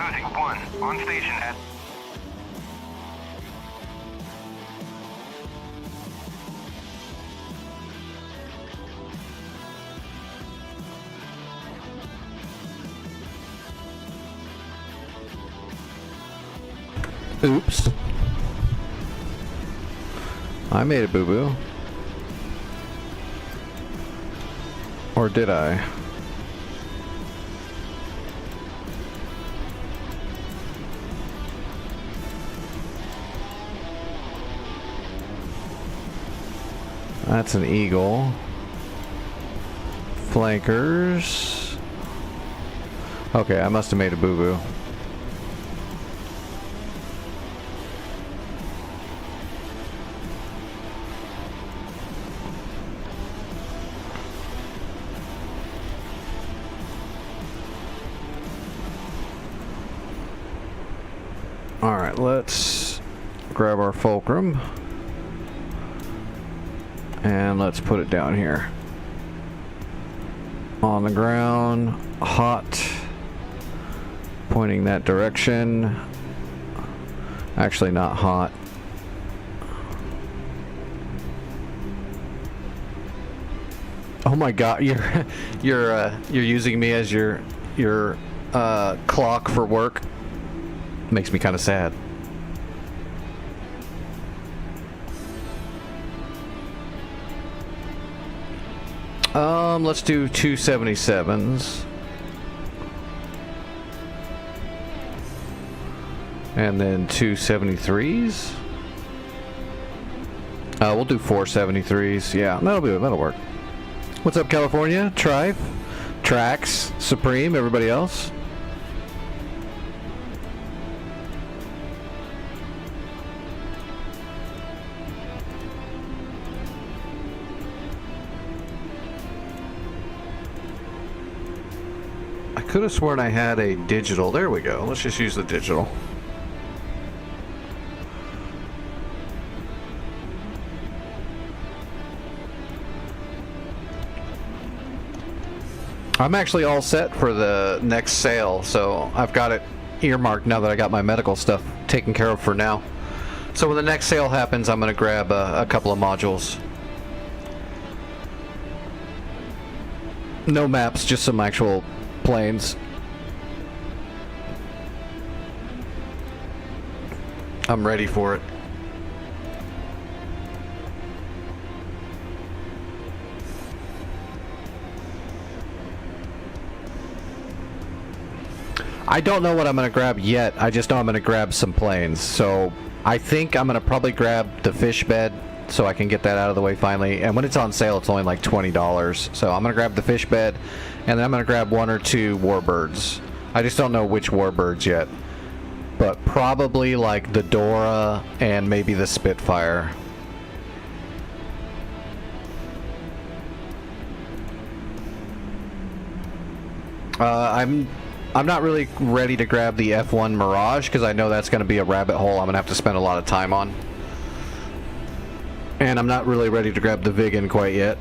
Losing 1. On station at... Oops. I made a boo-boo. Or did I? That's an eagle. Flankers. Okay, I must have made a boo-boo. Alright, let's grab our fulcrum and let's put it down here. On the ground, hot, pointing that direction. Actually not hot. Oh my god, you're using me as your clock for work. Makes me kind of sad. Let's do 277s. And then 273s. We'll do 473s. Yeah, that'll work. What's up, California? Trife, Trax, Supreme, everybody else? I could have sworn I had a digital. There we go. Let's just use the digital. I'm actually all set for the next sale, so I've got it earmarked now that I got my medical stuff taken care of for now. So when the next sale happens, I'm going to grab a couple of modules. No maps, just some actual planes. I'm ready for it. I don't know what I'm going to grab yet. I just know I'm going to grab some planes. So I think I'm going to probably grab the fish bed so I can get that out of the way finally. And when it's on sale, it's only like $20. So I'm going to grab the fish bed, and then I'm going to grab 1 or 2 warbirds. I just don't know which warbirds yet. But probably like the Dora and maybe the Spitfire. I'm not really ready to grab the F1 Mirage because I know that's going to be a rabbit hole I'm going to have to spend a lot of time on. And I'm not really ready to grab the Vigan quite yet.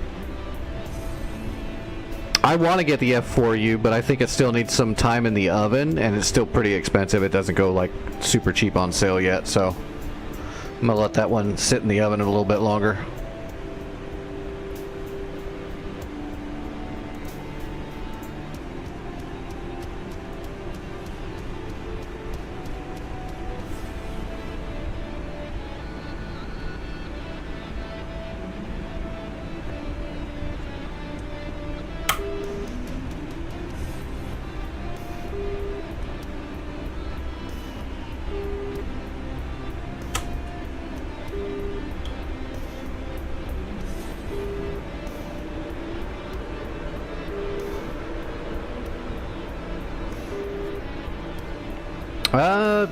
I want to get the F4U, but I think it still needs some time in the oven, and it's still pretty expensive. It doesn't go like super cheap on sale yet, so I'm going to let that one sit in the oven a little bit longer.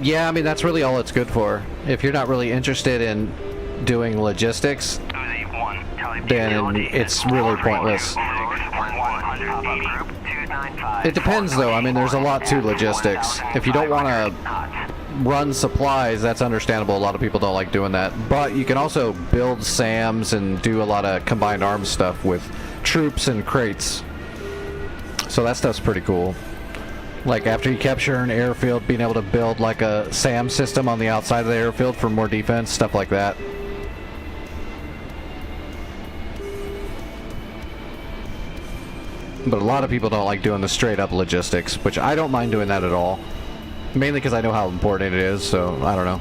Yeah, I mean, that's really all it's good for. If you're not really interested in doing logistics, then it's really pointless. It depends, though. I mean, there's a lot to logistics. If you don't want to run supplies, that's understandable. A lot of people don't like doing that. But you can also build SAMs and do a lot of combined arms stuff with troops and crates. So that stuff's pretty cool. Like after you capture an airfield, being able to build like a SAM system on the outside of the airfield for more defense, stuff like that. But a lot of people don't like doing the straight up logistics, which I don't mind doing that at all. Mainly because I know how important it is, so I don't know.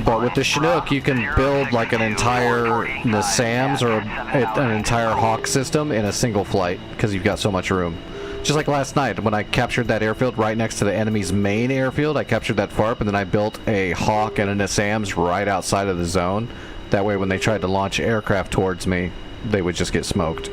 But with the Chinook, you can build like an entire SAMs or an entire Hawk system in a single flight because you've got so much room. Just like last night when I captured that airfield right next to the enemy's main airfield, I captured that FARP and then I built a Hawk and a SAMs right outside of the zone. That way when they tried to launch aircraft towards me, they would just get smoked.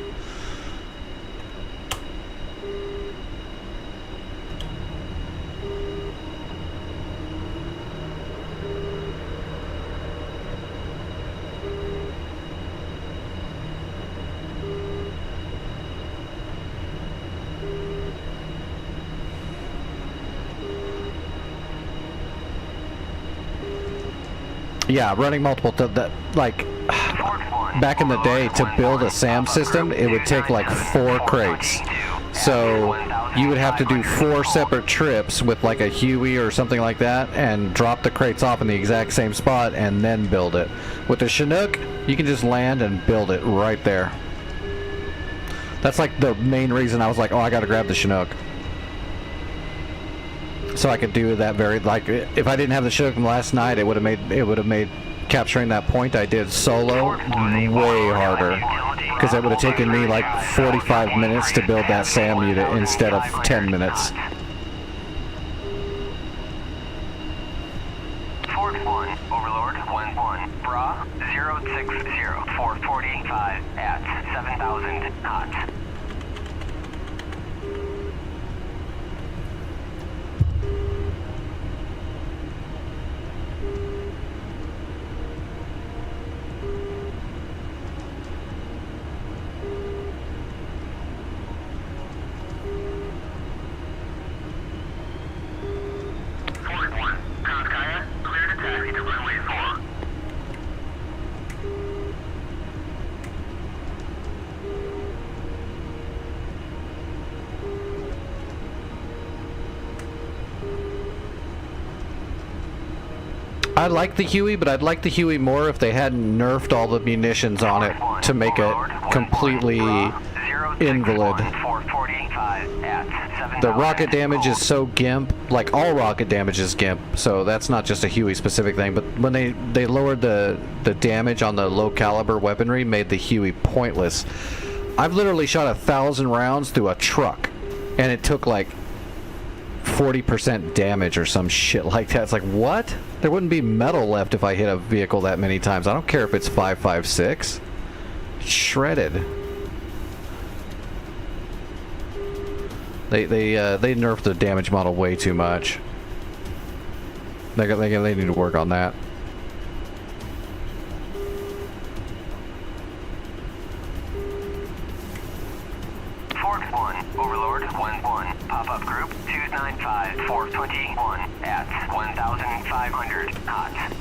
Yeah, running multiple, like, back in the day, to build a SAM system, it would take like 4 crates. So you would have to do 4 separate trips with like a Huey or something like that and drop the crates off in the exact same spot and then build it. With the Chinook, you can just land and build it right there. That's like the main reason I was like, oh, I gotta grab the Chinook. So I could do that very, like, if I didn't have the Chinook from last night, it would have made capturing that point I did solo way harder. Because it would have taken me like 45 minutes to build that SAM unit instead of 10 minutes. Fort 1, Overlord 1-1, Bra 060, 445 at 7,000 knots. I like the Huey, but I'd like the Huey more if they hadn't nerfed all the munitions on it to make it completely invalid. The rocket damage is so gimp, like all rocket damage is gimp, so that's not just a Huey specific thing, but when they lowered the damage on the low caliber weaponry, made the Huey pointless. I've literally shot 1,000 rounds through a truck, and it took like 40% damage or some shit like that. It's like, what? There wouldn't be metal left if I hit a vehicle that many times. I don't care if it's 5.56. Shredded. They nerfed the damage model way too much. They need to work on that. Fort 1, Overlord 1-1, pop-up group 295, 421 at 1,500 knots.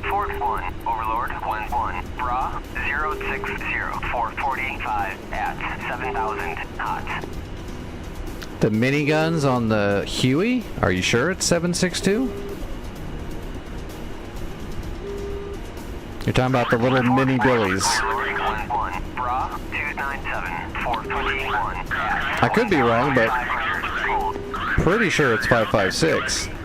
Fort 1, Overlord 1-1, Bra 060, 445 at 7,000 knots. The miniguns on the Huey? Are you sure it's 7.62? You're talking about the little mini billies. I could be wrong, but pretty sure it's 5.56.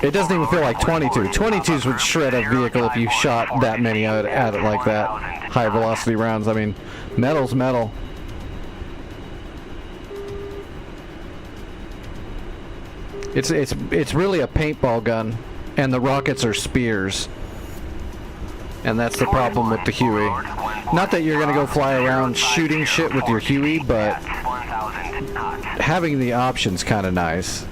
It doesn't even feel like 22. 22s would shred a vehicle if you shot that many at it like that. High velocity rounds. I mean, metal's metal. It's really a paintball gun, and the rockets are spears. And that's the problem with the Huey. Not that you're gonna go fly around shooting shit with your Huey, but having the option's kind of nice.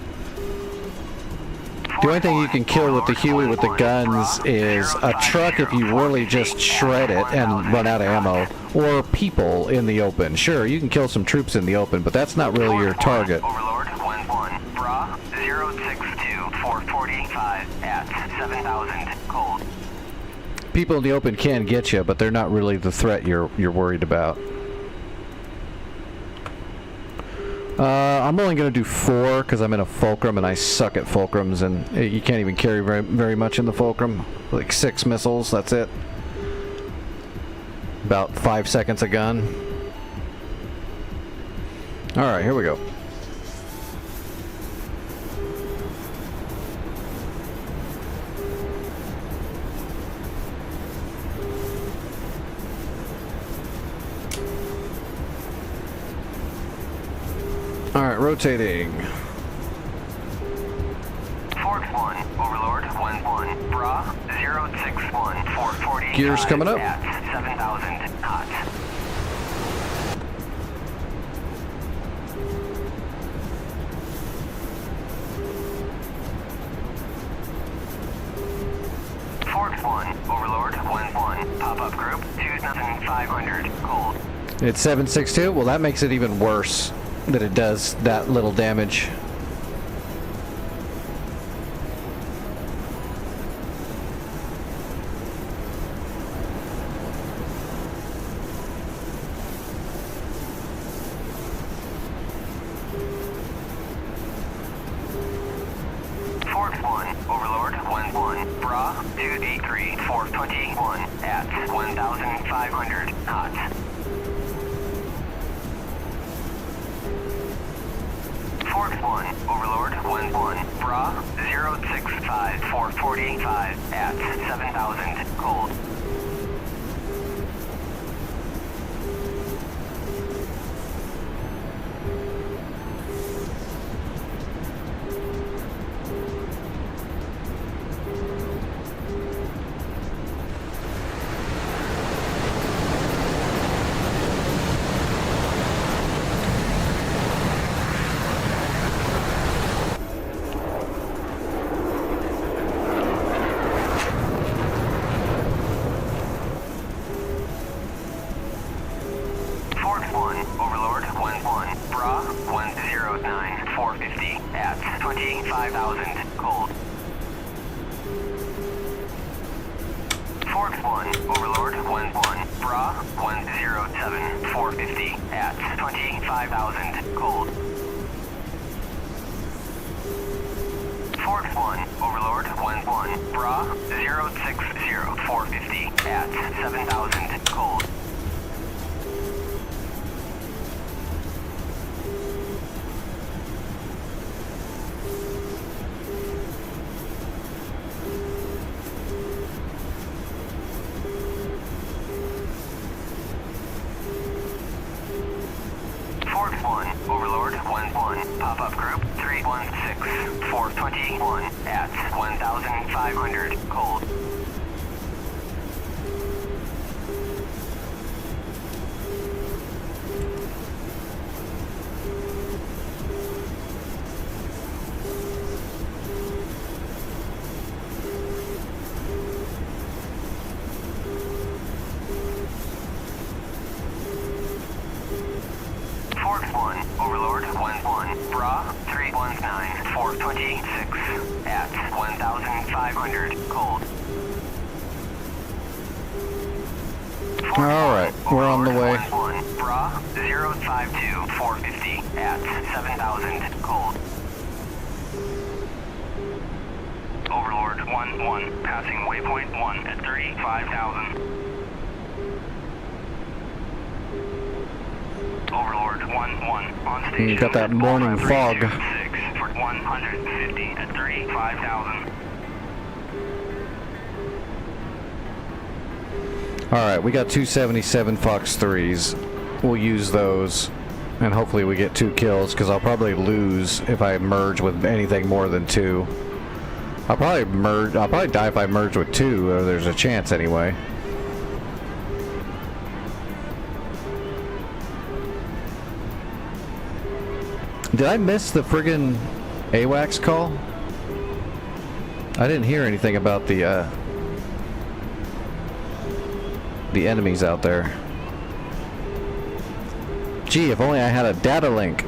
The only thing you can kill with the Huey with the guns is a truck if you really just shred it and run out of ammo, or people in the open. Sure, you can kill some troops in the open, but that's not really your target. Overlord 1-1, Bra 062, 445 at 7,000 cold. people in the open can get you, but they're not really the threat you're worried about. I'm only going to do 4 because I'm in a fulcrum and I suck at fulcrums, and you can't even carry very much in the fulcrum. Like 6 missiles, that's it. About 5 seconds a gun. Alright, here we go. Alright, rotating. Fort 1, Overlord 1-1, Bra 061, 440. Gears coming up. At 7,000 hot. Fort 1, Overlord 1-1, pop-up group 2,500, cold. It's 762? Well, that makes it even worse that it does that little damage. Fort 1, Overlord 1-1, Bra 283, 421, at 1,500, hot. Fort 1, Overlord 1-1, Bra 065, 445, at 7,000, cold. Fort 1, Overlord 1-1, Bra 109, 450, at 25,000, cold. Fort 1, Overlord 1-1, Bra 107, 450, at 25,000, cold. Fort 1, Overlord 1-1, Bra 060, 450, at 7,000, cold. Fort 1, Overlord 1-1, pop-up group 316, 421, at 1,500, cold. Fort 1, Overlord 1-1, Bra 319, 426, at 1,500, cold. Alright, we're on the way. 1-1, Bra 052, 450, at 7,000, cold. Overlord 1-1, passing waypoint 1 at 35,000. Overlord 1-1 on station. You got that morning fog. 6 for 150 at 35,000. Alright, we got 277 Fox 3s. We'll use those, and hopefully we get 2 kills, because I'll probably lose if I merge with anything more than 2. I'll probably die if I merge with 2, or there's a chance anyway. Did I miss the friggin' AWACS call? I didn't hear anything about the enemies out there. Gee, if only I had a data link.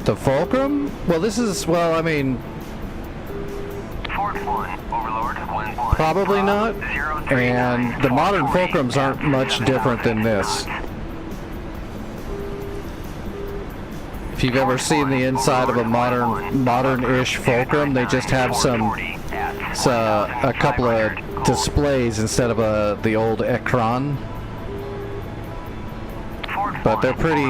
The Fulcrum? Well, this is, well, I mean, Fort 1, Overlord 1-1. probably not. 039, And the modern 440 Fulcrums aren't much 7,000 different than this. knots. If you've ever seen the inside of a modern-ish Fulcrum, they just have a couple of displays instead of the old Ekron. But they're pretty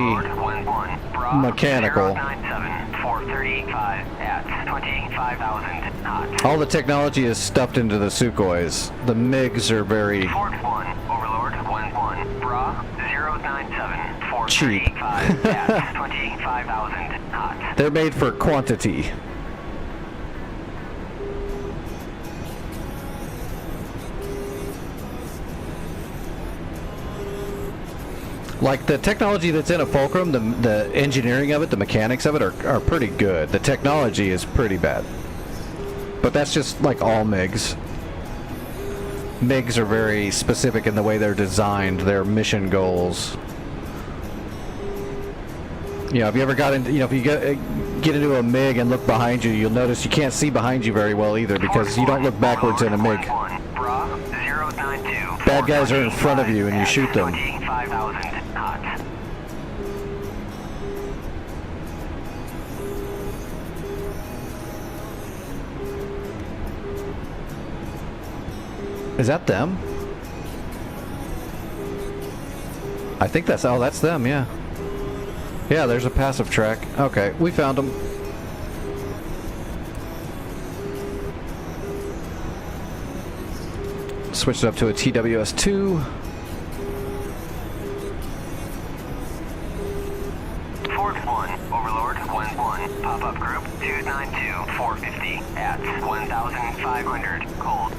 mechanical. 435 at 25,000 knots. All the technology is stuffed into the Sukhois. The MiGs are very Fort 1, Overlord 1-1. Bra 097 cheap. 435 at 25,000 knots. They're made for quantity. Like the technology that's in a Fulcrum, the engineering of it, the mechanics of it are pretty good. The technology is pretty bad. But that's just like all MiGs. MiGs are very specific in the way they're designed, their mission goals. You know, if you ever got into, if you get into a MiG and look behind you, you'll notice you can't see behind you very well either because you don't look backwards in a MiG. Bad guys are in front of you and you shoot them. Is that them? I think that's, oh, that's them, yeah. Yeah, there's a passive track. Okay, we found them. Switched it up to a TWS-2. Fort 1, Overlord 1-1. Pop-up group 292 450 at 1,500 cold.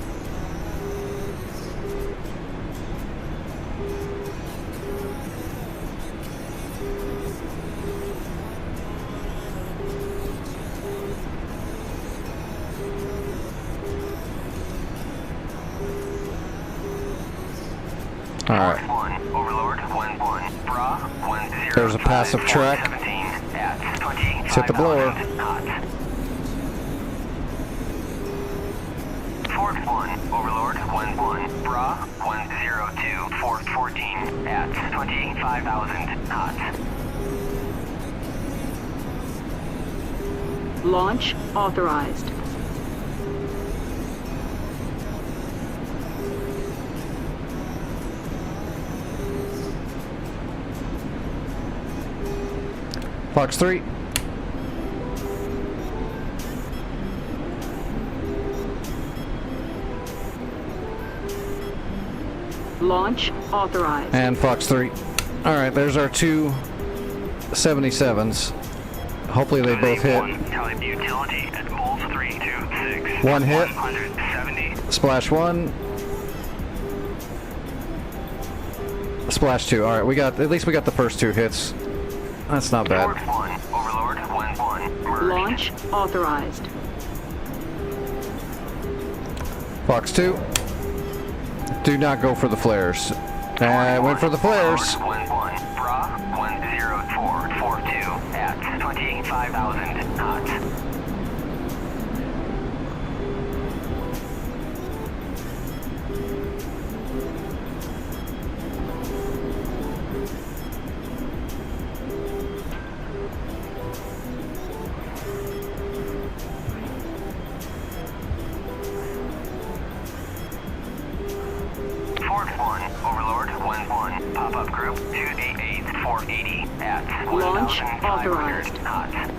Alright. Overlord 1-1. Bra 10. There's a passive track. Let's hit the blower. Fort 1, Overlord 1-1. Bra 102 414 at 25,000 knots. Launch authorized. Fox 3. Launch authorized. And Fox 3. Alright, there's our two 77s. Hopefully they both hit. Utility at Bulls 326. One hit. 170. Splash 1. Splash 2. Alright, at least we got the first two hits. That's not bad. Fort 1, Overlord 1-1. Merged. Launch authorized. Fox 2. Do not go for the flares. I went for the flares. 1-1. Bra 10442 at 25,000 knots. Fort 1, Overlord 1-1. Pop-up group 288 480 at Launch 1,500 authorized. knots.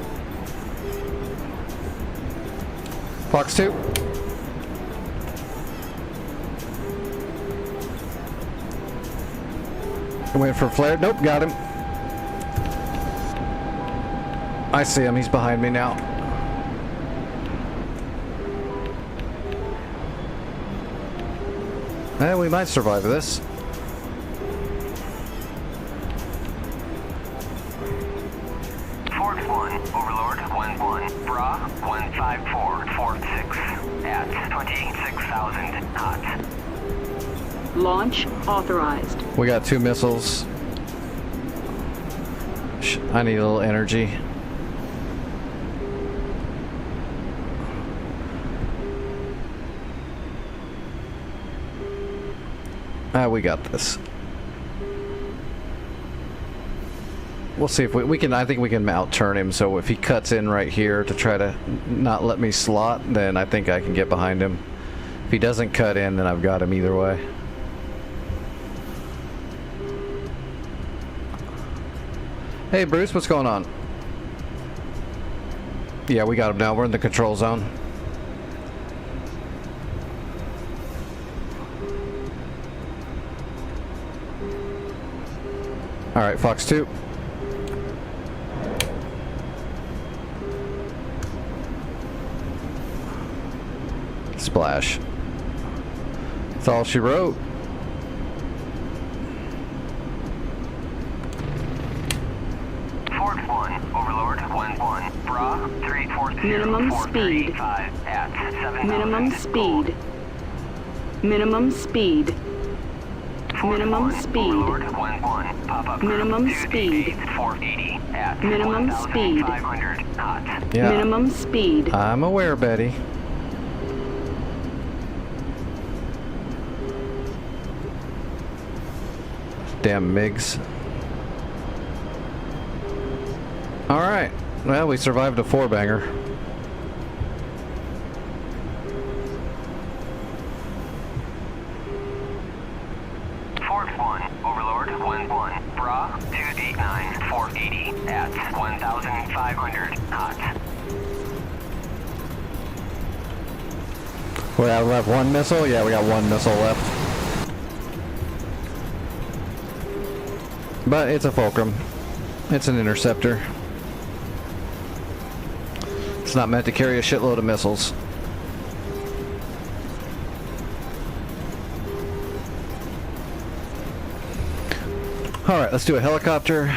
Fox 2. Went for flare. Nope, got him. I see him. He's behind me now. We might survive this. Fort 1, Overlord 1-1. Bra 15446 at 26,000 knots. Launch authorized. We got two missiles. I need a little energy. We got this. We'll see if we can. I think we can out-turn him, so if he cuts in right here to try to not let me slot, then I think I can get behind him. If he doesn't cut in, then I've got him either way. Hey Bruce, what's going on? Yeah, we got him now. We're in the control zone. Alright, Fox 2. Splash. That's all she wrote. Fort 1, Overlord 1-1. Bra 340. Minimum speed. At 7,000. Minimum speed. Minimum speed. Fort Minimum 1, speed. Overlord 1-1. Pop-up Minimum group 2 speed. DG 480 at Minimum speed. 1,500 knots. Yeah. Minimum speed. I'm aware, Betty. Damn MiGs. Alright. Well, we survived a 4-banger. Fort 1, Overlord 1-1. Bra 289 480 at 1,500 knots. We have left one missile? Yeah, we got one missile left. But it's a Fulcrum. It's an interceptor. It's not meant to carry a shitload of missiles. Alright, let's do a helicopter.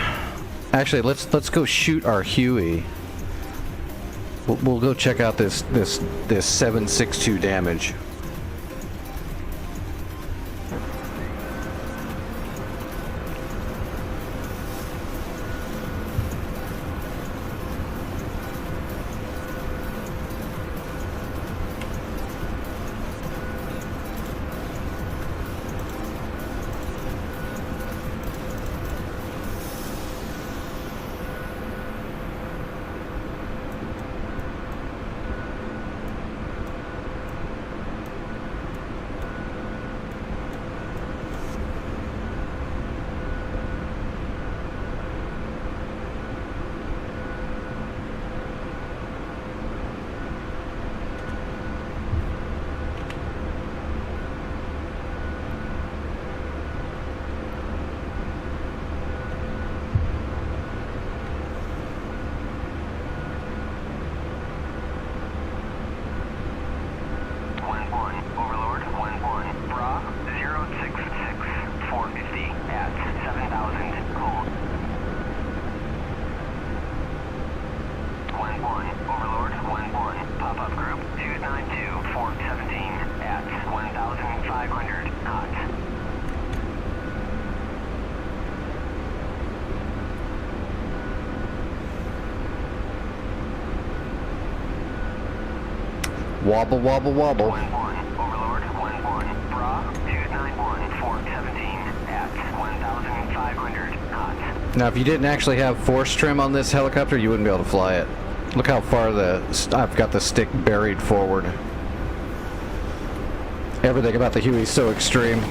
Actually, let's go shoot our Huey. We'll go check out this 762 damage. Wobble, wobble, wobble. 1-1, Overlord 1-1. Bra 291 417 at 1,500 knots. Now, if you didn't actually have force trim on this helicopter, you wouldn't be able to fly it. Look how far I've got the stick buried forward. Everything about the Huey is so extreme.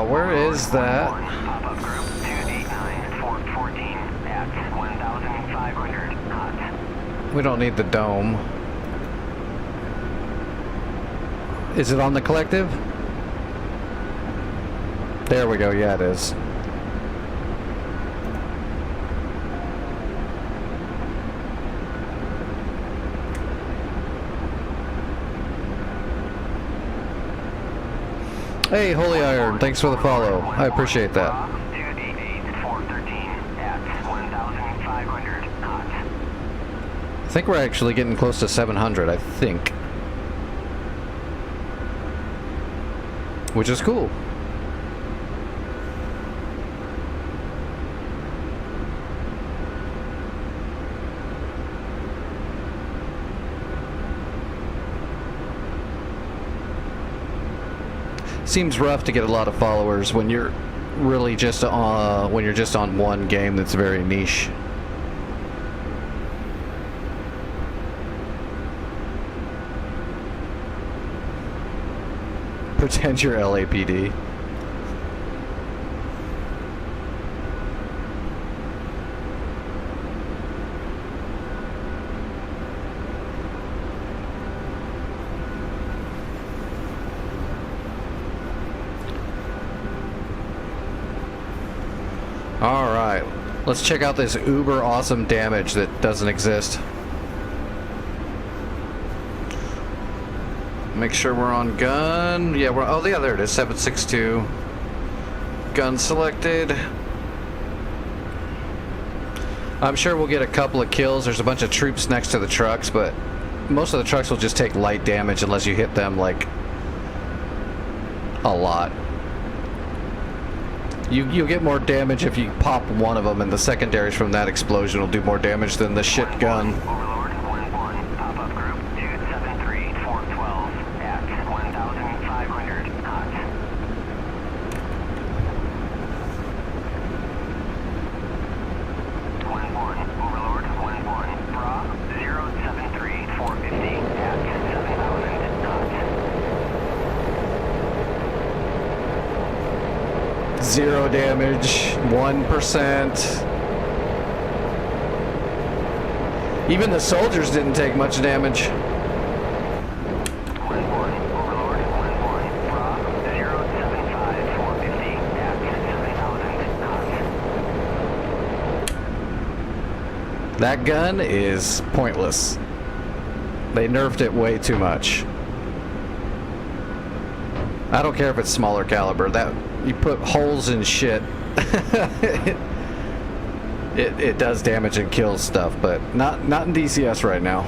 Where is that? Pop-up group 289 Fort 14 at 1,500 knots. We don't need the dome. Is it on the collective? There we go. Yeah, it is. Hey, Holy Iron, thanks for the follow. I appreciate that. 288 Fort 13 at 1,500 knots. I think we're actually getting close to 700, I think. Which is cool. Seems rough to get a lot of followers when you're really just on one game that's very niche. Pretend you're LAPD. Alright, let's check out this uber awesome damage that doesn't exist. Make sure we're on gun. Yeah, we're, oh yeah, there it is, 762. Gun selected. I'm sure we'll get a couple of kills. There's a bunch of troops next to the trucks, but most of the trucks will just take light damage unless you hit them like a lot. You'll get more damage if you pop one of them, and the secondaries from that explosion will do more damage than the shit gun. Overlord 1-1, pop-up group 273 Fort 12 at 1,500 knots. Overlord 1-1, Bra 073 450 at 7,000 knots. 0 damage, 1%. Even the soldiers didn't take much damage. 1-1, Overlord 1-1, Bra 075 450 at 7,000 knots. That gun is pointless. They nerfed it way too much. I don't care if it's smaller caliber. That you put holes in shit. it does damage and kills stuff, but not in DCS right now.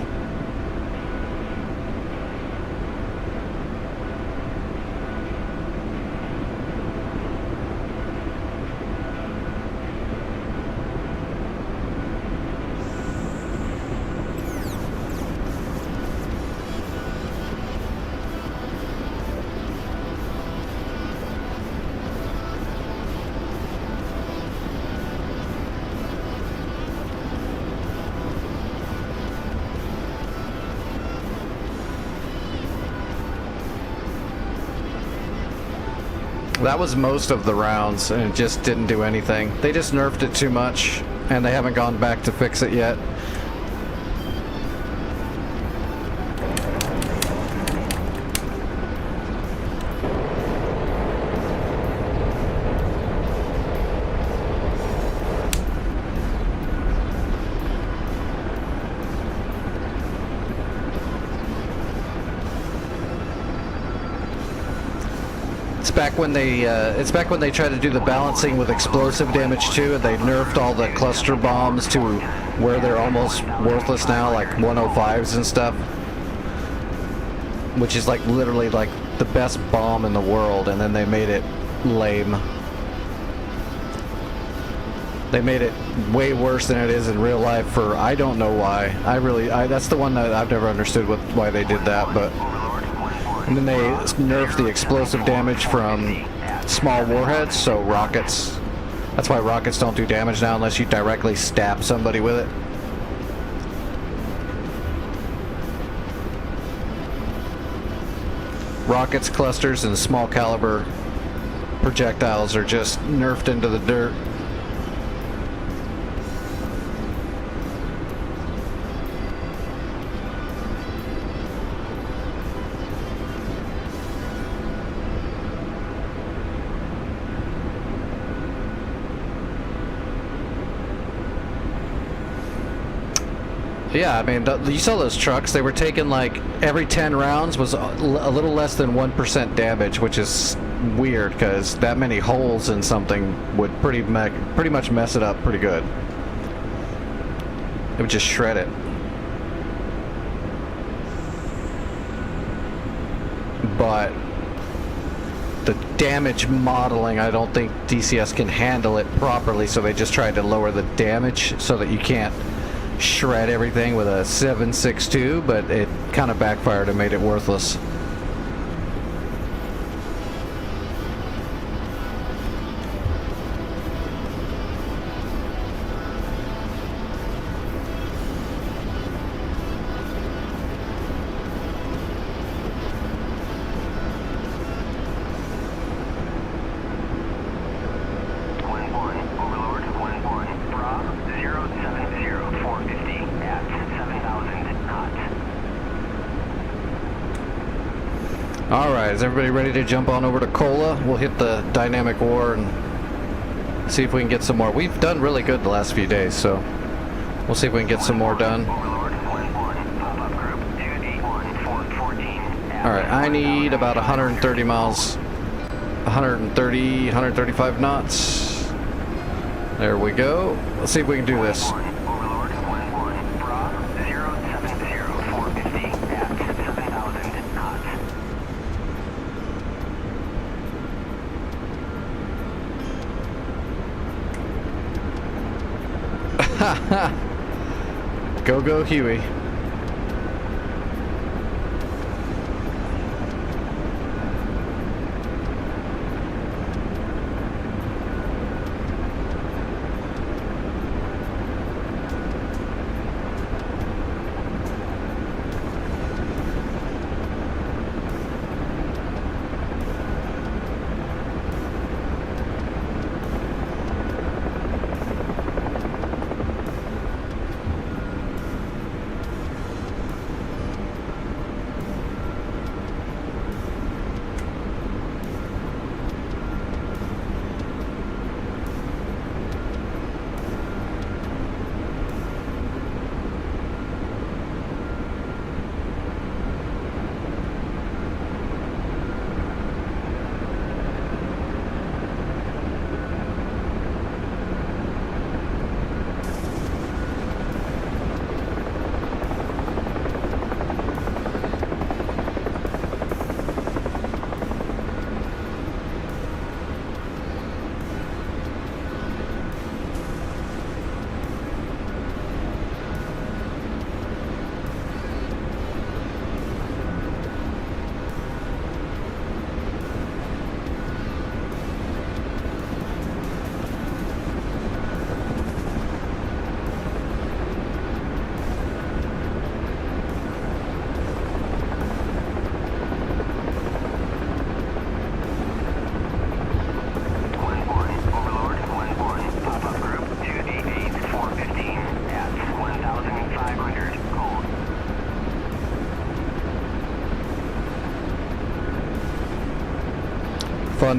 That was most of the rounds, and it just didn't do anything. They just nerfed it too much, and they haven't gone back to fix it yet. It's back when they tried to do the balancing with explosive damage too, and they nerfed all the cluster bombs to where they're almost worthless now, like 105s and stuff, which is like literally like the best bomb in the world, and then they made it lame. They made it way worse than it is in real life for I don't know why. That's the one that I've never understood why they did that, but. And then they nerfed the explosive damage from small warheads, so rockets. That's why rockets don't do damage now unless you directly stab somebody with it. Rockets, clusters, and small caliber projectiles are just nerfed into the dirt. Yeah, I mean, you saw those trucks. They were taking like every 10 rounds was a little less than 1% damage, which is weird because that many holes in something would pretty much mess it up pretty good. It would just shred it. But the damage modeling, I don't think DCS can handle it properly, so they just tried to lower the damage so that you can't shred everything with a 7.62, but it kind of backfired and made it worthless. Alright, is everybody ready to jump on over to Cola? We'll hit the dynamic war and see if we can get some more. We've done really good the last few days, so we'll see if we can get some more done. Alright, I need about 130 miles, 135 knots. There we go. Let's see if we can do this. Go Huey.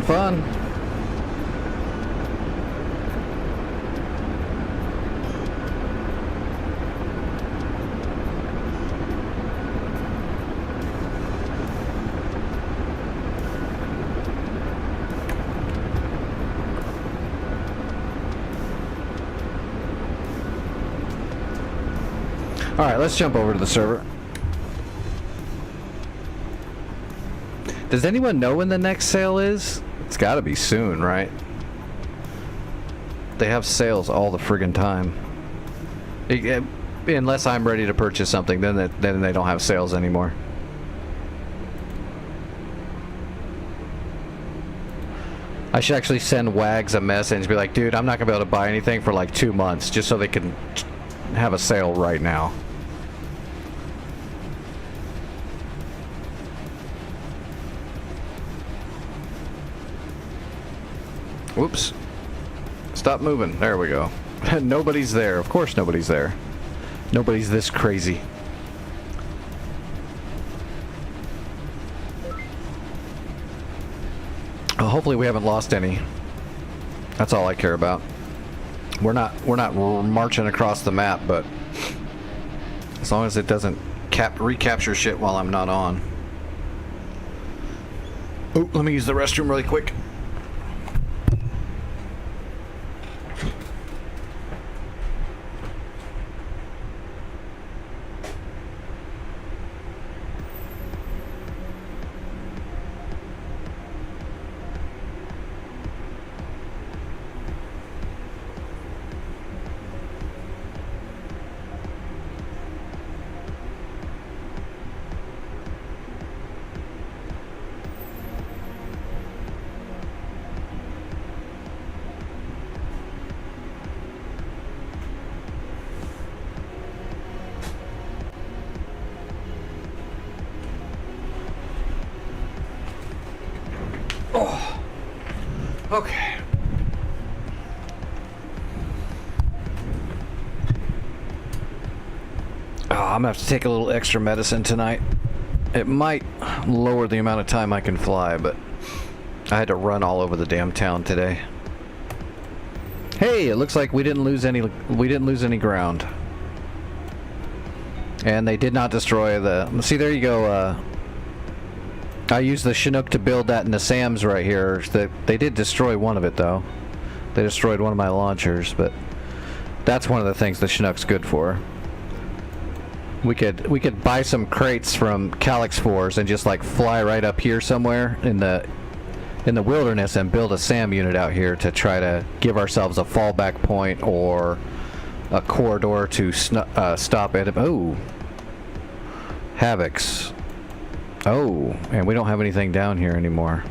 Fun. Alright, let's jump over to the server. Does anyone know when the next sale is? It's gotta be soon, right? They have sales all the friggin' time. Unless I'm ready to purchase something, then they don't have sales anymore. I should actually send Wags a message and be like, dude, I'm not gonna be able to buy anything for like 2 months, just so they can have a sale right now. Whoops. Stop moving. There we go. Nobody's there. Of course nobody's there. Nobody's this crazy. Well, hopefully we haven't lost any. That's all I care about. We're not marching across the map, but as long as it doesn't recapture shit while I'm not on. Oh, let me use the restroom really quick. Oh, okay. Oh, I'm gonna have to take a little extra medicine tonight. It might lower the amount of time I can fly, but I had to run all over the damn town today. Hey, it looks like we didn't lose any ground. And they did not destroy the... See, there you go. I used the Chinook to build that into Sam's right here. They did destroy one of it, though. They destroyed one of my launchers, but that's one of the things the Chinook's good for. We could buy some crates from Klex Force and just like fly right up here somewhere in the wilderness and build a SAM unit out here to try to give ourselves a fallback point or a corridor to stop it. Oh, Havocs. Oh, and we don't have anything down here anymore.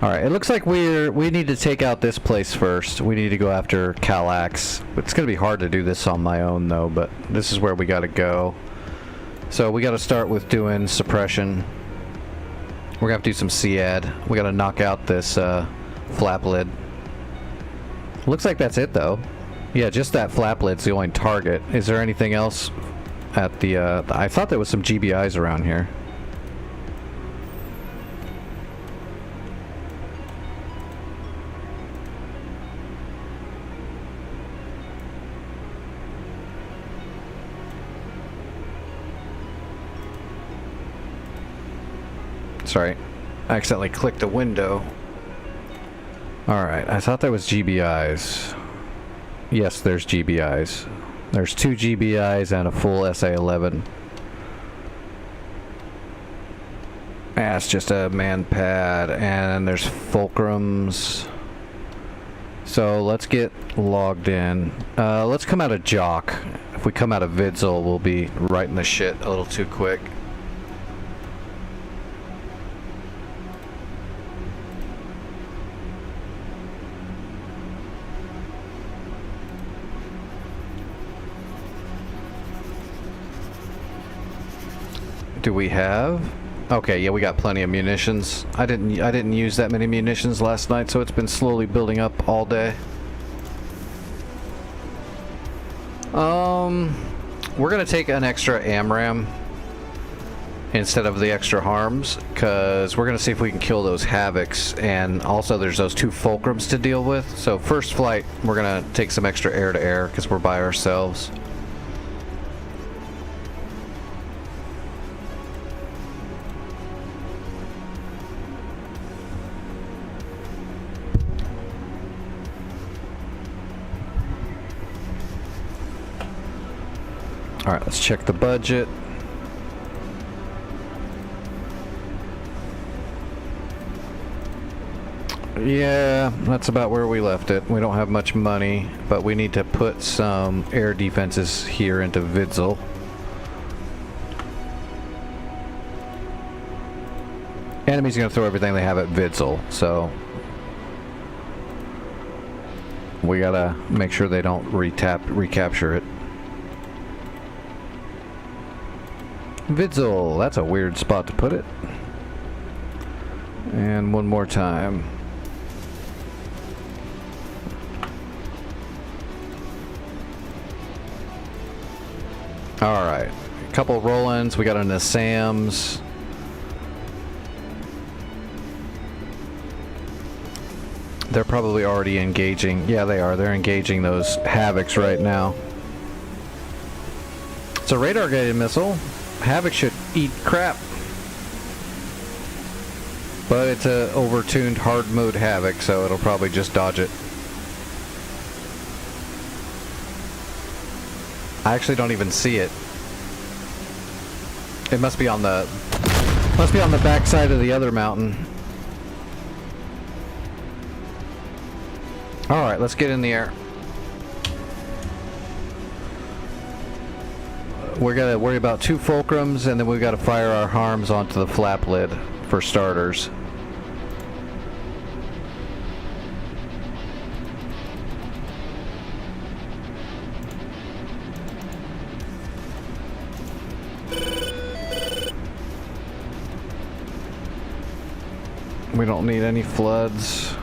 Alright, it looks like we need to take out this place first. We need to go after Klex. It's going to be hard to do this on my own, though, but this is where we got to go. So we got to start with doing suppression. We're going to have to do some CAD. We got to knock out this flap lid. Looks like that's it, though. Yeah, just that flap lid's the only target. Is there anything else at the... I thought there was some GBIs around here. Sorry, I accidentally clicked a window. Alright, I thought there was GBIs. Yes, there's GBIs. There's 2 GBIs and a full SA-11. Ah, it's just a man pad, and there's fulcrums. So let's get logged in. Let's come out of Jock. If we come out of Vidzil, we'll be right in the shit a little too quick. Do we have? Okay, yeah, we got plenty of munitions. I didn't use that many munitions last night, so it's been slowly building up all day. We're gonna take an extra AMRAM instead of the extra harms, because we're gonna see if we can kill those Havocs, and also there's those 2 fulcrums to deal with. So first flight, we're gonna take some extra air-to-air because we're by ourselves. Alright, let's check the budget. Yeah, that's about where we left it. We don't have much money, but we need to put some air defenses here into Vidzil. Enemy's gonna throw everything they have at Vidzil, so we gotta make sure they don't recapture it. Vidzil, that's a weird spot to put it. And one more time. Alright. A couple roll-ins. We got into Sam's. They're probably already engaging. Yeah, they are. They're engaging those Havocs right now. It's a radar-guided missile. Havoc should eat crap. But it's a overtuned hard mode Havoc, so it'll probably just dodge it. I actually don't even see it. It must be on the backside of the other mountain. All right, let's get in the air. We're gonna worry about 2 fulcrums, and then we've got to fire our harms onto the flap lid for starters. We don't need any floods.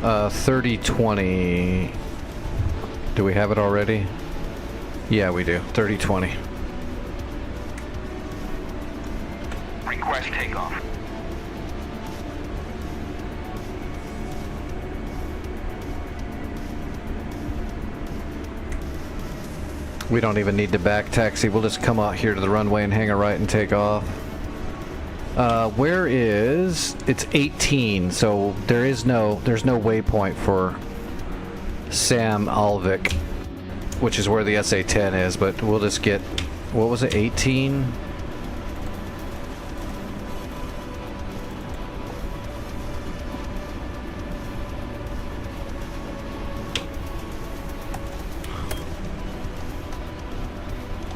Uh, 30-20. Do we have it already? Yeah, we do. 30-20. Request takeoff. We don't even need to back taxi. We'll just come out here to the runway and hang a right and take off. Where is... It's 18, so there's no waypoint for Sam Alvik, which is where the SA-10 is, but we'll just get... What was it, 18?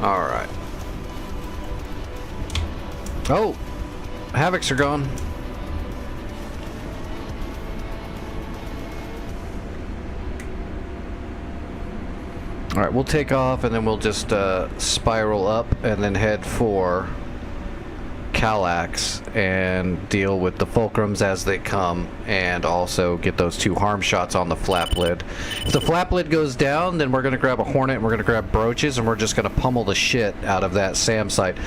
Alright. Oh! Havocs are gone. Alright, we'll take off and then we'll just spiral up and then head for Calax and deal with the fulcrums as they come, and also get those 2 harm shots on the flap lid. If the flap lid goes down, then we're going to grab a Hornet and we're going to grab Broaches, and we're just going to pummel the shit out of that SAM site.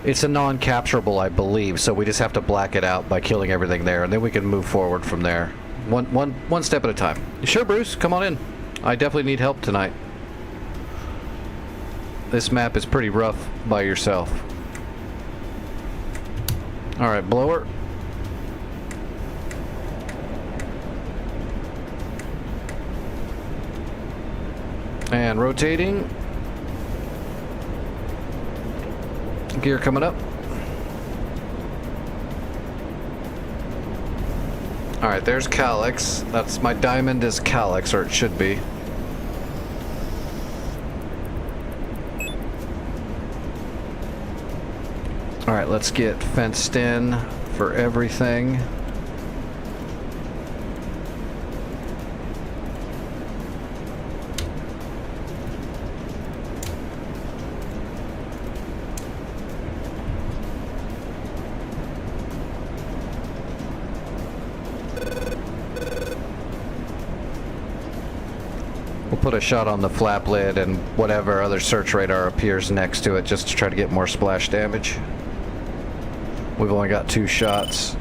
It's a non-capturable, I believe, so we just have to black it out by killing everything there, and then we can move forward from there. One step at a time. Sure, Bruce, come on in. I definitely need help tonight. This map is pretty rough by yourself. Alright, blower. And rotating. Gear coming up. Alright, there's Calyx. That's my diamond is Calyx, or it should be. Alright, let's get fenced in for everything. We'll put a shot on the flap lid and whatever other search radar appears next to it, just to try to get more splash damage. We've only got 2 shots.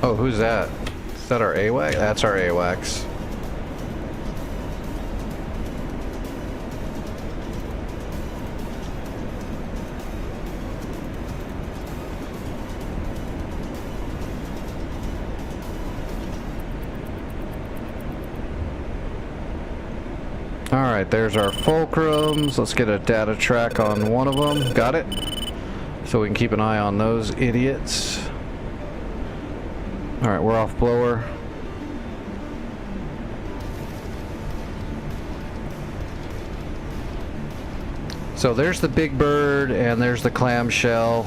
Oh, who's that? Is that our AWAC? That's our AWACS. Alright, there's our fulcrums. Let's get a data track on one of them. Got it. So we can keep an eye on those idiots. Alright, we're off blower. So there's the Big Bird and there's the clamshell.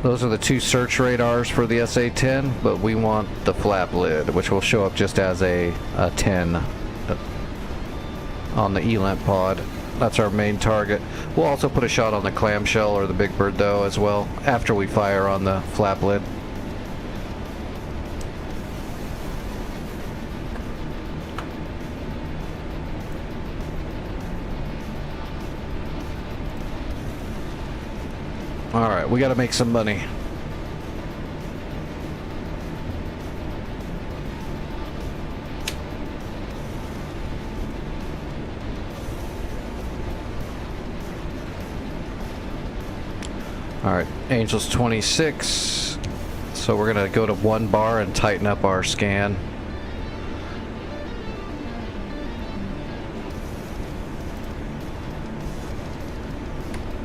Those are the two search radars for the SA-10, but we want the flap lid, which will show up just as a 10 on the ELANT pod. That's our main target. We'll also put a shot on the clamshell or the Big Bird though as well, after we fire on the flap lid. Alright, we gotta make some money. Alright, Angel's 26. So we're gonna go to 1 bar and tighten up our scan.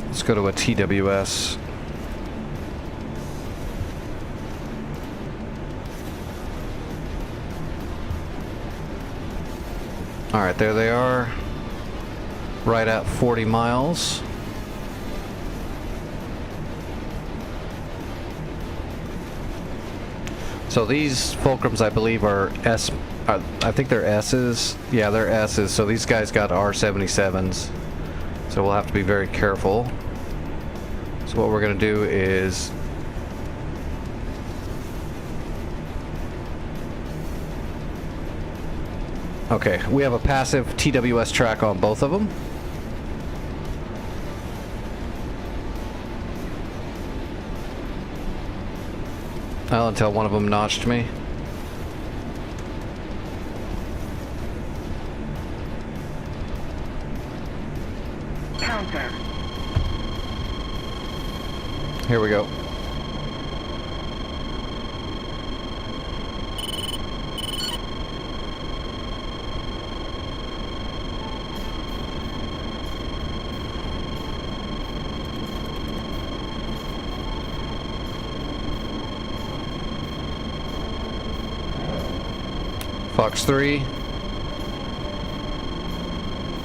Let's go to a TWS. Alright, there they are. Right at 40 miles. So these fulcrums, I believe, are S. I think they're S's. Yeah, they're S's. So these guys got R77s. So we'll have to be very careful. So what we're going to do is... Okay, we have a passive TWS track on both of them. Well, until one of them notched me. Counter. Here we go. Fox 3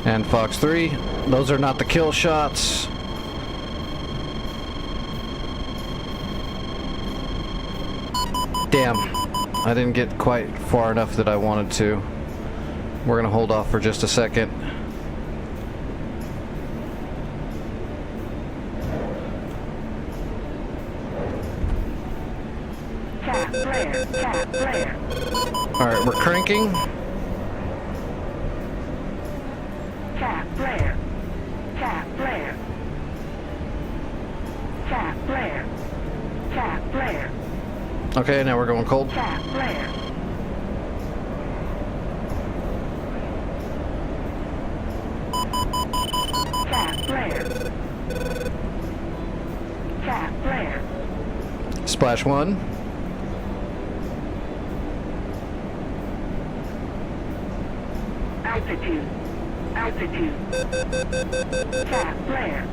and Fox 3. Those are not the kill shots. Damn, I didn't get quite far enough that I wanted to. We're gonna hold off for just a second. Tap flare. Tap flare. Alright, we're cranking. Tap flare. Tap flare. Tap flare. Tap flare. Okay, now we're going cold. Tap flare. Tap flare. Tap flare. Splash 1. Altitude. Altitude. Tap flare.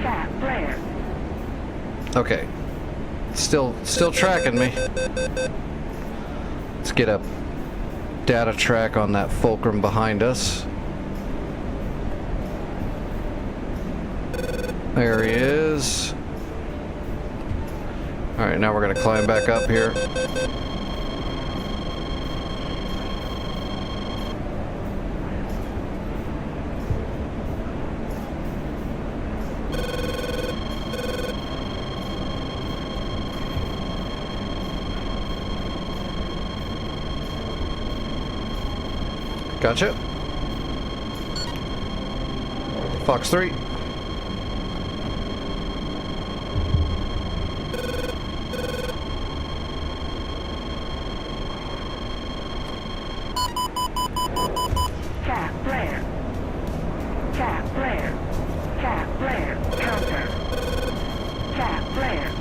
Tap flare. Okay. Still tracking me. Let's get a data track on that fulcrum behind us. There he is. Alright, now we're going to climb back up here. Gotcha. Fox 3. Tap flare. Tap flare. Tap flare. Counter. Tap flare.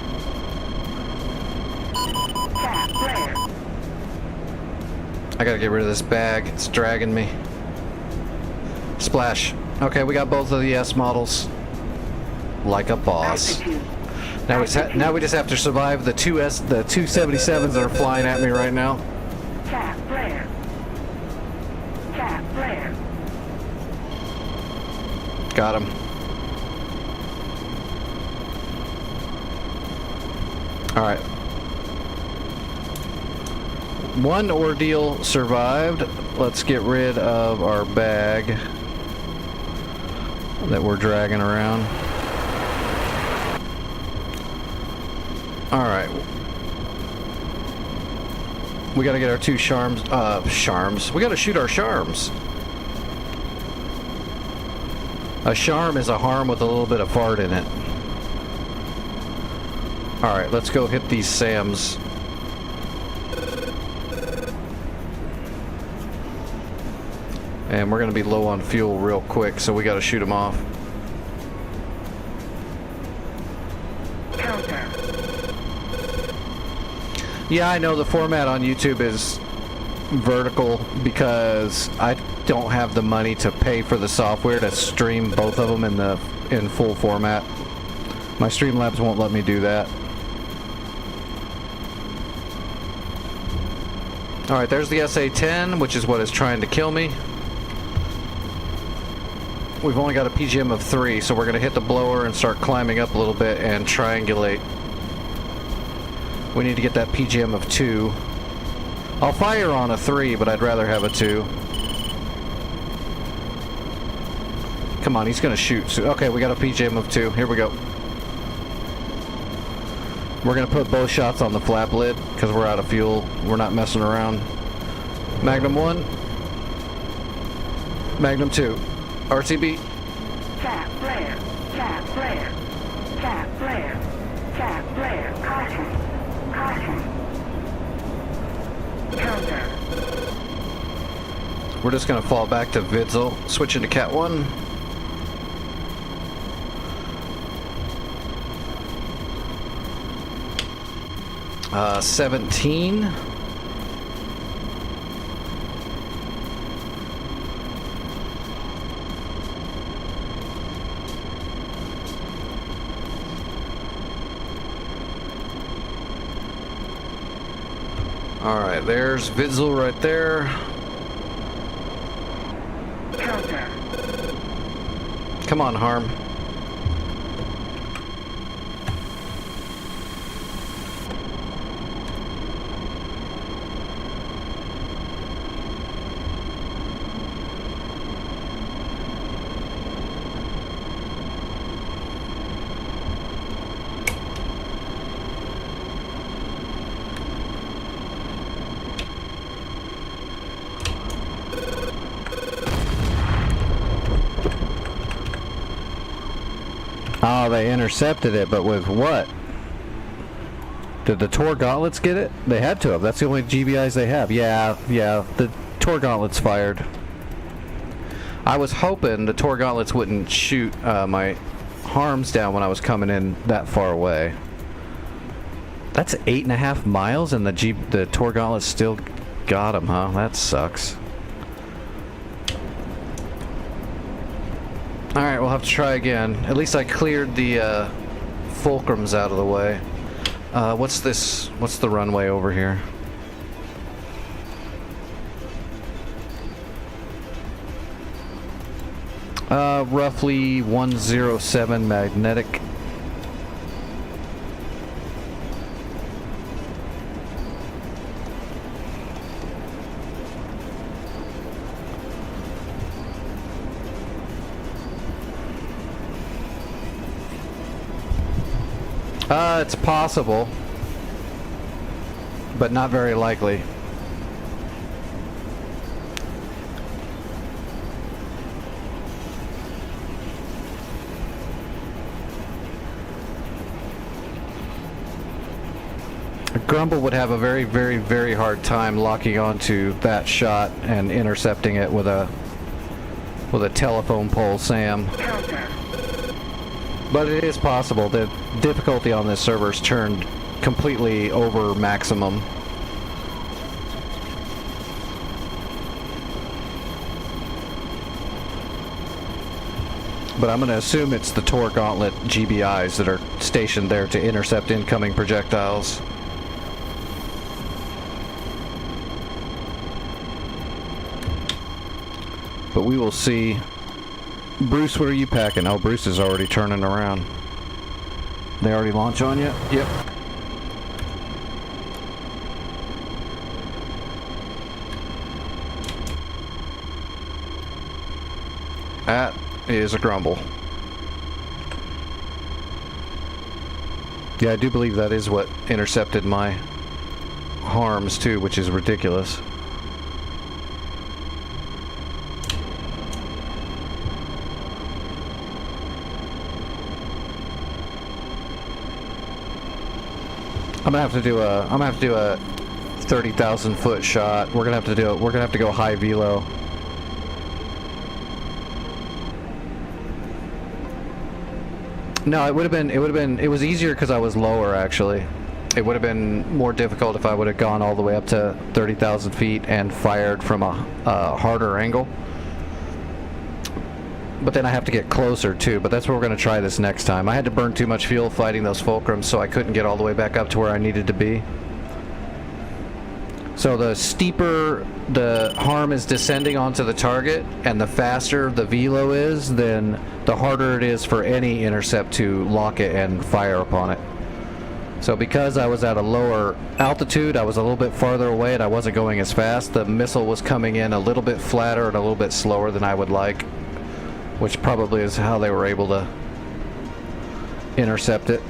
Cat flare. I gotta get rid of this bag. It's dragging me. Splash. Okay, we got both of the S models. Like a boss. Altitude. Now we just have to survive the 277s that are flying at me right now. Cat flare. Cat flare. Got him. All right. One ordeal survived. Let's get rid of our bag that we're dragging around. All right. We got to get our two charms. We got to shoot our charms. A charm is a harm with a little bit of fart in it. All right, let's go hit these SAMs. And we're going to be low on fuel real quick, so we got to shoot them off. Counter. Yeah, I know the format on YouTube is vertical because I don't have the money to pay for the software to stream both of them in full format. My Streamlabs won't let me do that. All right, there's the SA-10, which is what is trying to kill me. We've only got a PGM of 3, so we're going to hit the blower and start climbing up a little bit and triangulate. We need to get that PGM of 2. I'll fire on a 3, but I'd rather have a 2. Come on, he's going to shoot. So, okay, we got a PGM of 2. Here we go. We're going to put both shots on the flap lid because we're out of fuel. We're not messing around. Magnum 1. Magnum 2. RCB. Cat flare. Cat flare. Cat flare. Cat flare. Caution. Caution. Counter. We're just going to fall back to Vidzel. Switching to Cat 1. Uh, 17. Alright, there's Vidzel right there. Counter. Come on, Harm. Oh, they intercepted it, but with what? Did the Tor Gauntlets get it? They had to have. That's the only GBIs they have. Yeah, the Tor Gauntlets fired. I was hoping the Tor Gauntlets wouldn't shoot my harms down when I was coming in that far away. That's 8.5 miles and the Tor Gauntlets still got him, huh? That sucks. Alright, we'll have to try again. At least I cleared the fulcrums out of the way. What's this? What's the runway over here? Roughly 107 magnetic. It's possible, but not very likely. Grumble would have a very, very, very hard time locking onto that shot and intercepting it with a telephone pole SAM. Counter. But it is possible. The difficulty on this server is turned completely over maximum. But I'm going to assume it's the Tor Gauntlet GBIs that are stationed there to intercept incoming projectiles. But we will see. Bruce, what are you packing? Oh, Bruce is already turning around. They already launch on you? Yep. That is a grumble. Yeah, I do believe that is what intercepted my harms too, which is ridiculous. I'm gonna have to do a 30,000 foot shot. We're gonna have to go high velo. No, it was easier because I was lower actually. It would have been more difficult if I would have gone all the way up to 30,000 feet and fired from a harder angle. But then I have to get closer too, but that's what we're going to try this next time. I had to burn too much fuel fighting those fulcrums, so I couldn't get all the way back up to where I needed to be. So the steeper the harm is descending onto the target, and the faster the velo is, then the harder it is for any intercept to lock it and fire upon it. So because I was at a lower altitude, I was a little bit farther away and I wasn't going as fast, the missile was coming in a little bit flatter and a little bit slower than I would like, which probably is how they were able to intercept it.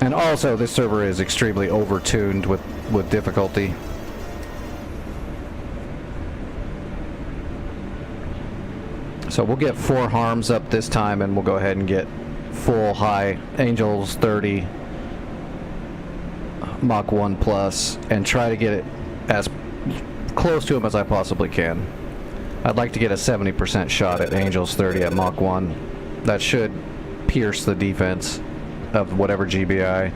And also, this server is extremely over-tuned with difficulty. So we'll get 4 harms up this time, and we'll go ahead and get full high Angels 30 Mach 1 plus, and try to get it as close to him as I possibly can. I'd like to get a 70% shot at Angels 30 at Mach 1. That should pierce the defense of whatever GBI.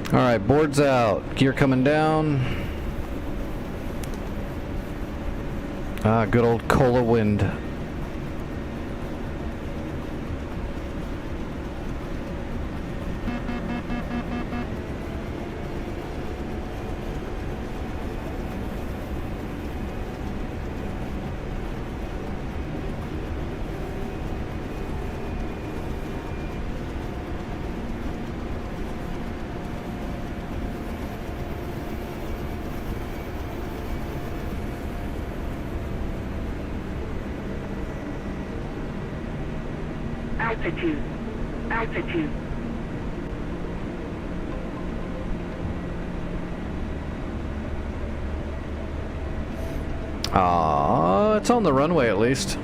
Alright, boards out. Gear coming down. Ah, good old Cola wind. Altitude. Altitude. It's on the runway at least.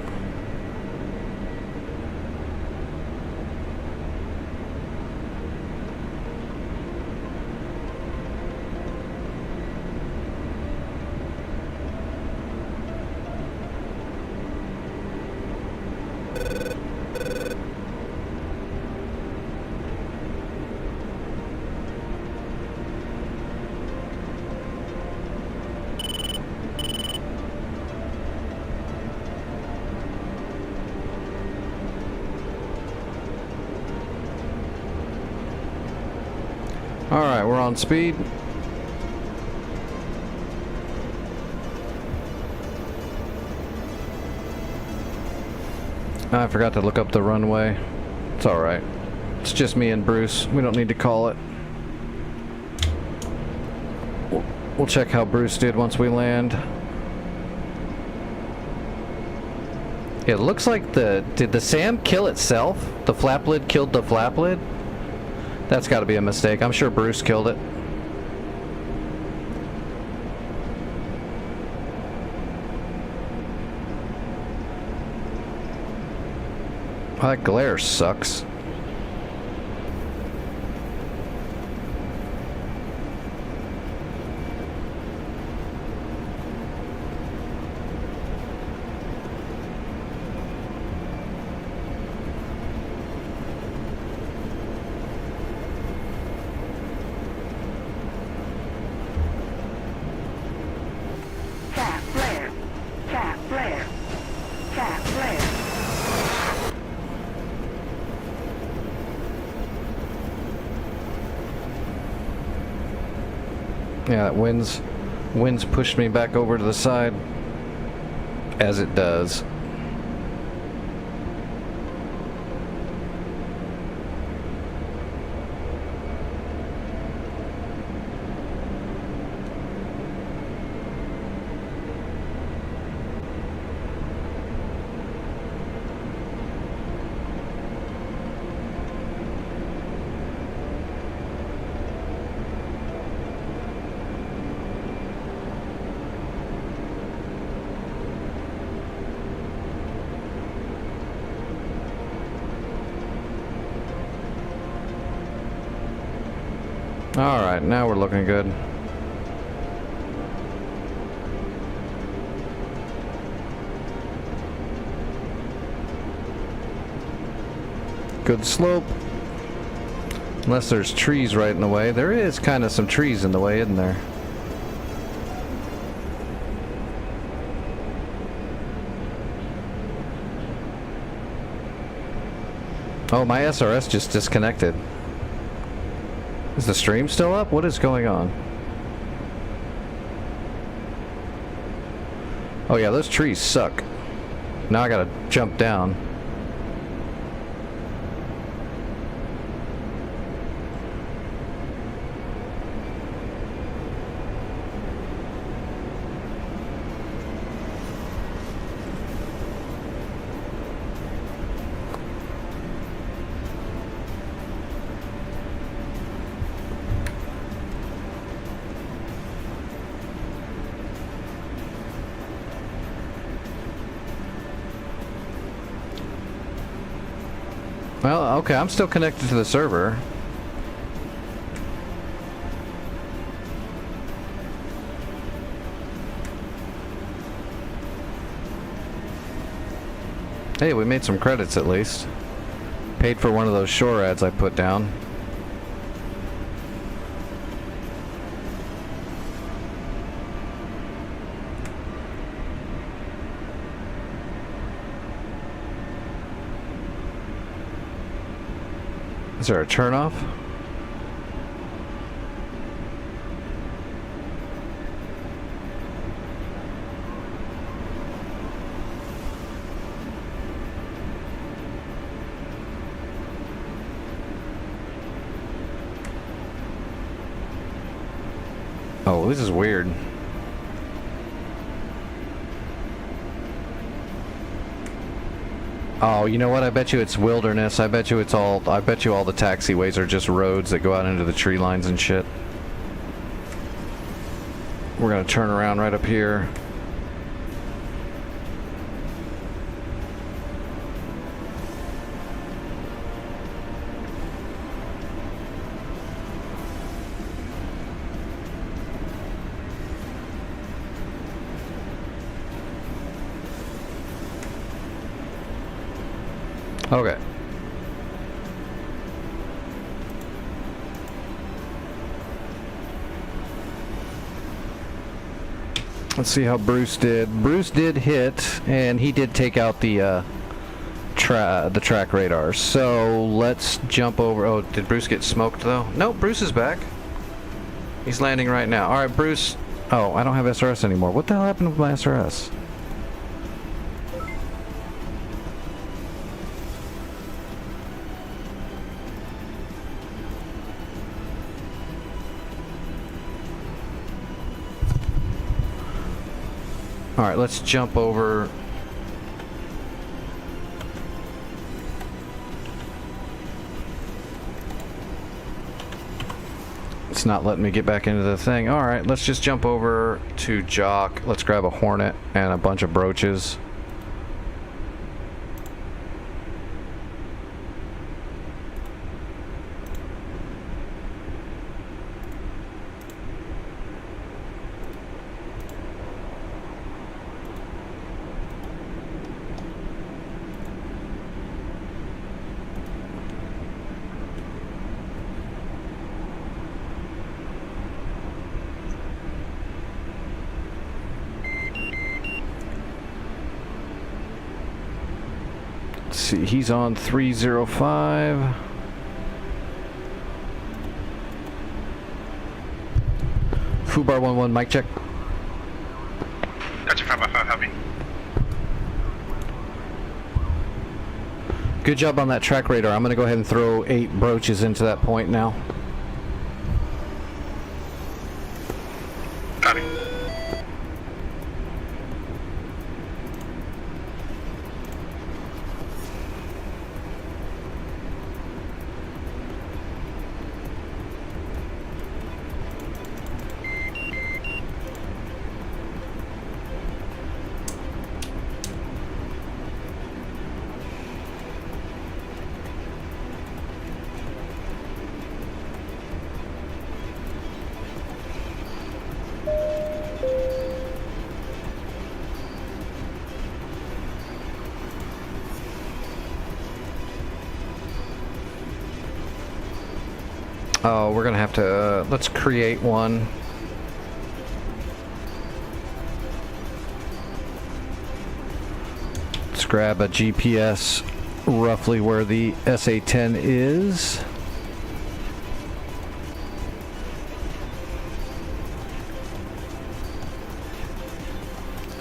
Alright, we're on speed. I forgot to look up the runway. It's alright. It's just me and Bruce. We don't need to call it. We'll check how Bruce did once we land. It looks like did the SAM kill itself? The flap lid killed the flap lid? That's got to be a mistake. I'm sure Bruce killed it. Oh, that glare sucks. Yeah, that wind's pushed me back over to the side, as it does. Alright, now we're looking good. Good slope. Unless there's trees right in the way. There is kind of some trees in the way, isn't there? Oh, my SRS just disconnected. Is the stream still up? What is going on? Oh yeah, those trees suck. Now I gotta jump down. Well, okay, I'm still connected to the server. Hey, we made some credits at least. Paid for one of those shore ads I put down. Is there a turnoff? Oh, this is weird. Oh, you know what? I bet you it's wilderness. I bet you it's all... I bet you all the taxiways are just roads that go out into the tree lines and shit. We're gonna turn around right up here. Okay. Let's see how Bruce did. Bruce did hit, and he did take out the track radar. So let's jump over. Oh, did Bruce get smoked though? No, Bruce is back. He's landing right now. All right, Bruce. Oh, I don't have SRS anymore. What the hell happened with my SRS? Alright, let's jump over. It's not letting me get back into the thing. Alright, let's just jump over to Jock. Let's grab a Hornet and a bunch of brooches. See, he's on 305. Fubar 1-1, mic check. Gotcha, 5x5 heavy. Good job on that track radar. I'm going to go ahead and throw 8 broaches into that point now. Got it. Oh, we're gonna have to, let's create one. Let's grab a GPS roughly where the SA-10 is.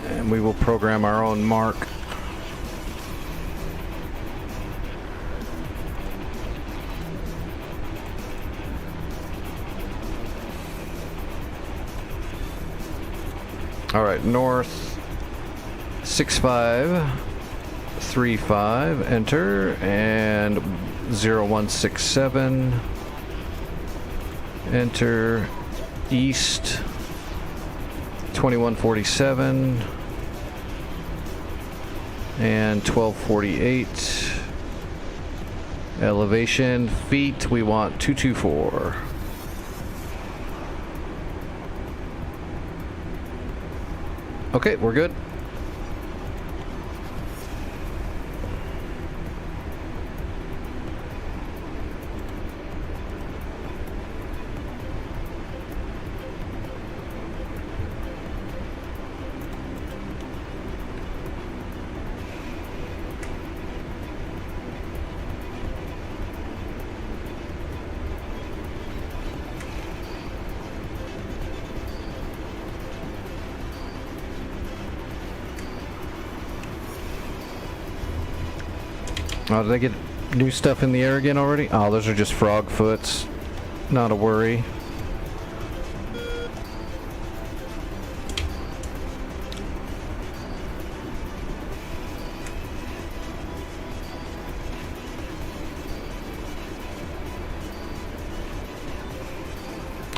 And we will program our own mark. All right, north 6535, enter, and 0167, enter, east 2147, and 1248, elevation, feet, we want 224. Okay, we're good. Oh, did they get new stuff in the air again already? Oh, those are just frog foots. Not a worry.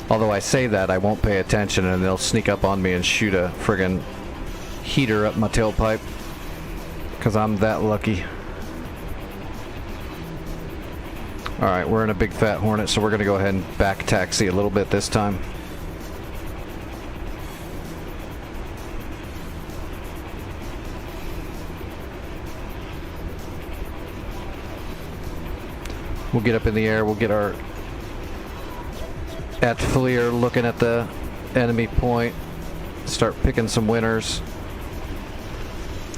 Although I say that, I won't pay attention and they'll sneak up on me and shoot a friggin' heater up my tailpipe. 'Cause I'm that lucky. Alright, we're in a big fat Hornet, so we're going to go ahead and back taxi a little bit this time. We'll get up in the air, we'll get our at FLIR looking at the enemy point, start picking some winners.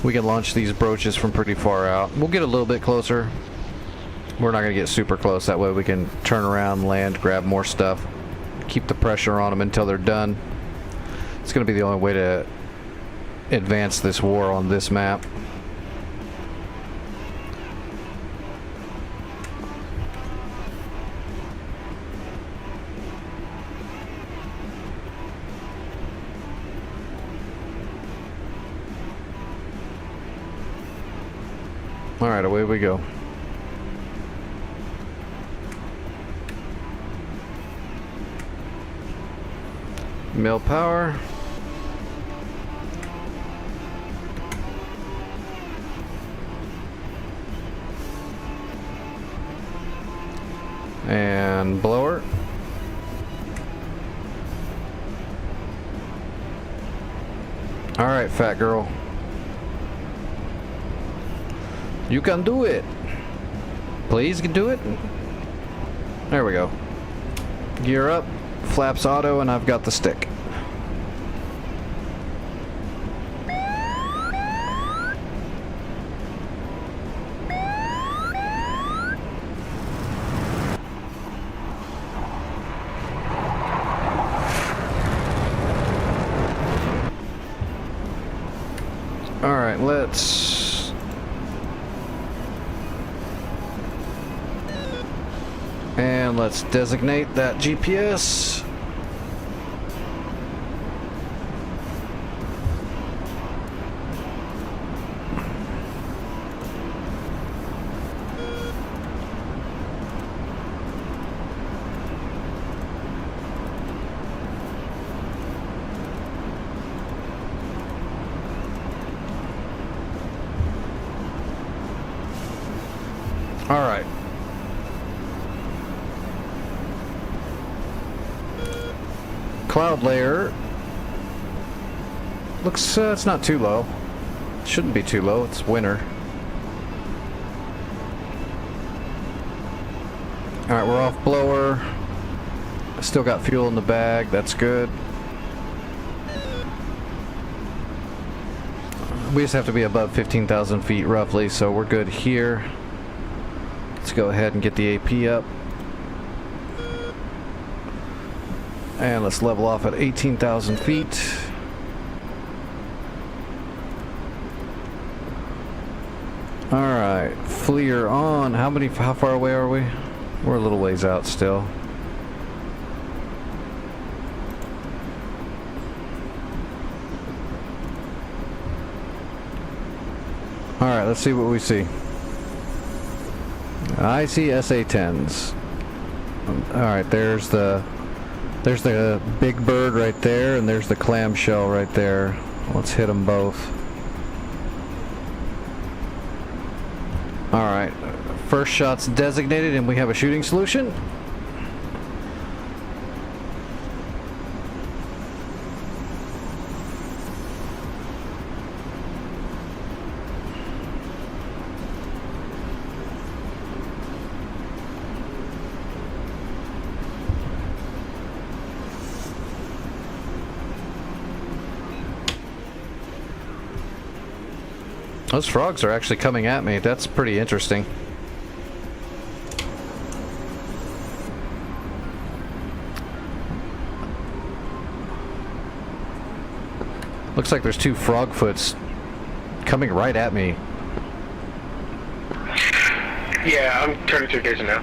We can launch these broaches from pretty far out. We'll get a little bit closer. We're not going to get super close, that way we can turn around, land, grab more stuff, keep the pressure on them until they're done. It's going to be the only way to advance this war on this map. Alright, away we go. Mill power. And blower. Alright, fat girl. You can do it. Please do it. There we go. Gear up. Flaps auto, and I've got the stick. Alright, let's... And let's designate that GPS. All right. Cloud layer. Looks, it's not too low. Shouldn't be too low. It's winter. All right, we're off blower. Still got fuel in the bag. That's good. We just have to be above 15,000 feet roughly, so we're good here. Let's go ahead and get the AP up. And let's level off at 18,000 feet. Alright, FLIR on. How far away are we? We're a little ways out still. Alright, let's see what we see. I see SA-10s. Alright, there's the big bird right there, and there's the clamshell right there. Let's hit them both. Alright, first shot's designated, and we have a shooting solution. Those frogs are actually coming at me. That's pretty interesting. Looks like there's two frogfoots coming right at me. Yeah, I'm turning to engagement now.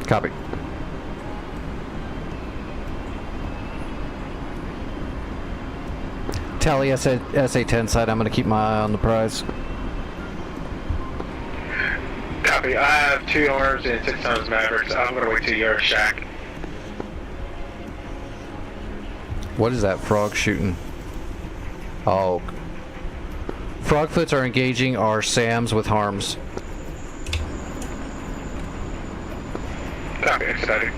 Copy. Tally SA-10 side, I'm going to keep my eye on the prize. Copy. I have 2 arms and 6 times Mavericks. I'm going to wait till you're shack. What is that frog shooting? Oh. Frogfoots are engaging our SAMs with harms. Copy. Excited.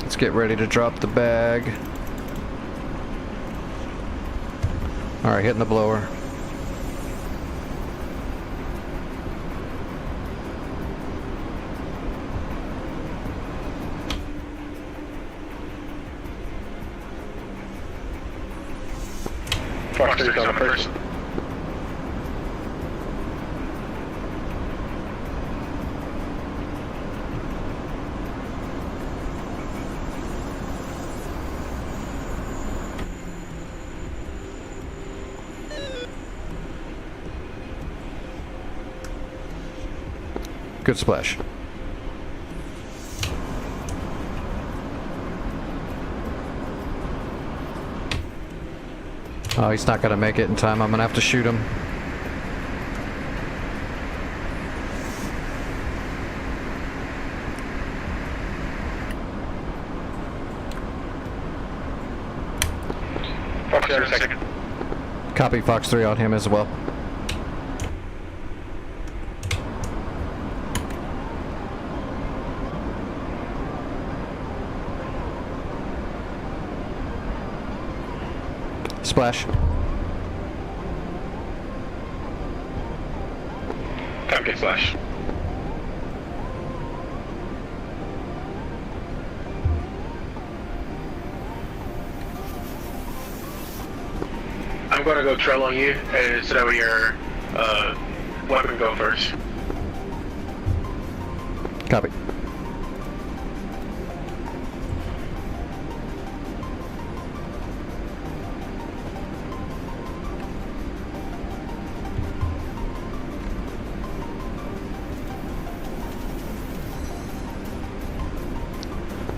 Let's get ready to drop the bag. Alright, hitting the blower. Fox 3's on the first. Good splash. Oh, he's not gonna make it in time. I'm gonna have to shoot him. Fox 3 on second. Copy Fox 3 on him as well. Splash. Copy, splash. I'm going to go trail on you, and so that way your weapon go first. Copy.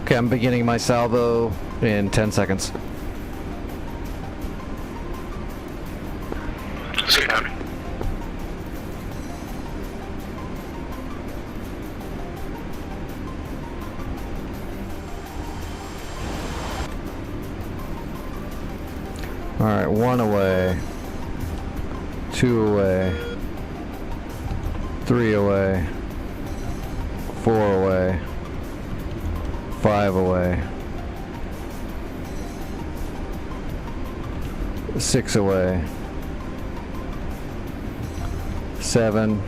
Okay, I'm beginning my salvo in 10 seconds. Sweet, copy. Alright, 1 away. 2 away. 3 away. 4 away. 5 away. 6 away. 7.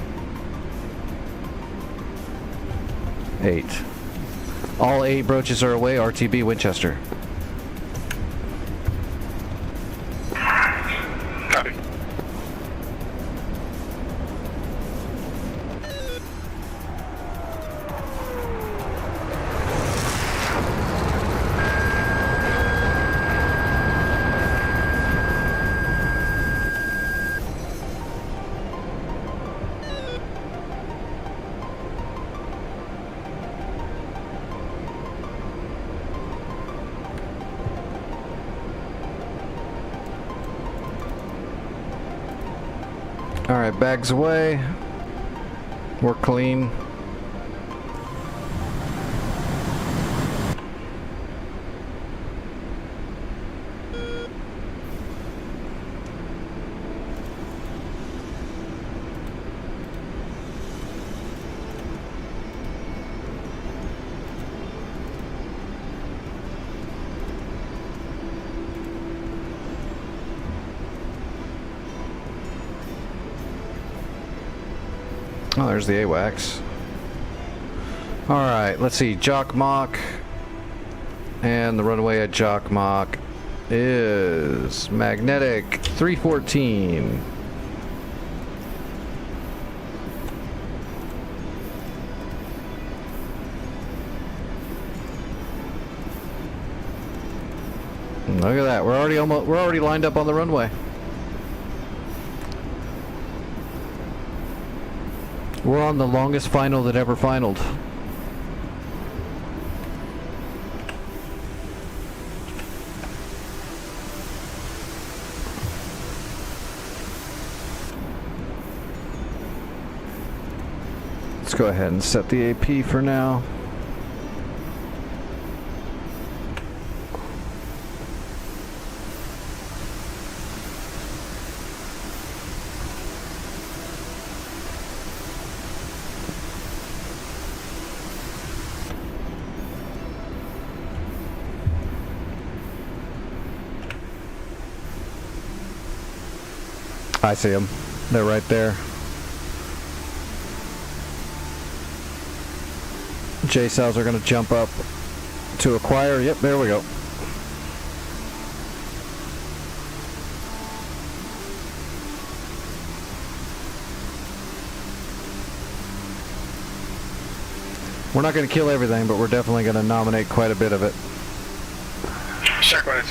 8. All 8 broaches are away. RTB Winchester. Copy. Alright, bags away. We're clean. Oh, there's the AWACS. Alright, let's see. Jock Mock. And the runway at Jock Mock is magnetic 314. Look at that. We're already lined up on the runway. We're on the longest final that ever finaled. Let's go ahead and set the AP for now. I see them. They're right there. J-cells are going to jump up to acquire. Yep, there we go. We're not going to kill everything, but we're definitely going to nominate quite a bit of it. Check 1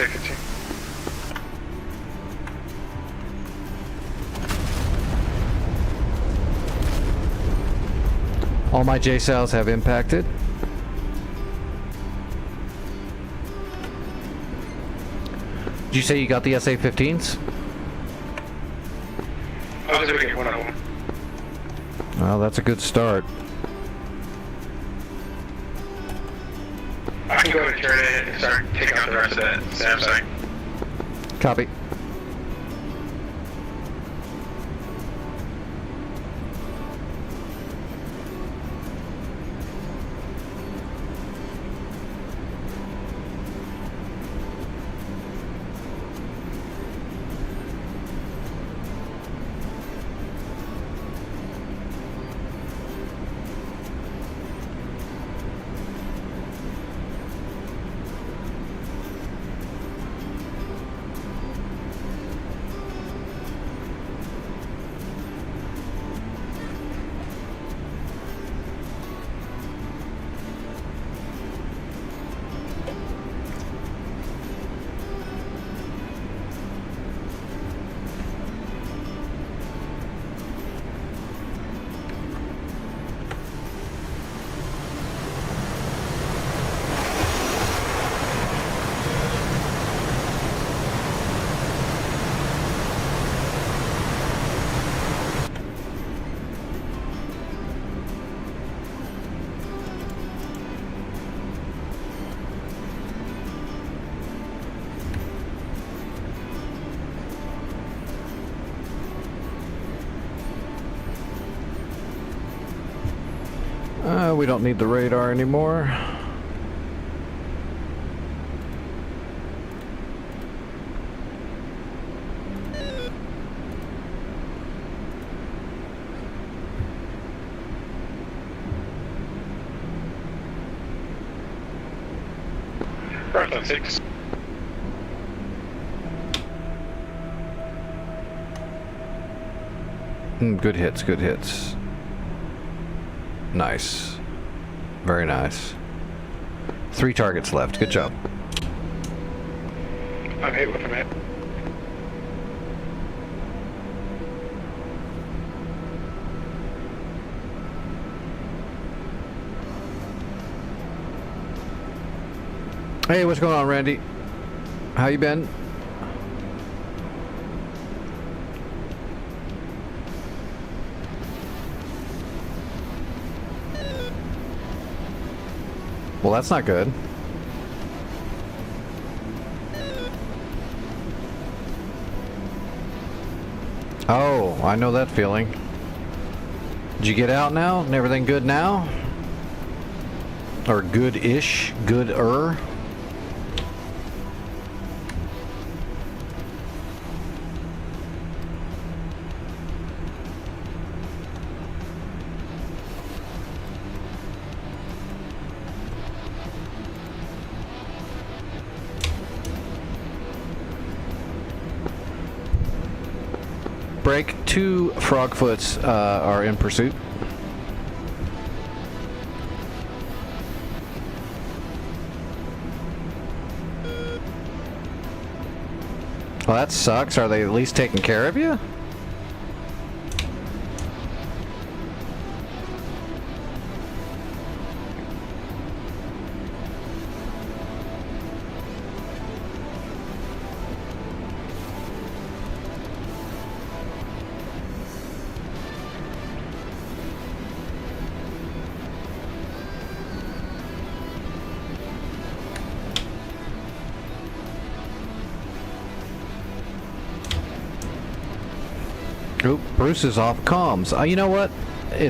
All my J-cells have impacted. Did you say you got the SA-15s? I was able to get one of them. Well, that's a good start. I can go ahead and turn it and start taking out the rest of that Samsung. Copy. We don't need the radar anymore. Frontline 6. Good hits, good hits. Nice. Very nice. 3 targets left. Good job. I'm hit with a hit. Hey, what's going on, Randy? How you been? Well, that's not good. Oh, I know that feeling. Did you get out now? And everything good now? Or good-ish? Good-er? Break. 2 frogfoots are in pursuit. Well, that sucks. Are they at least taking care of you? Oop, Bruce is off comms. You know what?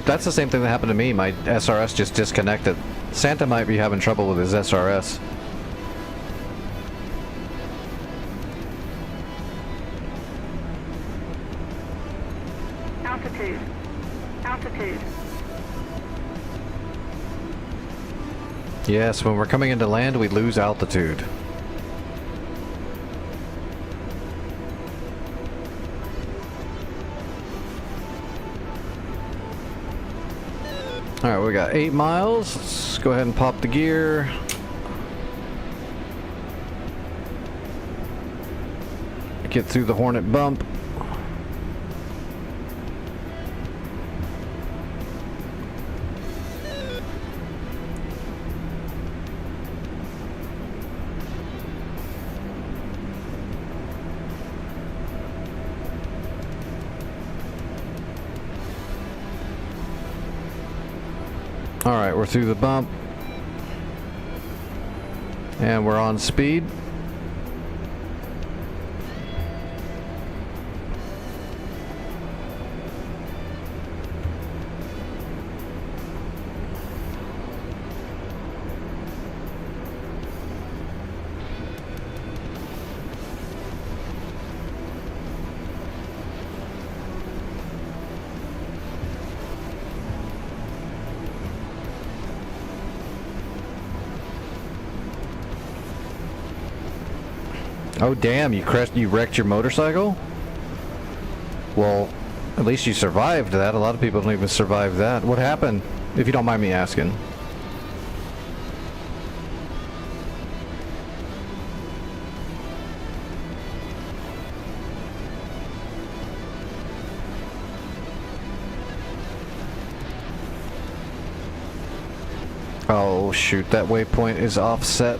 That's the same thing that happened to me. My SRS just disconnected. Santa might be having trouble with his SRS. Altitude. Altitude. Yes, when we're coming into land, we lose altitude. Alright, we got 8 miles. Let's go ahead and pop the gear. Get through the Hornet bump. Alright, we're through the bump. And we're on speed. Oh damn, you wrecked your motorcycle? Well, at least you survived that. A lot of people don't even survive that. What happened? If you don't mind me asking. Oh shoot, that waypoint is offset.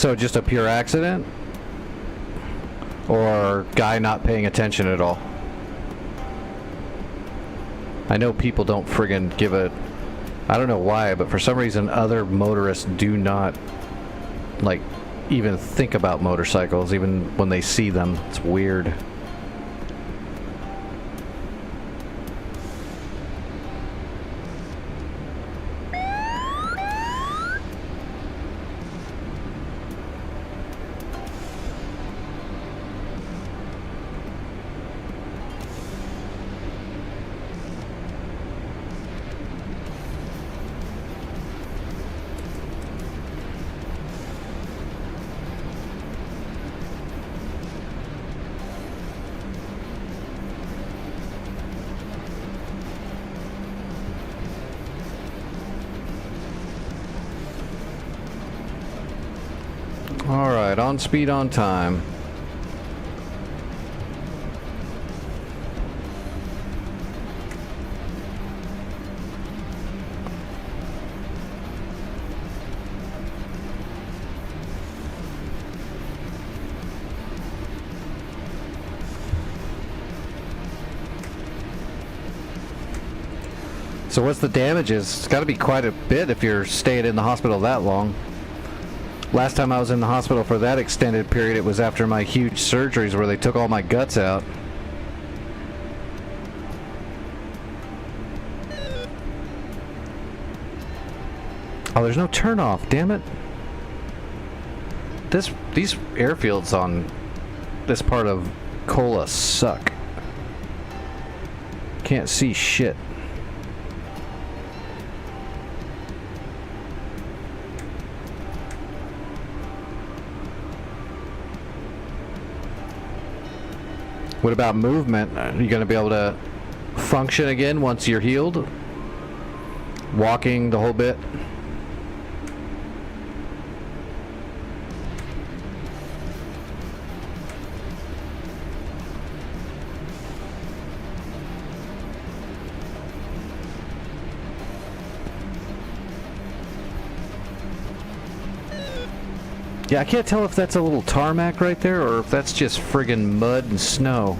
So just a pure accident? Or guy not paying attention at all? I know people don't friggin' give a... I don't know why, but for some reason other motorists do not, like, even think about motorcycles, even when they see them. It's weird. Alright, on speed, on time. So what's the damages? It's got to be quite a bit if you're staying in the hospital that long. Last time I was in the hospital for that extended period, it was after my huge surgeries where they took all my guts out. Oh, there's no turnoff, damn it. These airfields on this part of Cola suck. Can't see shit. What about movement? Are you going to be able to function again once you're healed? Walking the whole bit? Yeah, I can't tell if that's a little tarmac right there or if that's just friggin' mud and snow.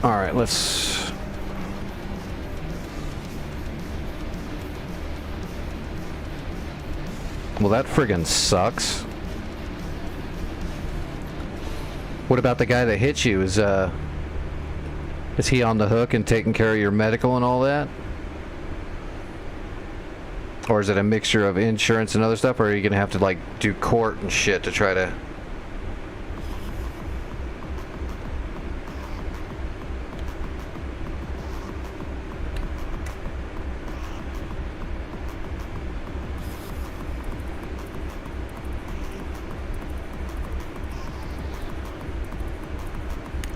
Alright, let's... Well, that friggin' sucks. What about the guy that hit you? Is he on the hook and taking care of your medical and all that? Or is it a mixture of insurance and other stuff, or are you gonna have to like do court and shit to try to...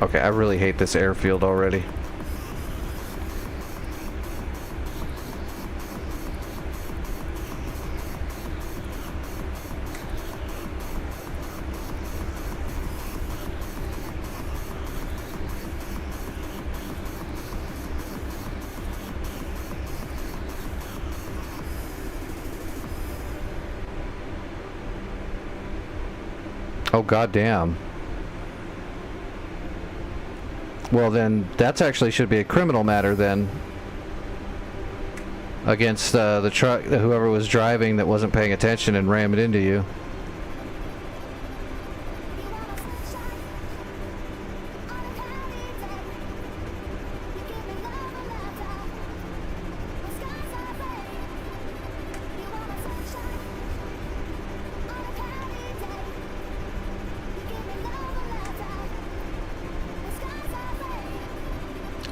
Okay, I really hate this airfield already. Oh, goddamn. Well, then that's actually should be a criminal matter then against the truck, whoever was driving that wasn't paying attention and rammed into you.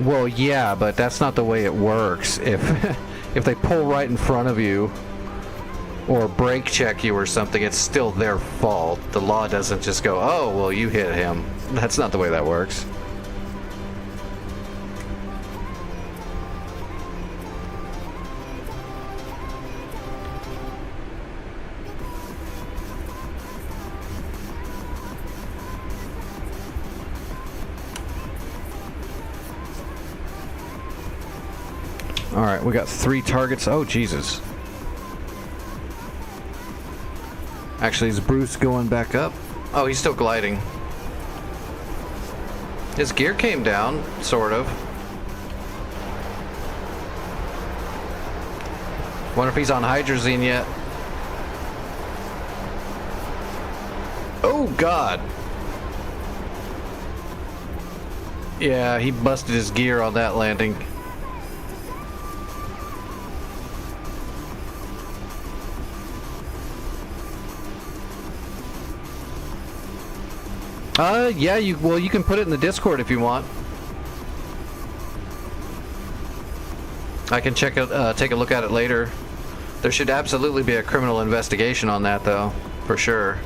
Well, yeah, but that's not the way it works. If they pull right in front of you or brake check you or something, it's still their fault. The law doesn't just go, oh, well, you hit him. That's not the way that works. Alright, we got 3 targets. Oh, Jesus. Actually, is Bruce going back up? Oh, he's still gliding. His gear came down, sort of. Wonder if he's on hydrazine yet. Oh, God. Yeah, he busted his gear on that landing. Yeah, you can put it in the Discord if you want. I can check it, take a look at it later. There should absolutely be a criminal investigation on that, though, for sure.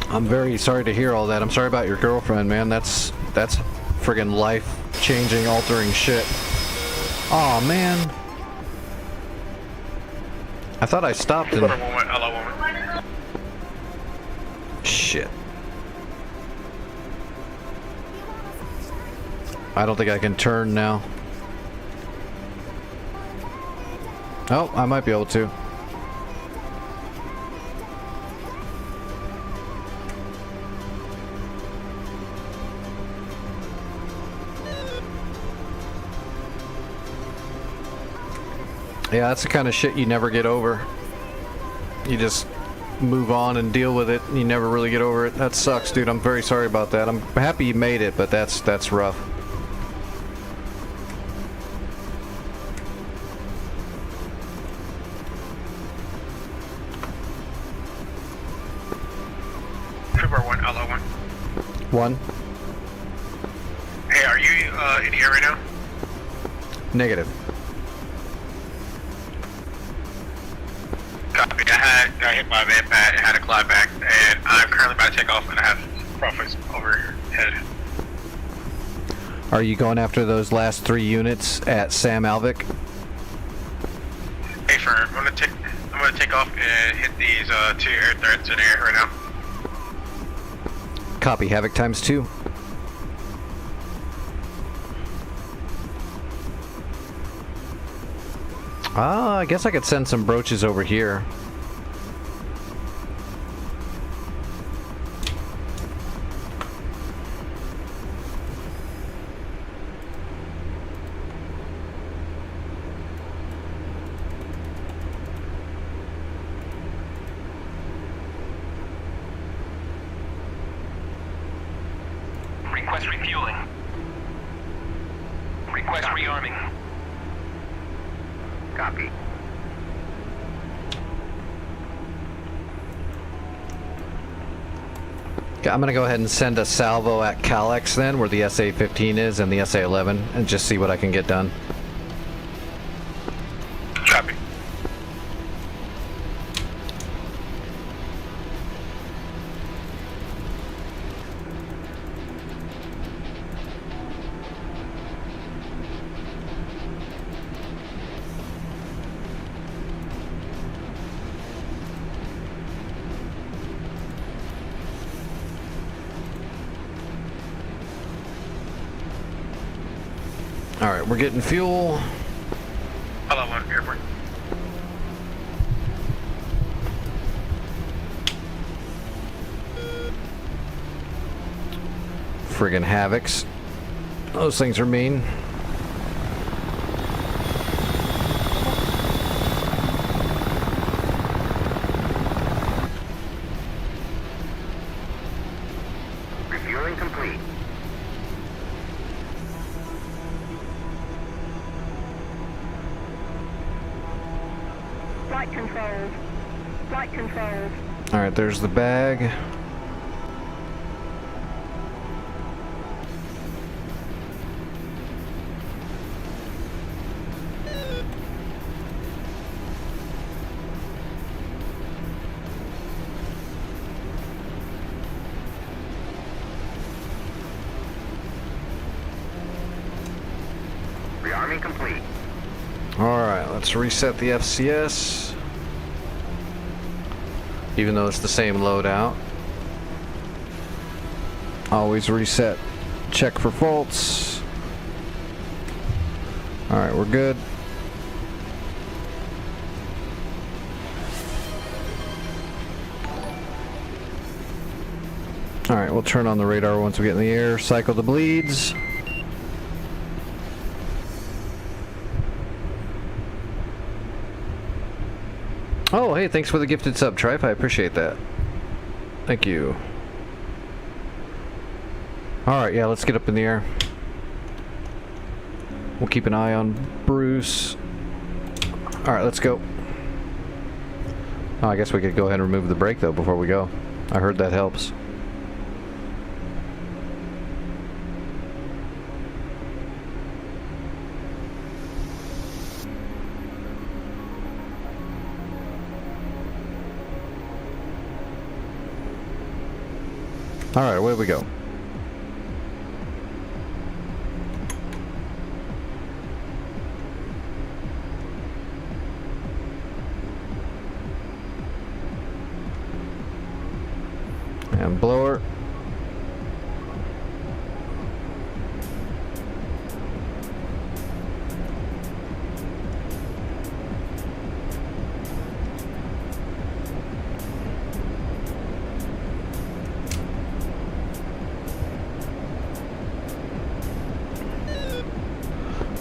I'm very sorry to hear all that. I'm sorry about your girlfriend, man. That's friggin' life-changing, altering shit. Aw, man. I thought I stopped and... Shit. I don't think I can turn now. Oh, I might be able to. Yeah, that's the kind of shit you never get over. You just move on and deal with it. You never really get over it. That sucks, dude. I'm very sorry about that. I'm happy you made it, but that's rough. Trooper 1, LO 1. 1. Hey, are you in the air right now? Negative. Copy. I got hit by a man pad and had to glide back, and I'm currently about to take off and I have profits over your head. Are you going after those last 3 units at Sam Alvik? Hey, firm. I'm gonna take off and hit these 2 air threats in the air right now. Copy. Havoc times 2. I guess I could send some brooches over here. Request refueling. Request rearming. Copy. Okay, I'm gonna go ahead and send a salvo at Klex then, where the SA-15 is and the SA-11, and just see what I can get done. Copy. Alright, we're getting fuel. Hello, 1 airport. Friggin' Havocs. Those things are mean. Refueling complete. Flight controls. Flight controls. Alright, there's the bag. Rearming complete. Alright, let's reset the FCS. even though it's the same loadout. Always reset, check for faults. Alright, we're good. Alright, we'll turn on the radar once we get in the air, cycle the bleeds. Oh, hey, thanks for the gifted sub, Trife. I appreciate that. Thank you. Alright, yeah, let's get up in the air. We'll keep an eye on Bruce. Alright, let's go. Oh, I guess we could go ahead and remove the brake, though, before we go. I heard that helps. Alright, away we go. And blower.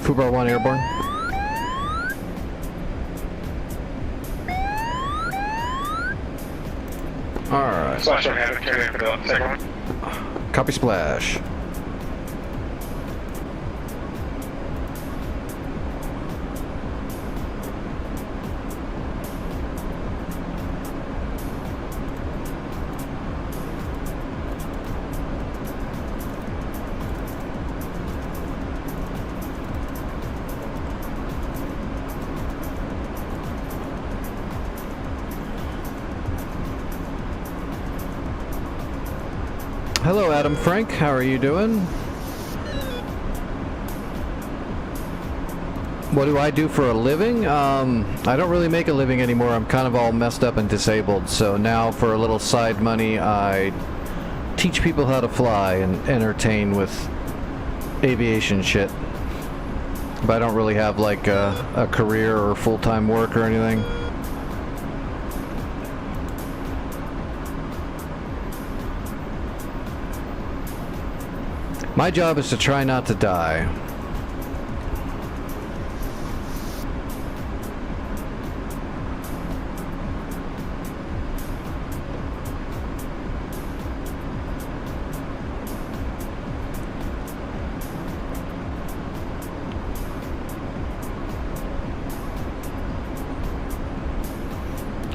Fubar 1 airborne. Alright. Splash on head, carry for the second one. Copy splash. Hello, Adam Frank. How are you doing? What do I do for a living? I don't really make a living anymore. I'm kind of all messed up and disabled. So now for a little side money, I teach people how to fly and entertain with aviation shit. But I don't really have like a career or full-time work or anything. My job is to try not to die.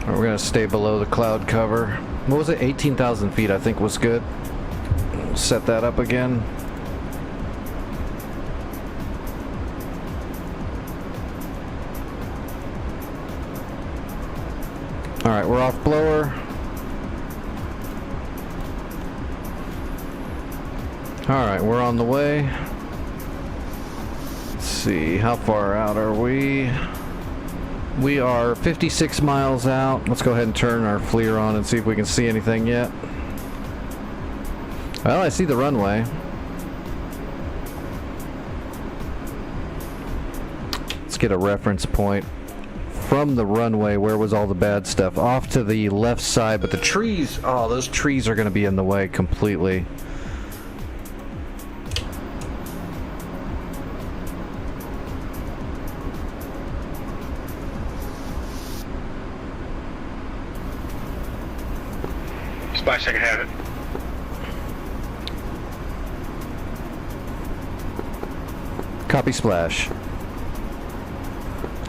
We're gonna stay below the cloud cover. What was it? 18,000 feet I think was good. Set that up again. Alright, we're off blower. Alright, we're on the way. Let's see, how far out are we? We are 56 miles out. Let's go ahead and turn our FLIR on and see if we can see anything yet. Well, I see the runway. Let's get a reference point. From the runway, where was all the bad stuff? Off to the left side, but the trees, oh, those trees are going to be in the way completely. Splash, I can have it. Copy splash.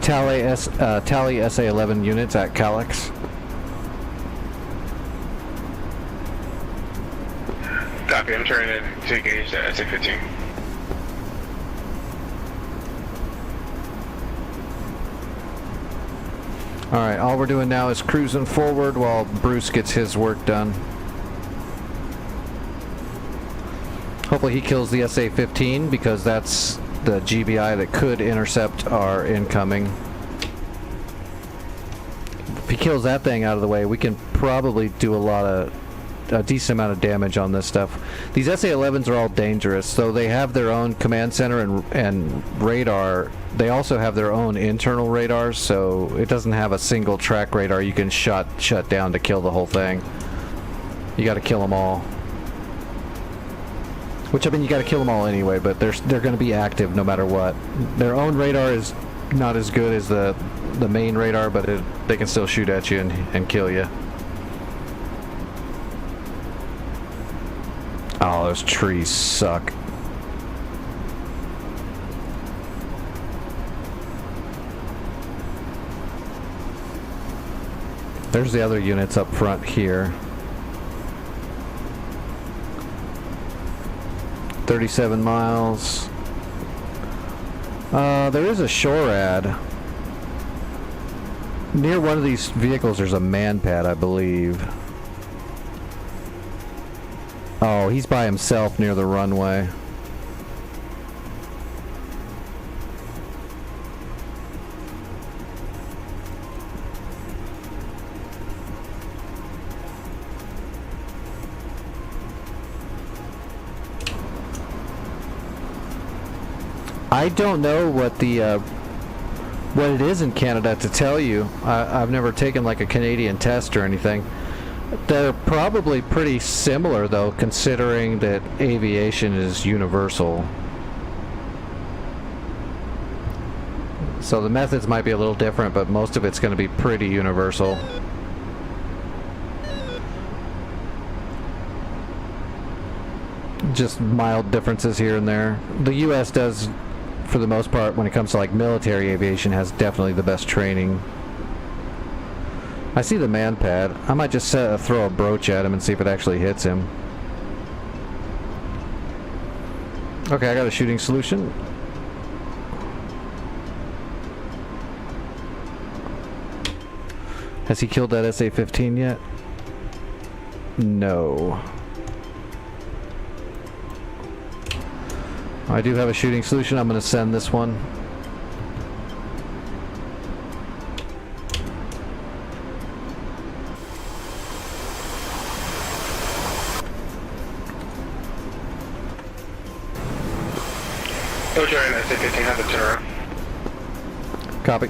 Tally SA-11 units at Klex. Copy, I'm turning in to engage at SA-15. Alright, all we're doing now is cruising forward while Bruce gets his work done. Hopefully he kills the SA-15 because that's the GBI that could intercept our incoming. he kills that thing out of the way, we can probably do a decent amount of damage on this stuff. These SA-11s are all dangerous, so they have their own command center and radar. They also have their own internal radars, so it doesn't have a single track radar you can shut down to kill the whole thing. You got to kill them all. Which, I mean, you got to kill them all anyway, but they're going to be active no matter what. Their own radar is not as good as the main radar, but they can still shoot at you and kill you. Oh, those trees suck. There's the other units up front here. 37 miles. There is a SHORAD. Near one of these vehicles there's a man pad, I believe. Oh, he's by himself near the runway. I don't know what it is in Canada to tell you. I've never taken like a Canadian test or anything. They're probably pretty similar though, considering that aviation is universal. So the methods might be a little different, but most of it's going to be pretty universal. Just mild differences here and there. The US does, for the most part, when it comes to like military aviation, has definitely the best training. I see the man pad. I might just throw a broach at him and see if it actually hits him. Okay, I got a shooting solution. Has he killed that SA-15 yet? No. I do have a shooting solution. I'm going to send this one. Go join SA-15, have to turn around. Copy.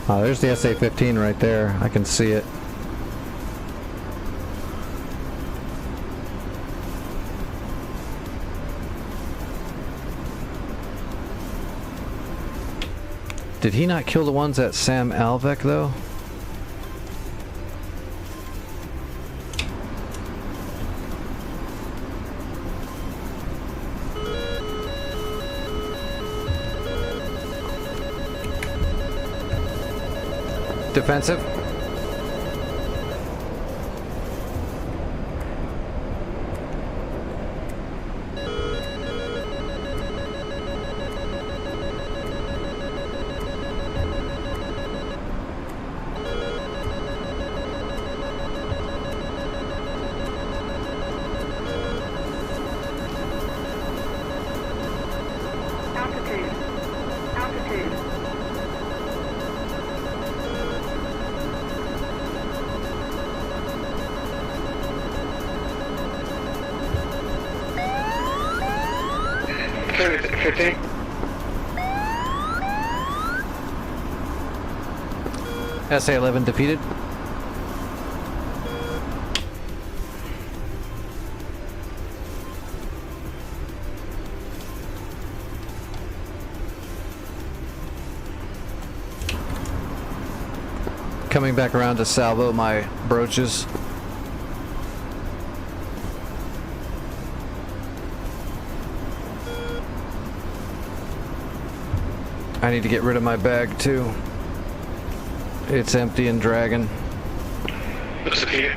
Oh, there's the SA-15 right there. I can see it. Did he not kill the ones at Sam Alvec, though? Defensive. Altitude. Altitude. SA-15. SA-11 defeated. Coming back around to salvo my broaches. I need to get rid of my bag too. It's empty and dragging. Looks defeated.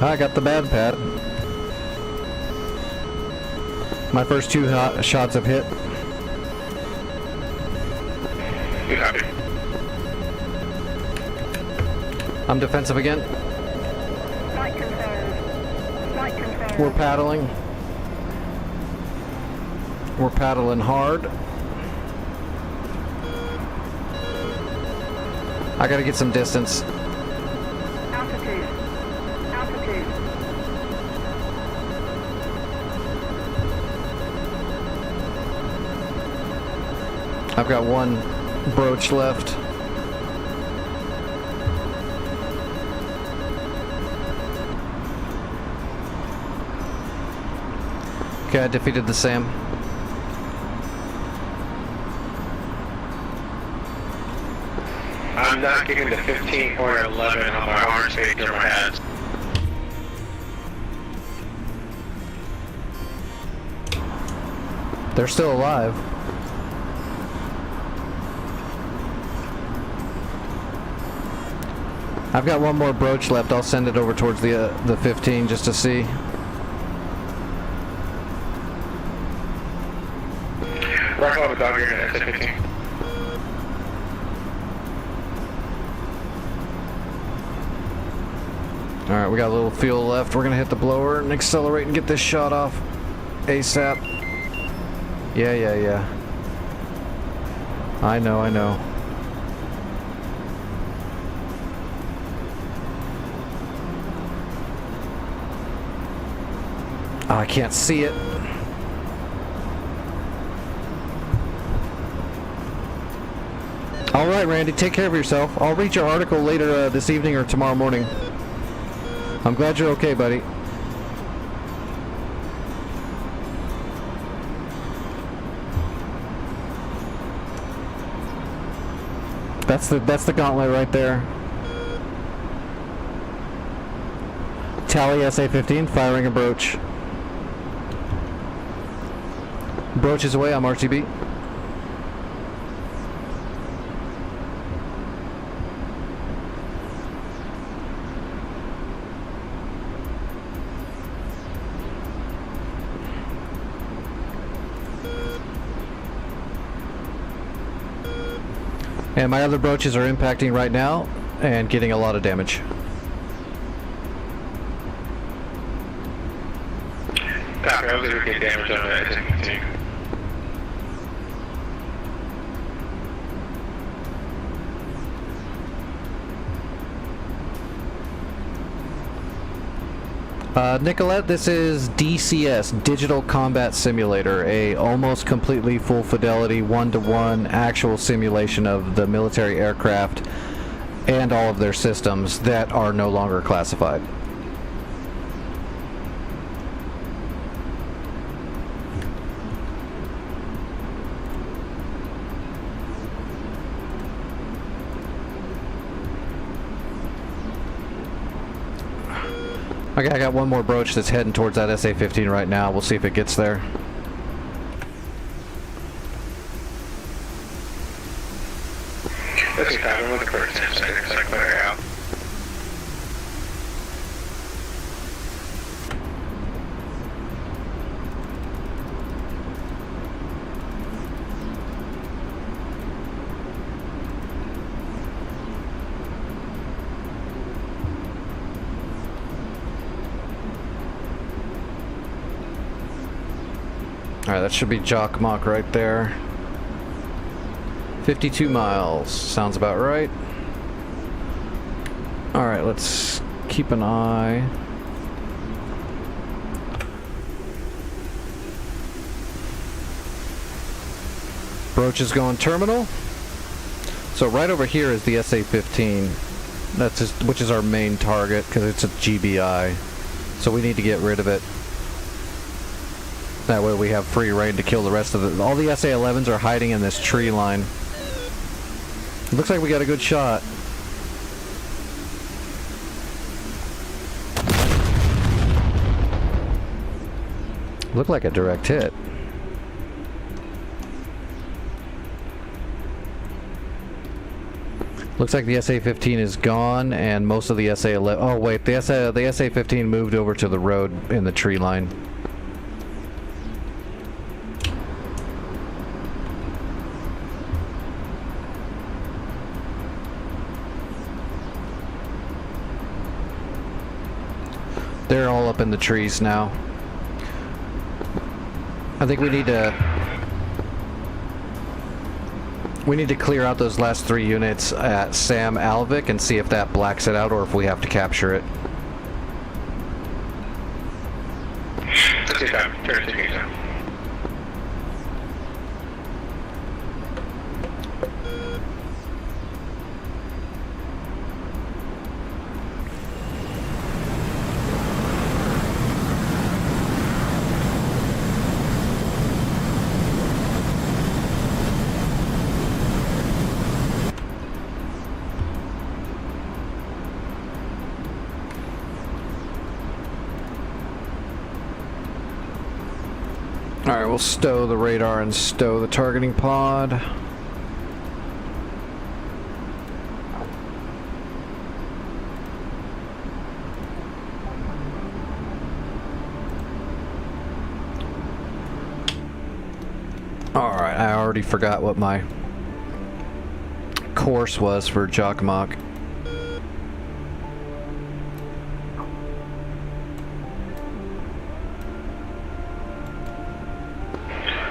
I got the bad pad. My first two shots have hit. You copy. I'm defensive again. Flight confirmed. Flight confirmed. We're paddling. We're paddling hard. I gotta get some distance. Altitude. Altitude. I've got one broach left. Okay, I defeated the SAM. I'm not getting the 15 or 11 on my arm stage or my head. They're still alive. I've got one more broach left. I'll send it over towards the 15 just to see. Rock on the dog here at 15. Alright, we got a little fuel left. We're gonna hit the blower and accelerate and get this shot off ASAP. Yeah. I know. Oh, I can't see it. Alright, Randy, take care of yourself. I'll read your article later this evening or tomorrow morning. I'm glad you're okay, buddy. That's the gauntlet right there. Tally SA-15, firing a broach. Broach is away, I'm RTB. And my other broaches are impacting right now and getting a lot of damage. Copy, I was going to get damage on that. Nicolette, this is DCS, Digital Combat Simulator, a almost completely full fidelity one-to-one actual simulation of the military aircraft and all of their systems that are no longer classified. Okay, I got one more broach that's heading towards that SA-15 right now. We'll see if it gets there. This is kind of with the first I clear out. Alright, that should be Jock Mock right there. 52 miles. Sounds about right. Alright, let's keep an eye. Broach is going terminal. So right over here is the SA-15. That's just, which is our main target because it's a GBI. So we need to get rid of it. That way we have free reign to kill the rest of it. All the SA-11s are hiding in this tree line. Looks like we got a good shot. Looked like a direct hit. Looks like the SA-15 is gone, and most of the SA-11... Oh, wait, the SA-15 moved over to the road in the tree line. They're all up in the trees now. I think we need to clear out those last 3 units at Sam Alvik and see if that blacks it out or if we have to capture it. Alright, we'll stow the radar and stow the targeting pod. Alright, I already forgot what my course was for Jokmok.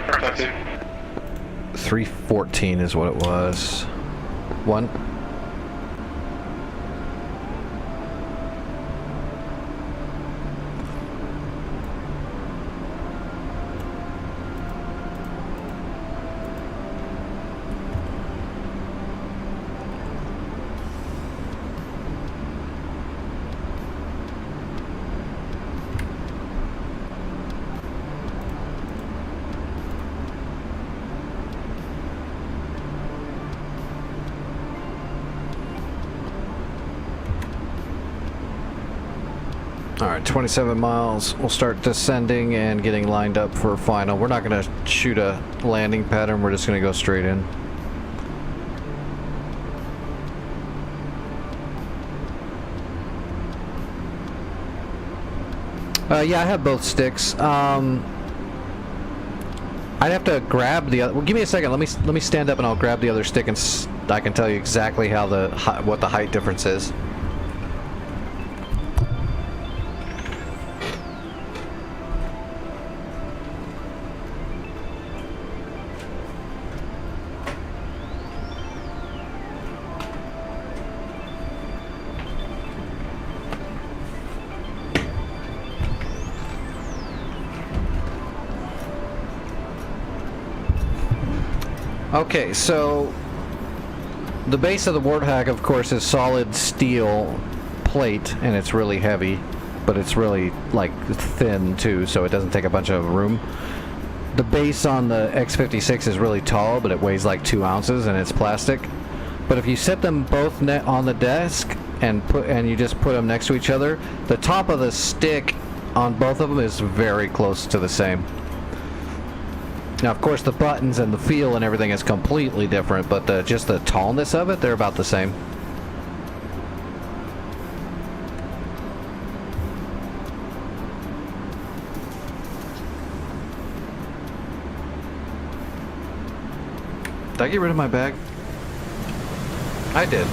Perfect. 314 is what it was. 1. Alright, 27 miles. We'll start descending and getting lined up for a final. We're not going to shoot a landing pattern, we're just going to go straight in. Yeah, I have both sticks. I'd have to grab the other... Well, give me a second. Let me stand up and I'll grab the other stick and I can tell you exactly how what the height difference is. Okay, so the base of the Warthog, of course, is solid steel plate, and it's really heavy, but it's really, like, thin, too, so it doesn't take a bunch of room. The base on the X56 is really tall, but it weighs like 2 ounces, and it's plastic. But if you set them both on the desk and you just put them next to each other, the top of the stick on both of them is very close to the same. Now, of course, the buttons and the feel and everything is completely different, but just the tallness of it, they're about the same. Did I get rid of my bag? I did.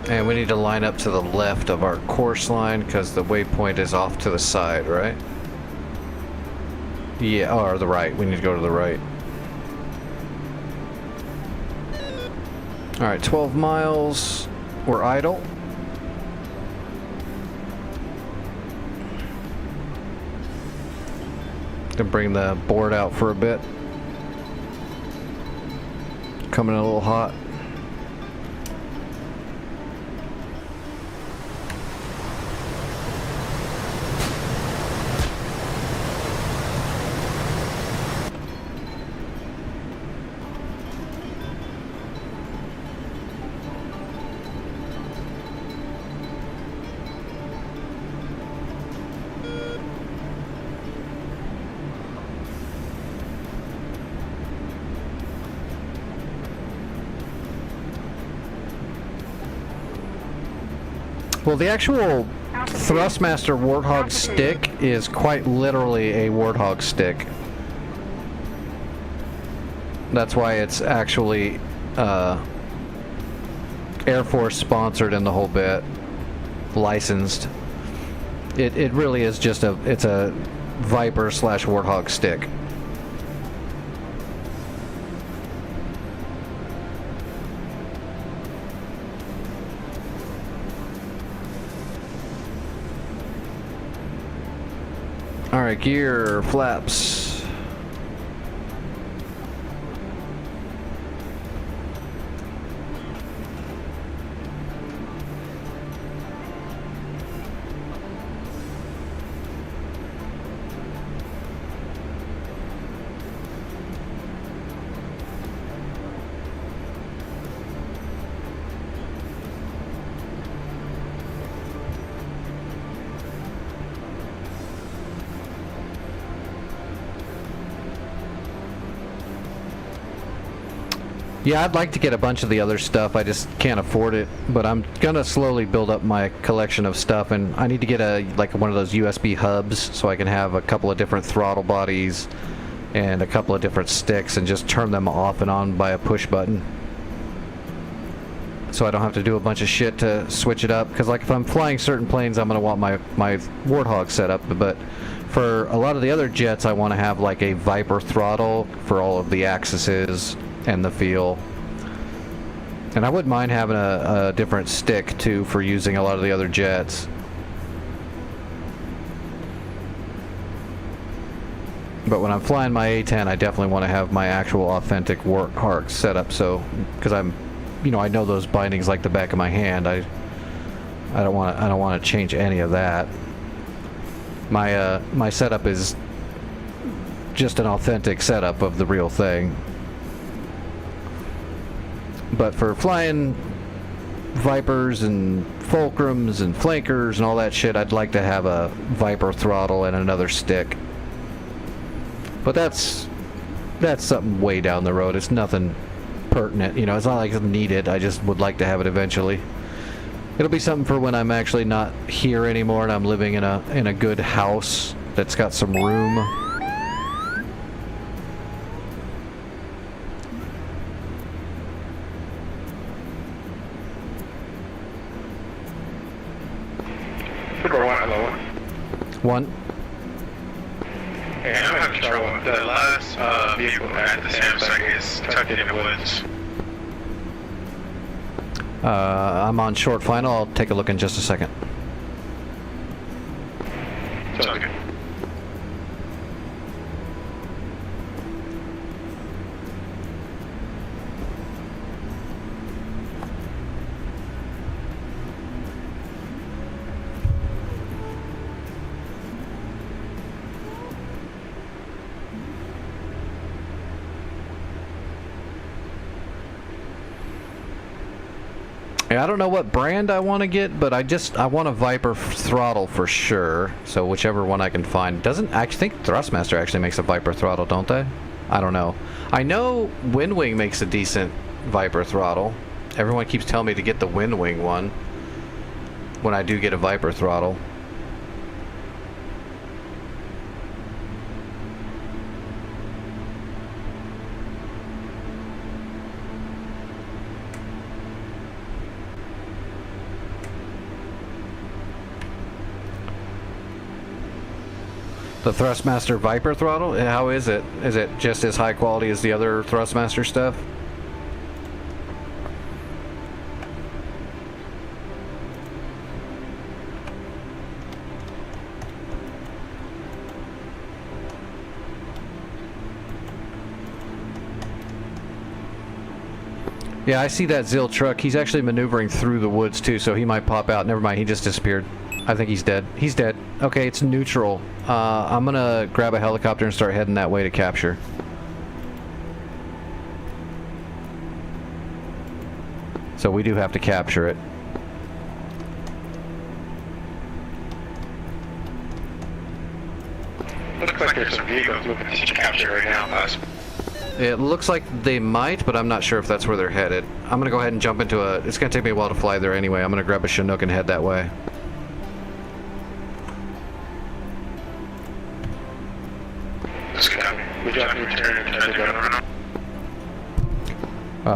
And we need to line up to the left of our course line because the waypoint is off to the side, right? Yeah, or the right. We need to go to the right. Alright, 12 miles. We're idle. Gonna bring the board out for a bit. Coming in a little hot. Well, the actual Thrustmaster Warthog stick is quite literally a Warthog stick. That's why it's actually Air Force sponsored and the whole bit, licensed. It really is just it's a Viper / Warthog stick. Alright, gear, flaps. Yeah, I'd like to get a bunch of the other stuff, I just can't afford it, but I'm gonna slowly build up my collection of stuff, and I need to get like one of those USB hubs so I can have a couple of different throttle bodies and a couple of different sticks and just turn them off and on by a push button. So I don't have to do a bunch of shit to switch it up, because like if I'm flying certain planes I'm gonna want my Warthog setup, but for a lot of the other jets I want to have like a Viper throttle for all of the axes and the feel. And I wouldn't mind having a different stick too for using a lot of the other jets. But when I'm flying my A-10, I definitely want to have my actual authentic Warthog setup, so because I'm, you know, I know those bindings like the back of my hand. I don't want to change any of that. My setup is just an authentic setup of the real thing. But for flying Vipers and Fulcrums and Flankers and all that shit, I'd like to have a Viper throttle and another stick. But that's something way down the road. It's nothing pertinent, you know, it's not like it's needed. I just would like to have it eventually. It'll be something for when I'm actually not here anymore and I'm living in a good house that's got some room. One. Yeah, I'm having trouble. The last vehicle at the Samsung is tucked in the woods. I'm on short final. I'll take a look in just a second. Sounds good. I don't know what brand I want to get, but I want a Viper throttle for sure. So whichever one I can find. I think Thrustmaster actually makes a Viper throttle, don't they? I don't know. I know Windwing makes a decent Viper throttle. Everyone keeps telling me to get the Windwing one when I do get a Viper throttle. The Thrustmaster Viper throttle? How is it? Is it just as high quality as the other Thrustmaster stuff? Yeah, I see that Zill truck. He's actually maneuvering through the woods too, so he might pop out. Never mind, he just disappeared. I think he's dead. He's dead. Okay, it's neutral. I'm gonna grab a helicopter and start heading that way to capture. So we do have to capture it. Looks like there's some vehicles moving to capture right now, us. It looks like they might, but I'm not sure if that's where they're headed. I'm gonna go ahead and jump into a... It's gonna take me a while to fly there anyway. I'm gonna grab a Chinook and head that way. Let's go. We got to return and try to go around.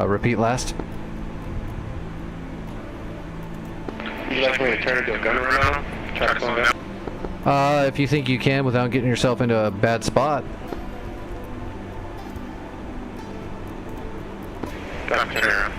Repeat last. Would you like me to turn to a gun around? Try to slow down. If you think you can without getting yourself into a bad spot. Got to turn around.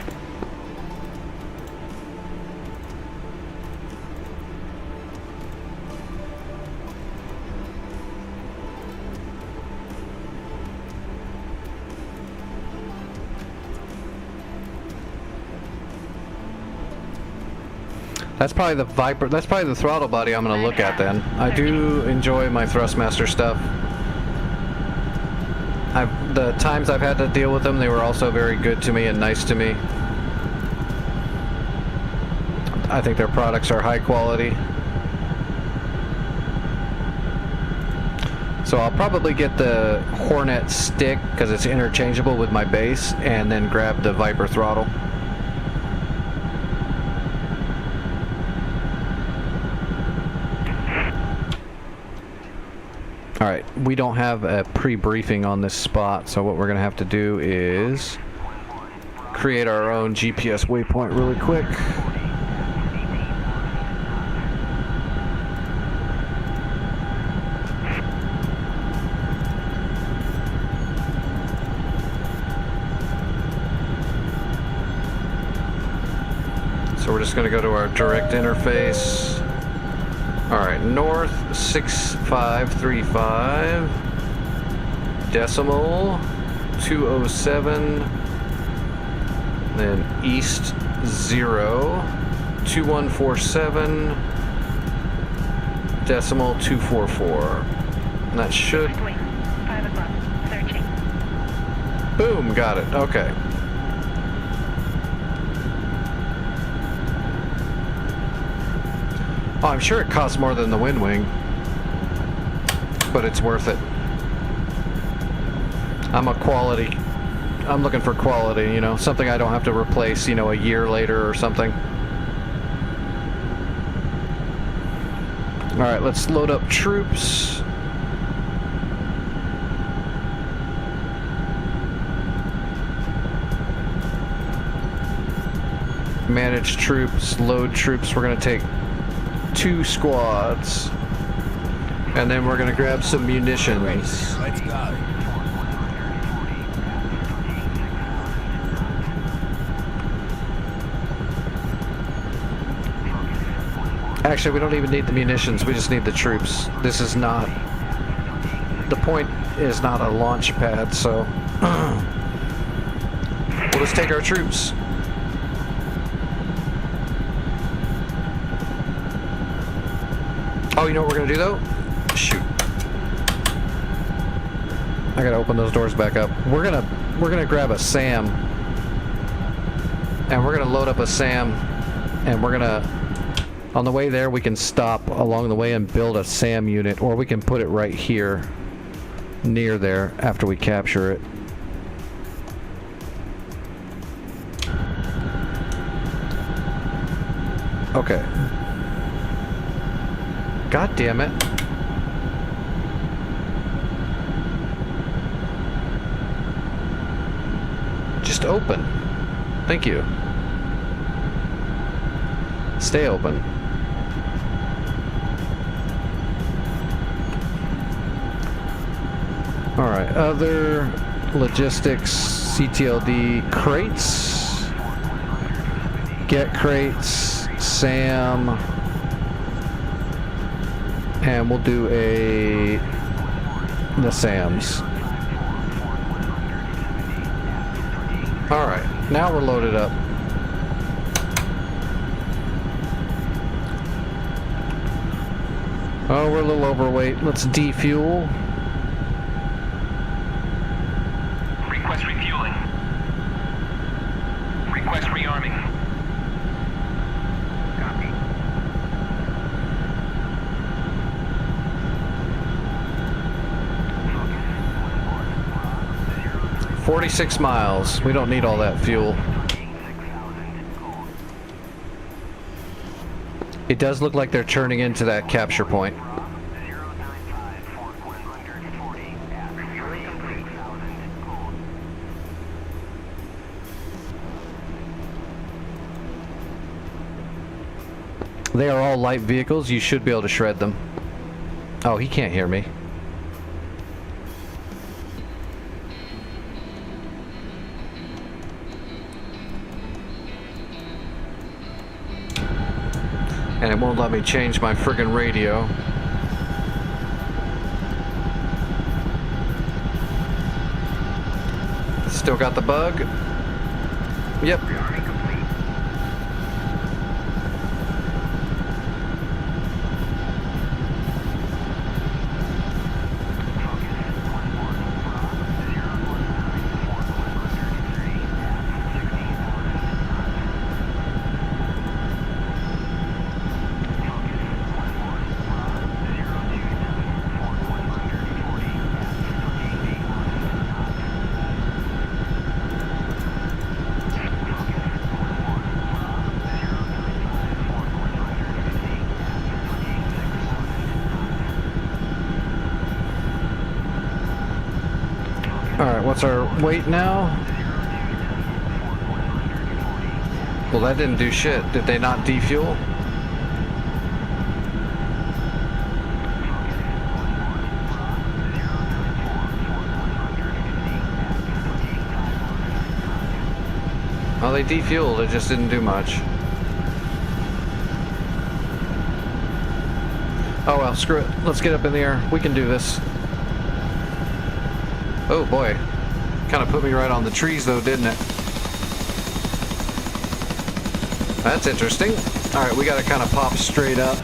That's probably the Viper. That's probably the throttle body I'm going to look at then. I do enjoy my Thrustmaster stuff. The times I've had to deal with them, they were also very good to me and nice to me. I think their products are high quality. So I'll probably get the Hornet stick because it's interchangeable with my base, and then grab the Viper throttle. Alright, we don't have a pre-briefing on this spot, so what we're going to have to do is create our own GPS waypoint really quick. So we're just going to go to our direct interface. Alright, north 6535, decimal 207, then east 0, 2147, decimal 244. And that should... 5 o'clock. Searching. Boom, got it. Okay. Oh, I'm sure it costs more than the Wind Wing, but it's worth it. I'm looking for quality, you know, something I don't have to replace, you know, a year later or something. Alright, let's load up troops. Manage troops, load troops. We're going to take 2 squads, and then we're gonna grab some munitions. Let's go. Actually, we don't even need the munitions, we just need the troops. This is not... The point is not a launch pad, so... We'll just take our troops. Oh, you know what we're gonna do though? Shoot. I gotta open those doors back up. We're gonna grab a SAM. And we're gonna load up a SAM. And we're gonna... On the way there, we can stop along the way and build a SAM unit. Or we can put it right here. Near there, after we capture it. Okay. God damn it. Just open. Thank you. Stay open. Alright, other logistics, CTLD crates. Get crates, SAM. And we'll do the SAMs. Alright, now we're loaded up. Oh, we're a little overweight. Let's defuel. Request refueling. Request rearming. Copy. 46 miles. We don't need all that fuel. It does look like they're turning into that capture point. They are all light vehicles. You should be able to shred them. Oh, he can't hear me. And it won't let me change my friggin' radio. Still got the bug. Yep. Alright, what's our weight now? Well, that didn't do shit. Did they not defuel? Well, they defueled, it just didn't do much. Oh well, screw it. Let's get up in the air. We can do this. Oh boy. Kind of put me right on the trees though, didn't it? That's interesting. Alright, we gotta kind of pop straight up.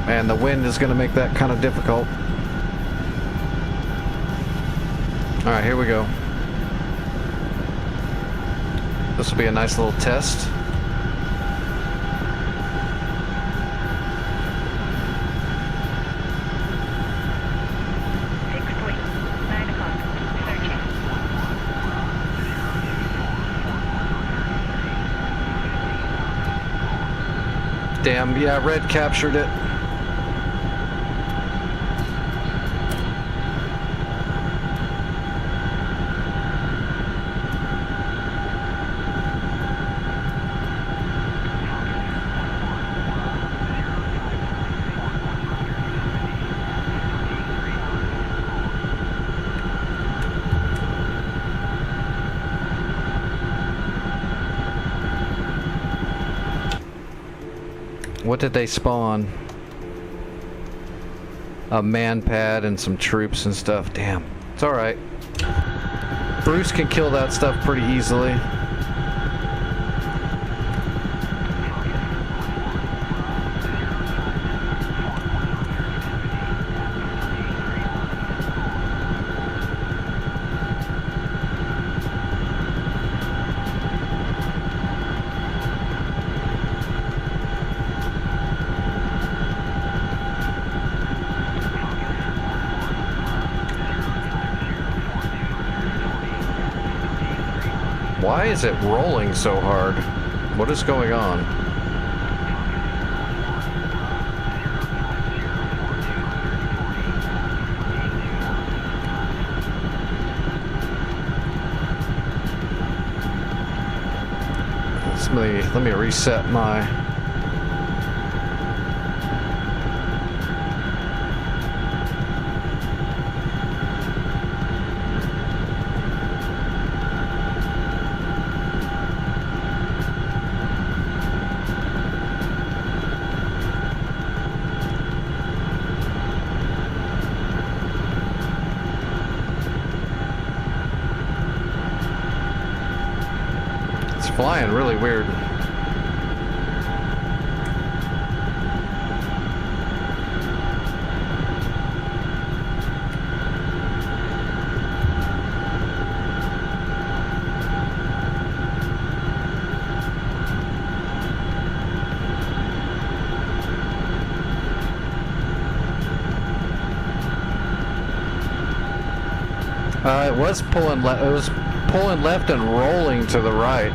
And the wind is gonna make that kind of difficult. Alright, here we go. This will be a nice little test. Damn, yeah, red captured it. What did they spawn? A man pad and some troops and stuff. Damn. It's alright. Bruce can kill that stuff pretty easily. Why is it rolling so hard? What is going on? Let me reset my... Flying really weird. It was pulling left and rolling to the right.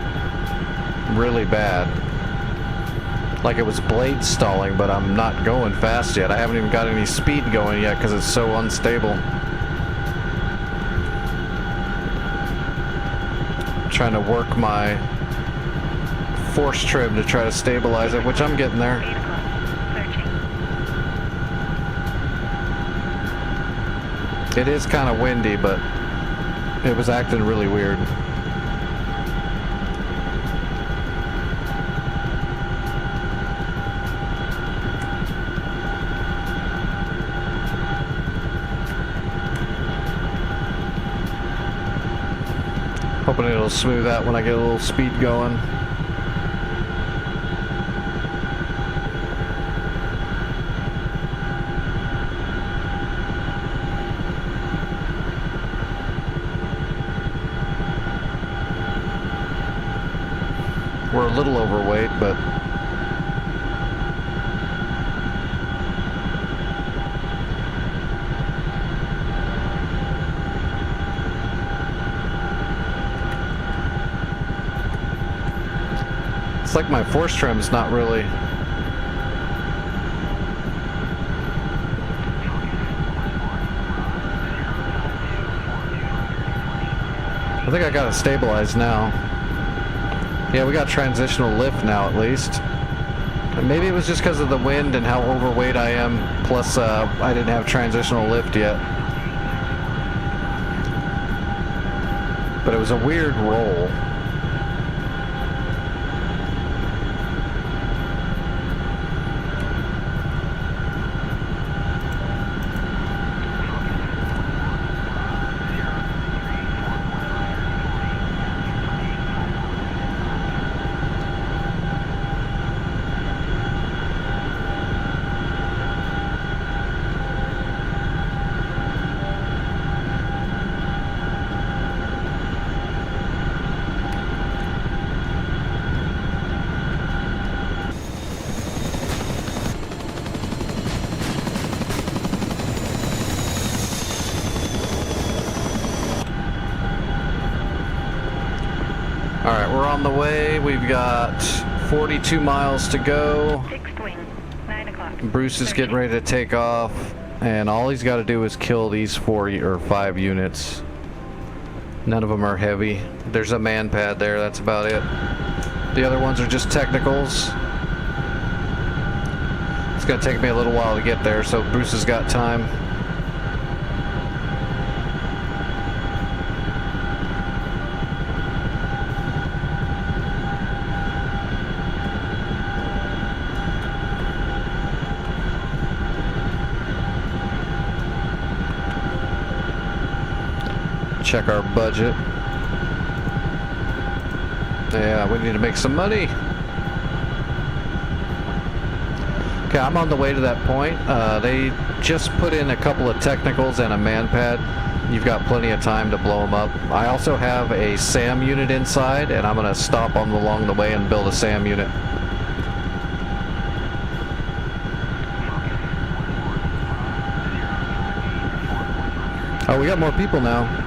Really bad. Like it was blade stalling, but I'm not going fast yet. I haven't even got any speed going yet because it's so unstable. Trying to work my force trim to try to stabilize it, which I'm getting there. 8 o'clock. Searching. It is kind of windy, but it was acting really weird. Hoping it'll smooth out when I get a little speed going. We're a little overweight, but it's like my force trim's not really. I think I got it stabilized now. Yeah, we got transitional lift now at least. And maybe it was just because of the wind and how overweight I am, plus I didn't have transitional lift yet. But it was a weird roll. Alright, we're on the way. We've got 42 miles to go. Fixed wing. 9 o'clock. Bruce is getting ready to take off, and all he's got to do is kill these 4 or 5 units. None of them are heavy. There's a man pad there, that's about it. The other ones are just technicals. It's going to take me a little while to get there, so Bruce has got time. Check our budget. Yeah, we need to make some money. Okay, I'm on the way to that point. They just put in a couple of technicals and a man pad. You've got plenty of time to blow them up. I also have a SAM unit inside, and I'm going to stop on along the way and build a SAM unit. Oh, we got more people now.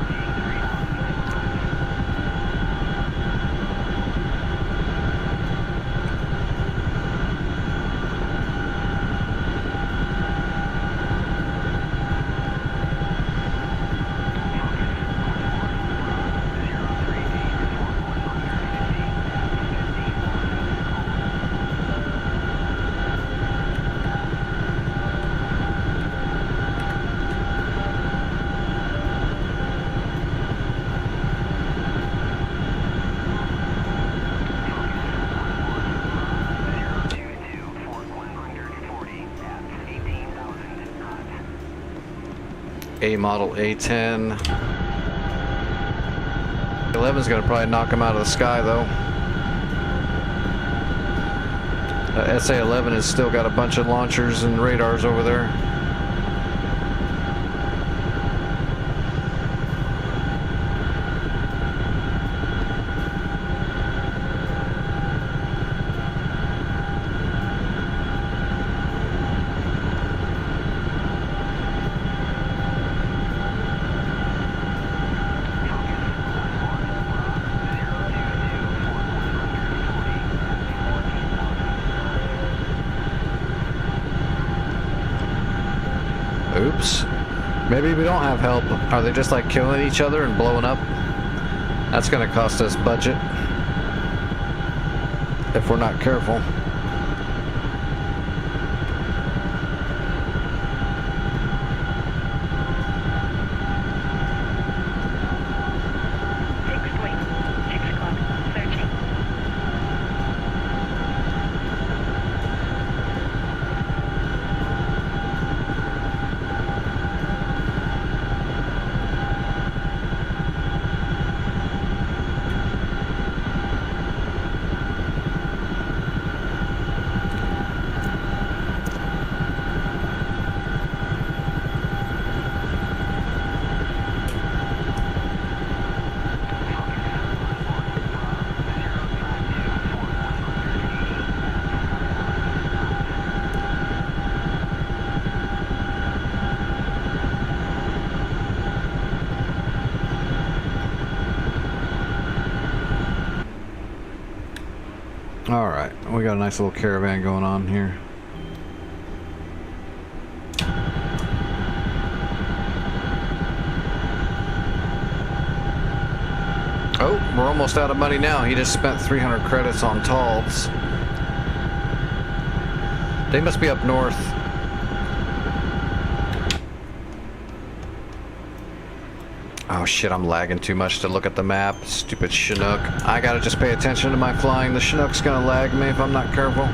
A model A10. 11's gonna probably knock him out of the sky though. SA-11 has still got a bunch of launchers and radars over there. Maybe we don't have help. Are they just like killing each other and blowing up? That's gonna cost us budget if we're not careful. Fixed wing. 6 o'clock. Searching. Alright, we got a nice little caravan going on here. Oh, we're almost out of money now. He just spent 300 credits on Talbs. They must be up north. Oh shit, I'm lagging too much to look at the map. Stupid Chinook. I gotta just pay attention to my flying. The Chinook's gonna lag me if I'm not careful.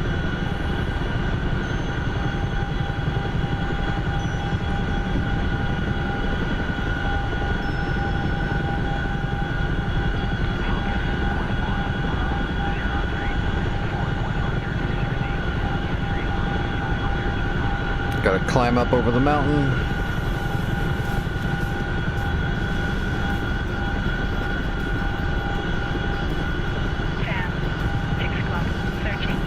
Gotta climb up over the mountain. Sam. 6 o'clock. Searching.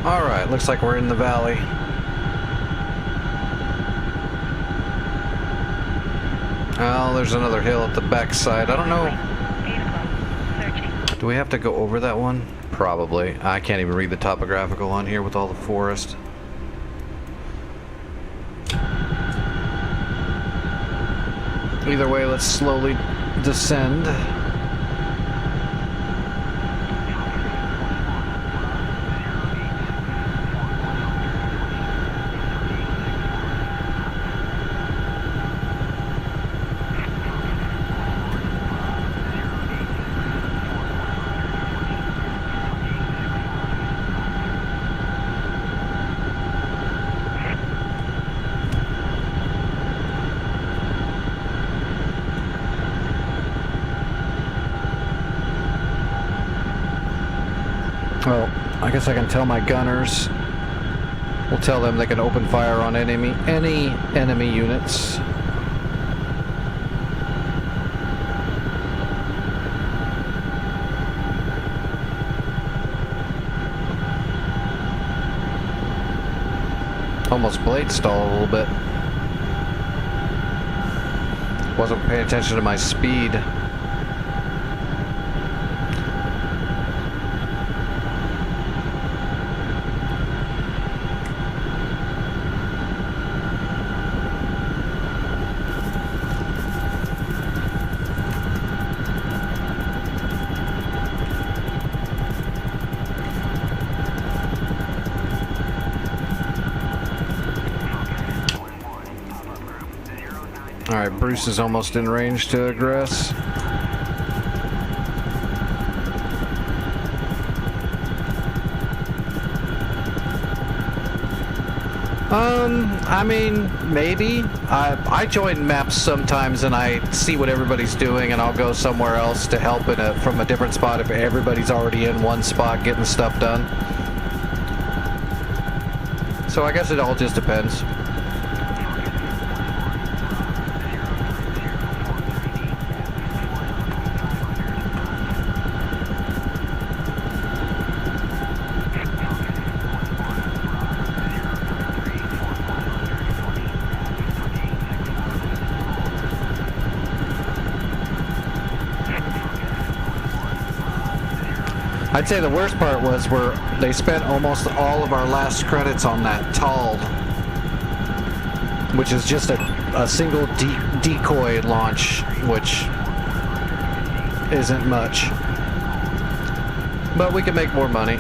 Alright, looks like we're in the valley. Oh, there's another hill at the backside. I don't know. 8 o'clock. Searching. Do we have to go over that one? Probably. I can't even read the topographical on here with all the forest. Either way, let's slowly descend. Well, I guess I can tell my gunners. We'll tell them they can open fire on any enemy units. Almost blade stalled a little bit. Wasn't paying attention to my speed. Alright, Bruce is almost in range to aggress. I mean, maybe. I join maps sometimes and I see what everybody's doing and I'll go somewhere else to help from a different spot if everybody's already in one spot getting stuff done. So I guess it all just depends. I'd say the worst part was where they spent almost all of our last credits on that TALD, which is just a single decoy launch, which isn't much. But we can make more money.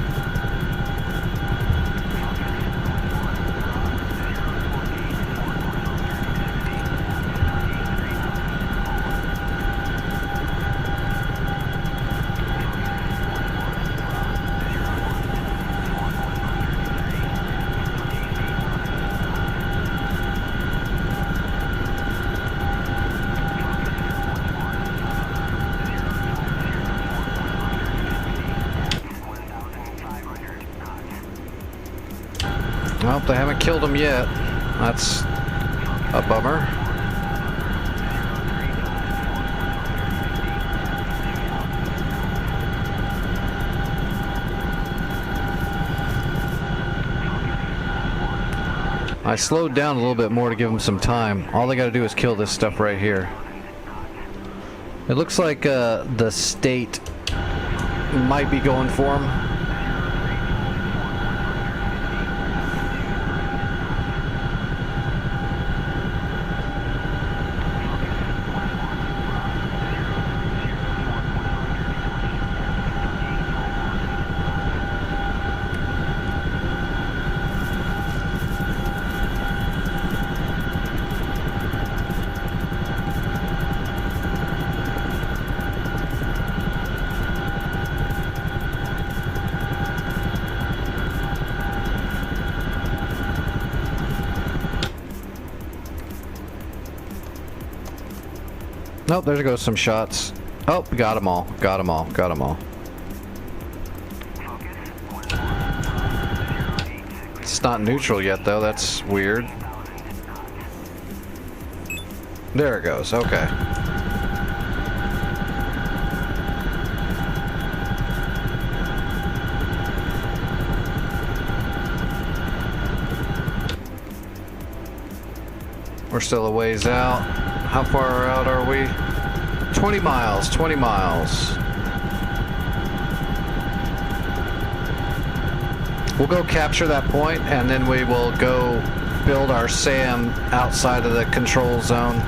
Well, they haven't killed him yet. That's a bummer. I slowed down a little bit more to give them some time. All they gotta do is kill this stuff right here. It looks like the state might be going for him. Nope, there goes some shots. Oh, got them all. Got them all. Got them all. It's not neutral yet, though. That's weird. There it goes. Okay. We're still a ways out. How far out are we? 20 miles, 20 miles. We'll go capture that point and then we will go build our SAM outside of the control zone.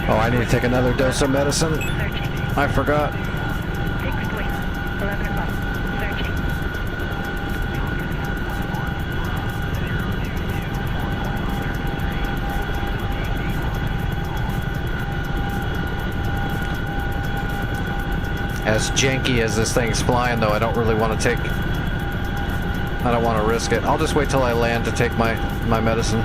Oh, I need to take another dose of medicine. I forgot. Fixed wing. 11 o'clock. Searching. As janky as this thing's flying, though, I don't really want to take... I don't want to risk it. I'll just wait till I land to take my medicine.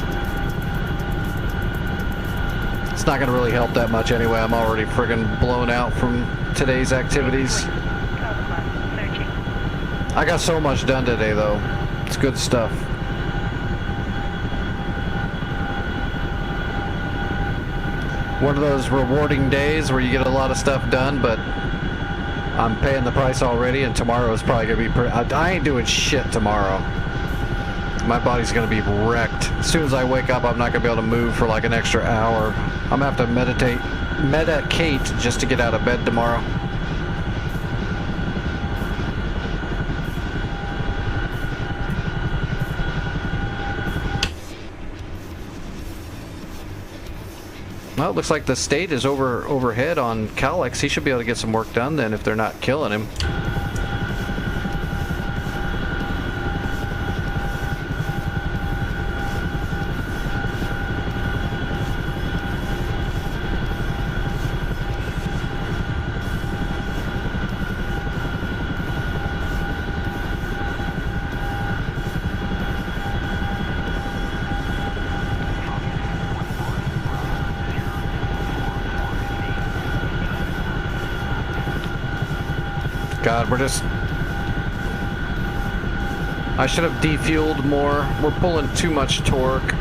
It's not going to really help that much anyway. I'm already friggin' blown out from today's activities. 12 o'clock. Searching. I got so much done today, though. It's good stuff. One of those rewarding days where you get a lot of stuff done, but I'm paying the price already, and tomorrow is probably going to be... I ain't doing shit tomorrow. My body's gonna be wrecked. As soon as I wake up, I'm not gonna be able to move for like an extra hour. I'm gonna have to medicate just to get out of bed tomorrow. Well, it looks like the state is overhead on Klex. He should be able to get some work done then if they're not killing him. God, I should have defueled more. We're pulling too much torque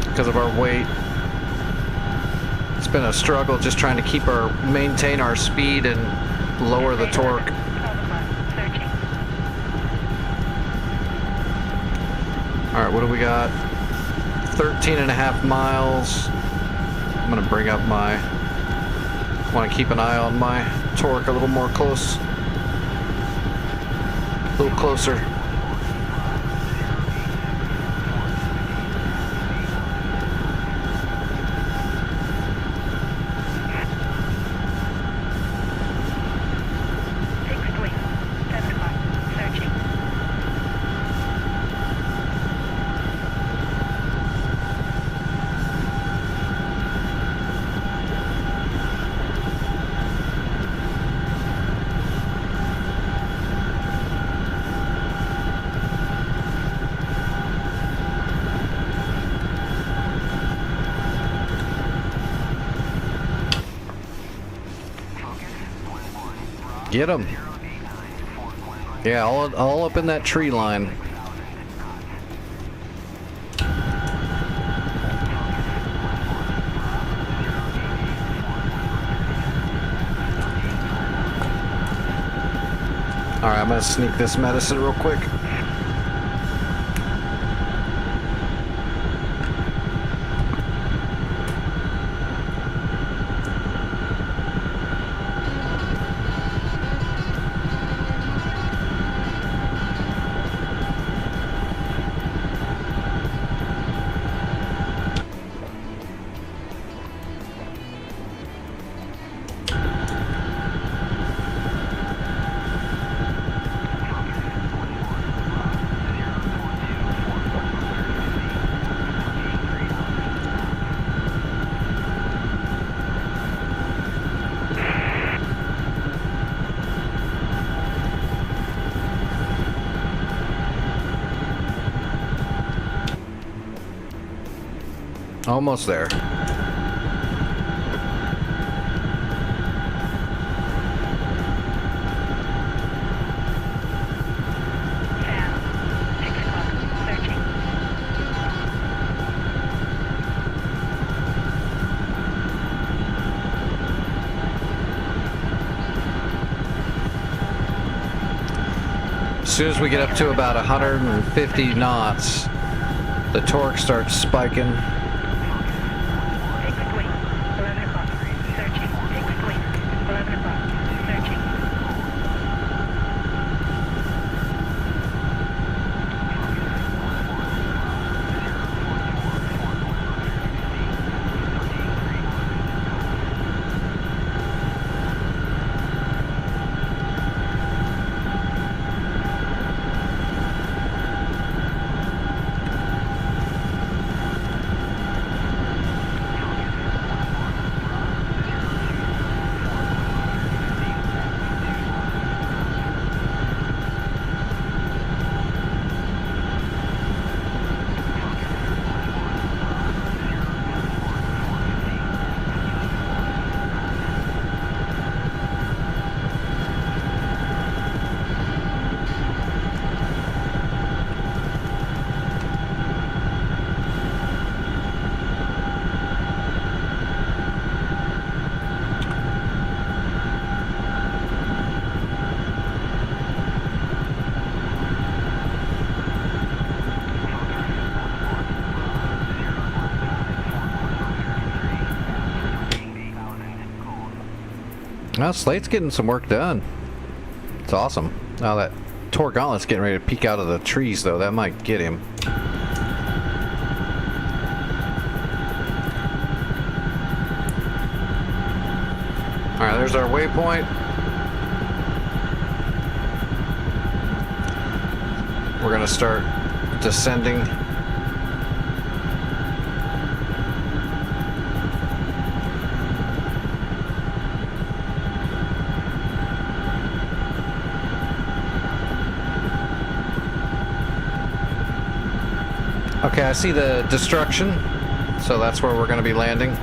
because of our weight. It's been a struggle just trying to maintain our speed and lower the torque. 12 o'clock. Searching. All right, what do we got? 13.5 miles. I'm gonna bring up want to keep an eye on my torque a little more close. A little closer. Fixed wing. 7 o'clock. Searching. Get him. Yeah, all up in that tree line. All right, I'm gonna sneak this medicine real quick. Almost there. Fan. 6 o'clock. Searching. As soon as we get up to about 150 knots, the torque starts spiking. Fixed wing. 11 o'clock. Searching. Fixed wing. 11 o'clock. Searching. Well, Slate's getting some work done. It's awesome. Now that Tor Gauntlet's getting ready to peek out of the trees, though. That might get him. Alright, there's our waypoint. We're gonna start descending. Okay, I see the destruction, so that's where we're gonna be landing.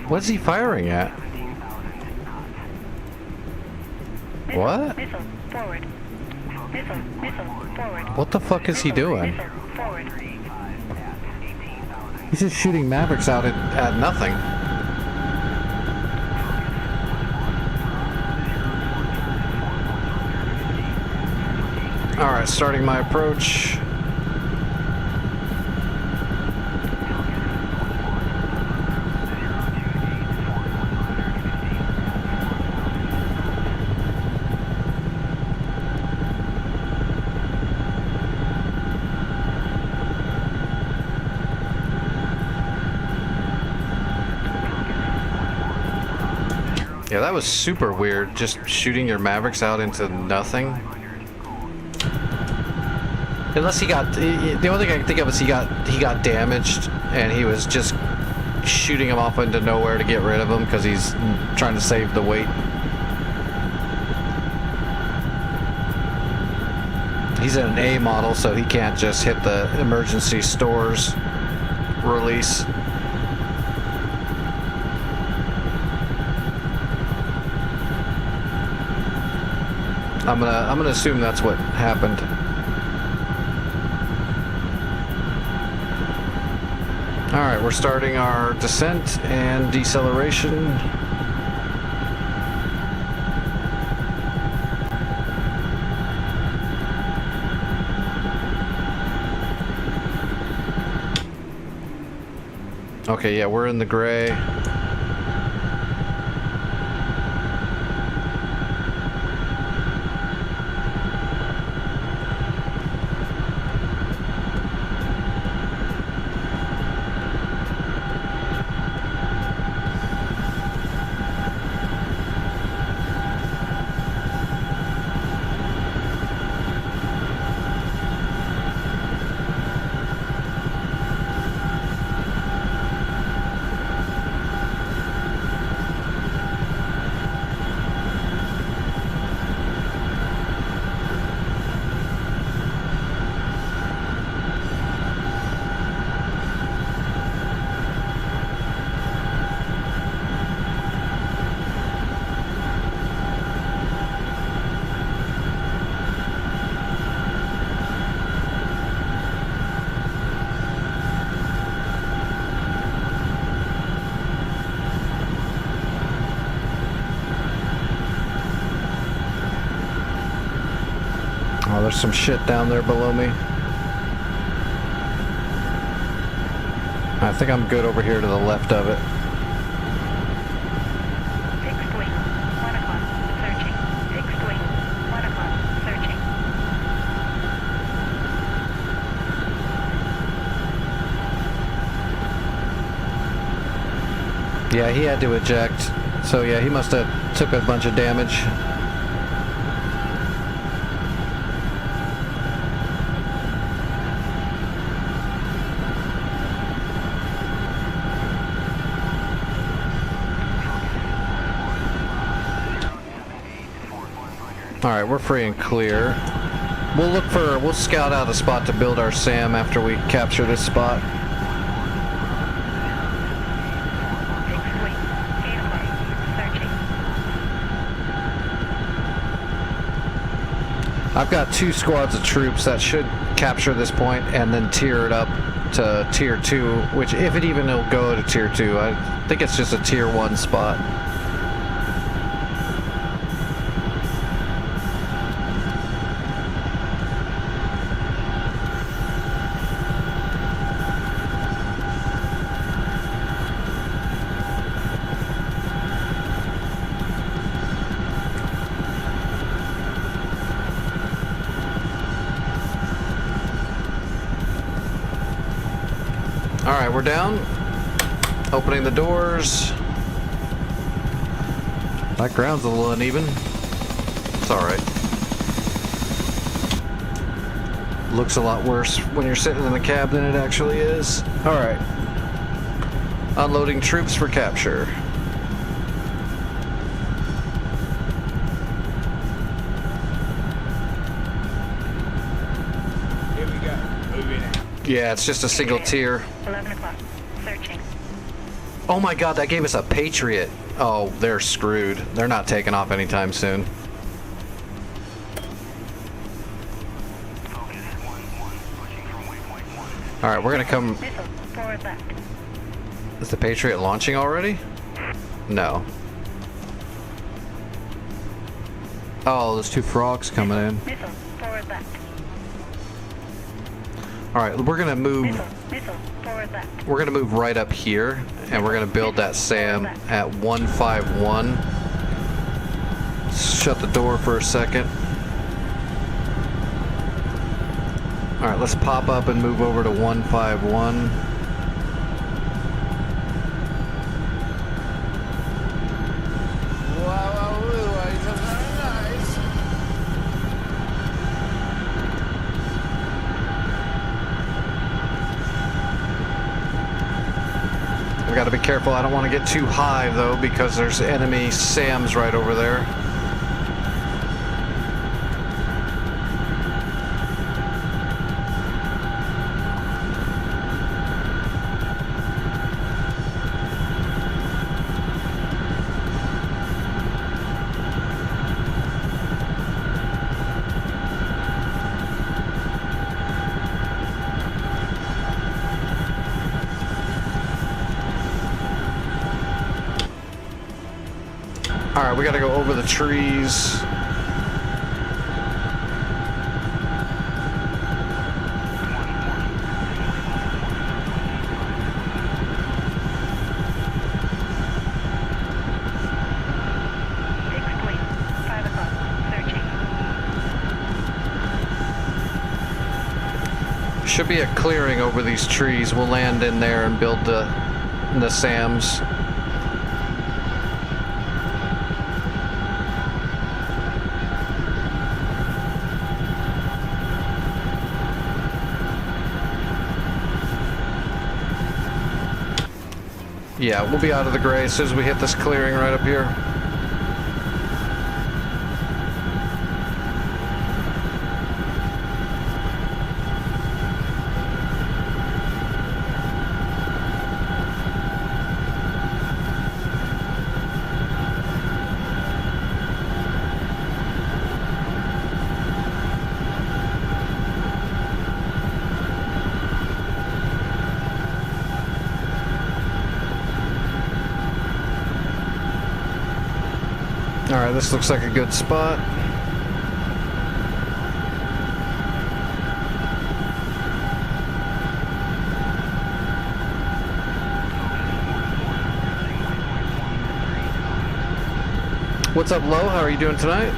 What's he firing at? What? What the fuck is he doing? He's just shooting Mavericks out at nothing. Alright, starting my approach. Yeah, that was super weird, just shooting your Mavericks out into nothing. Unless he got, the only thing I can think of is he got damaged, and he was just shooting him off into nowhere to get rid of him because he's trying to save the weight. He's in an A model, so he can't just hit the emergency stores release. I'm gonna assume that's what happened. All right, we're starting our descent and deceleration. Okay, yeah, we're in the gray. Oh, there's some shit down there below me. I think I'm good over here to the left of it. Fixed wing, 1 o'clock, searching. Fixed wing, 1 o'clock, searching. Yeah, he had to eject. So yeah, he must have took a bunch of damage. Alright, we're free and clear. We'll scout out a spot to build our SAM after we capture this spot. Fixed wing, 8 o'clock, searching. I've got 2 squads of troops that should capture this point and then tier it up to tier 2, which if it even will go to tier 2, I think it's just a tier 1 spot. Alright, we're down. Opening the doors. That ground's a little uneven. It's alright. Looks a lot worse when you're sitting in the cab than it actually is. Alright. Unloading troops for capture. Here we go. Moving out. Yeah, it's just a single tier. 11 o'clock. Searching. Oh my god, that gave us a Patriot. Oh, they're screwed. They're not taking off anytime soon. Focus 1-1, pushing from waypoint 1. Alright, we're gonna come... Missile. Forward left. Is the Patriot launching already? No. Oh, there's 2 frogs coming in. Missile. Forward left. Alright, we're gonna move... Missile. Forward left. We're gonna move right up here, and we're gonna build that SAM at 151. Shut the door for a second. Alright, let's pop up and move over to 151. Wow, it's very nice. We gotta be careful, I don't want to get too high though, because there's enemy SAMs right over there. Alright, we gotta go over the trees. Fixed wing. 5 o'clock. Searching. Should be a clearing over these trees. We'll land in there and build the SAMs. Yeah, we'll be out of the gray as soon as we hit this clearing right up here. Alright, this looks like a good spot. What's up, Lo? How are you doing tonight?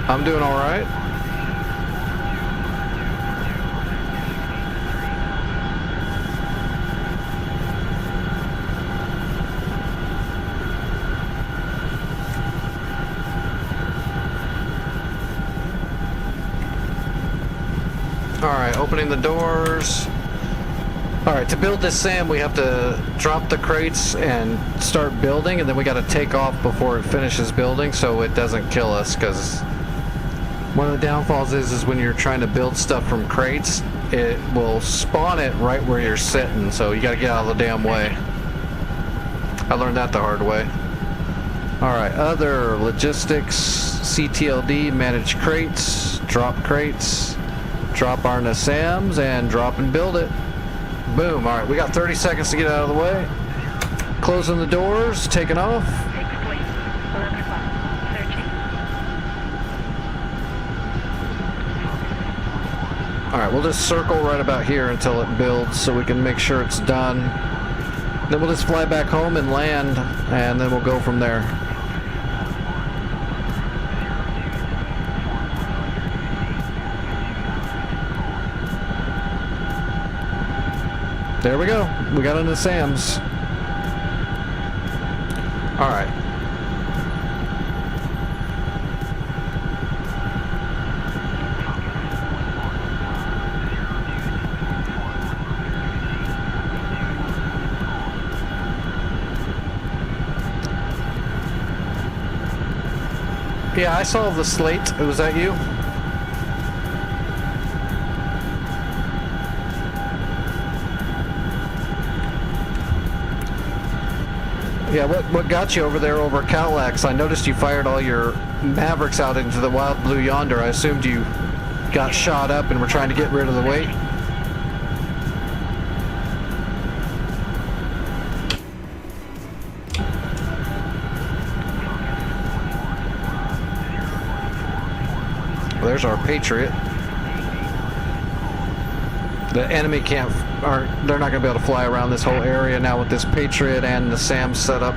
I'm doing alright. Alright, opening the doors. Alright, to build this SAM, we have to drop the crates and start building, and then we got to take off before it finishes building so it doesn't kill us, because one of the downfalls is when you're trying to build stuff from crates, it will spawn it right where you're sitting, so you got to get out of the damn way. I learned that the hard way. Alright, other logistics, CTLD, manage crates, drop crates. Drop our NASAMs and drop and build it. Boom. All right, we got 30 seconds to get out of the way. Closing the doors, taking off. Fixed wing. 11 o'clock. Searching. All right, we'll just circle right about here until it builds so we can make sure it's done. Then we'll just fly back home and land, and then we'll go from there. There we go. We got into Sam's. All right. Yeah, I saw the slate. Was that you? Yeah, what got you over there over Klex? I noticed you fired all your Mavericks out into the wild blue yonder. I assumed you got shot up and were trying to get rid of the weight. Well, there's our Patriot. The enemy can't, they're not going to be able to fly around this whole area now with this Patriot and the SAM setup.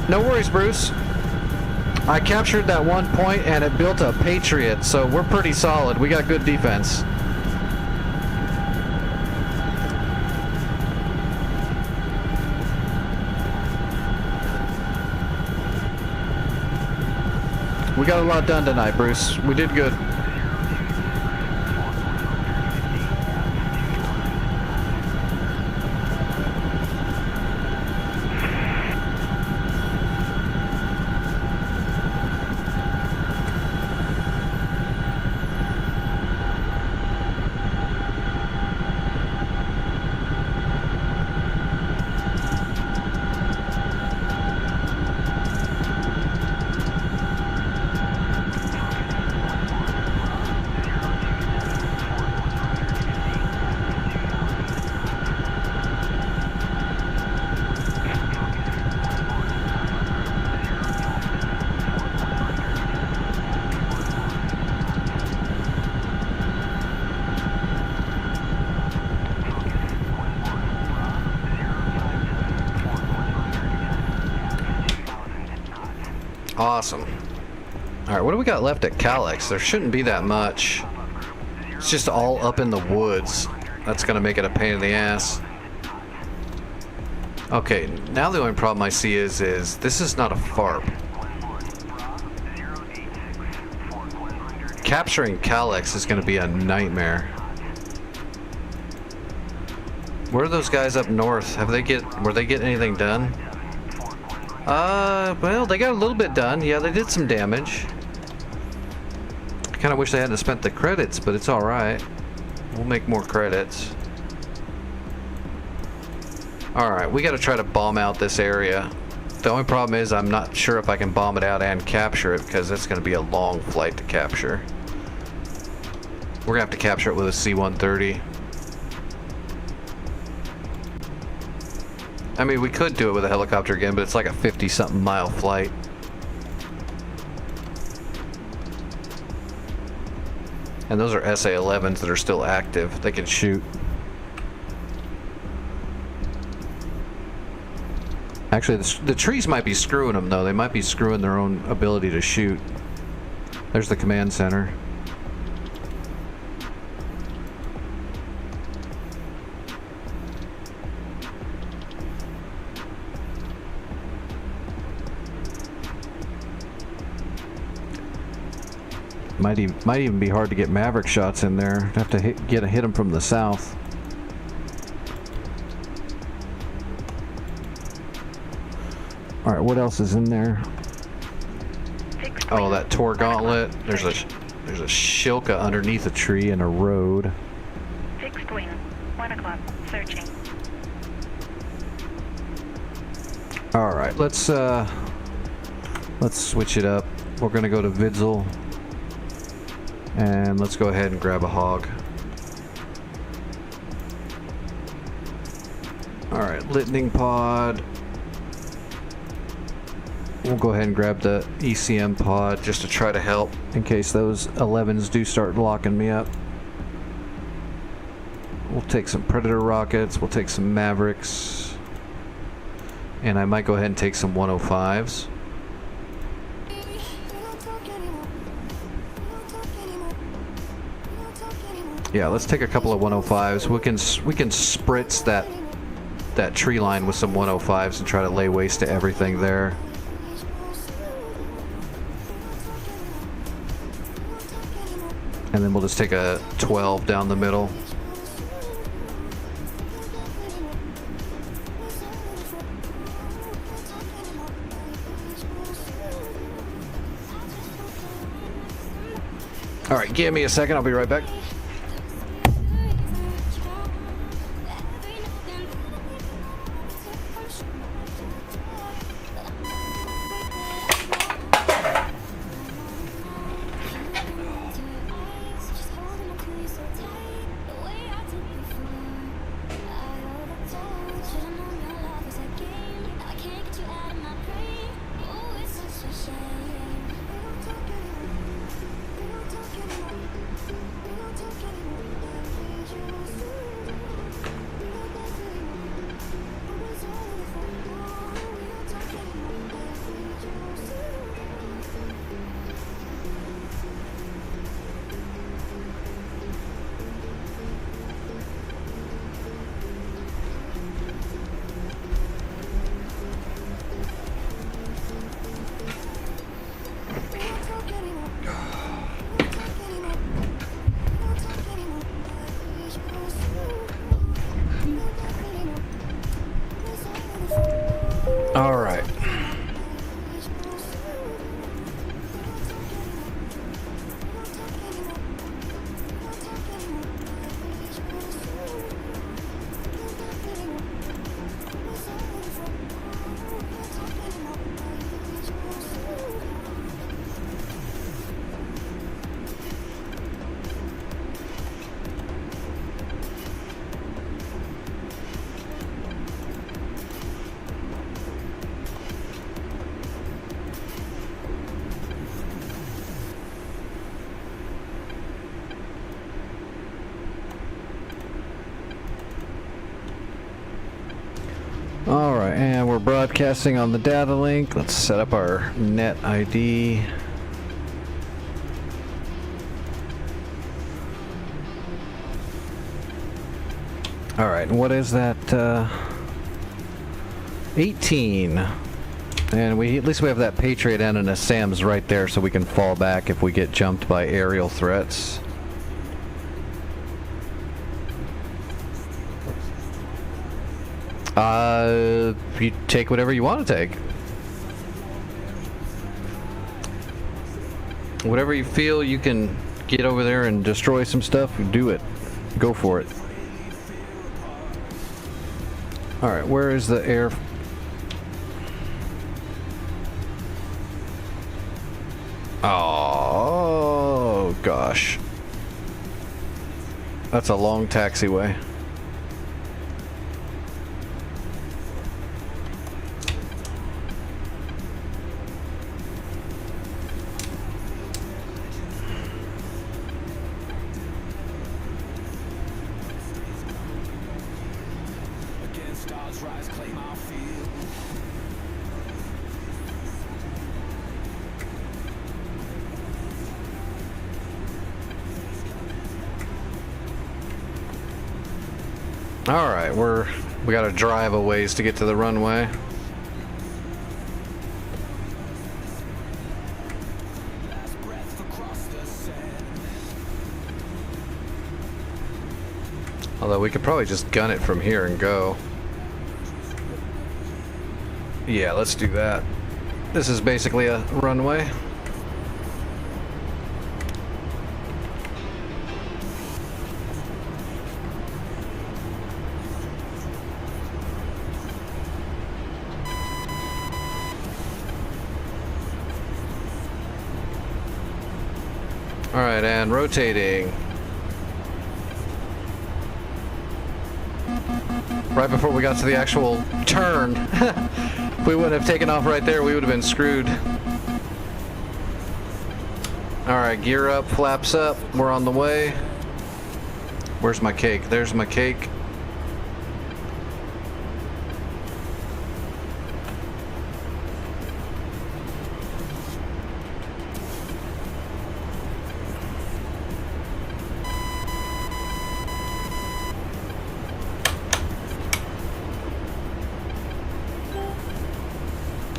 No worries, Bruce. I captured that one point and it built a Patriot, so we're pretty solid. We got good defense. We got a lot done tonight, Bruce. We did good. Awesome. Alright, what do we got left at Klex? There shouldn't be that much. It's just all up in the woods. That's gonna make it a pain in the ass. Okay, now the only problem I see is this is not a FARP. Capturing Klex is gonna be a nightmare. Where are those guys up north? Were they getting anything done? Well, they got a little bit done. Yeah, they did some damage. I kind of wish they hadn't spent the credits, but it's alright. We'll make more credits. Alright, we gotta try to bomb out this area. The only problem is I'm not sure if I can bomb it out and capture it, because it's gonna be a long flight to capture. We're gonna have to capture it with a C-130. I mean, we could do it with a helicopter again, but it's like a 50-something mile flight. And those are SA-11s that are still active. They can shoot. Actually, the trees might be screwing them, though. They might be screwing their own ability to shoot. There's the command center. Might even be hard to get Maverick shots in there. Have to hit them from the south. All right, what else is in there? Oh, that Tor Gauntlet. There's a Shilka underneath a tree in a road. Fixed wing. 1 o'clock. Searching. Alright, let's switch it up. We're gonna go to Vidzel. And let's go ahead and grab a hog. Alright, Litning Pod. We'll go ahead and grab the ECM pod just to try to help in case those 11s do start locking me up. We'll take some Predator rockets, we'll take some Mavericks, and I might go ahead and take some 105s. Yeah, let's take a couple of 105s. We can spritz that tree line with some 105s and try to lay waste to everything there. And then we'll just take a 12 down the middle. All right, give me a second. I'll be right back. All right. Alright, and we're broadcasting on the data link. Let's set up our net ID. Alright, and what is that? 18. And at least we have that Patriot and an SAMS right there so we can fall back if we get jumped by aerial threats. You take whatever you want to take. Whatever you feel you can get over there and destroy some stuff, do it. Go for it. Alright, where is the air? Oh, gosh. That's a long taxiway. Alright, we gotta drive a ways to get to the runway. Although we could probably just gun it from here and go. Yeah, let's do that. This is basically a runway. Alright, and rotating. Right before we got to the actual turn. If we wouldn't have taken off right there, we would have been screwed. Alright, gear up, flaps up. We're on the way. Where's my cake? There's my cake.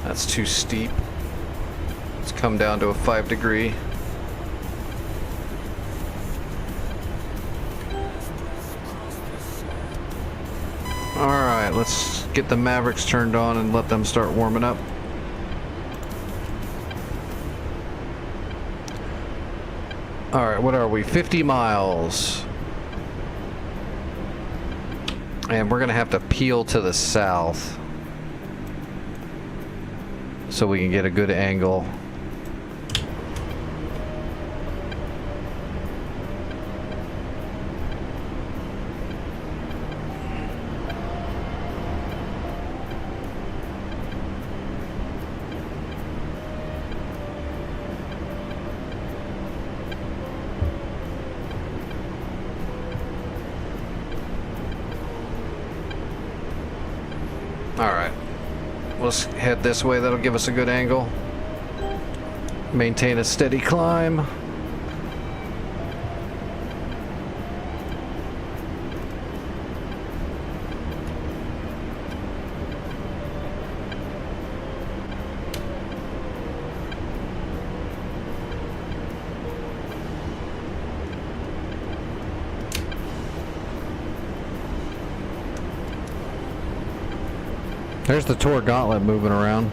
That's too steep. Let's come down to a 5-degree. Alright, let's get the Mavericks turned on and let them start warming up. Alright, what are we? 50 miles. And we're gonna have to peel to the south so we can get a good angle. Alright, let's head this way. That'll give us a good angle. Maintain a steady climb. There's the Tor Gauntlet moving around.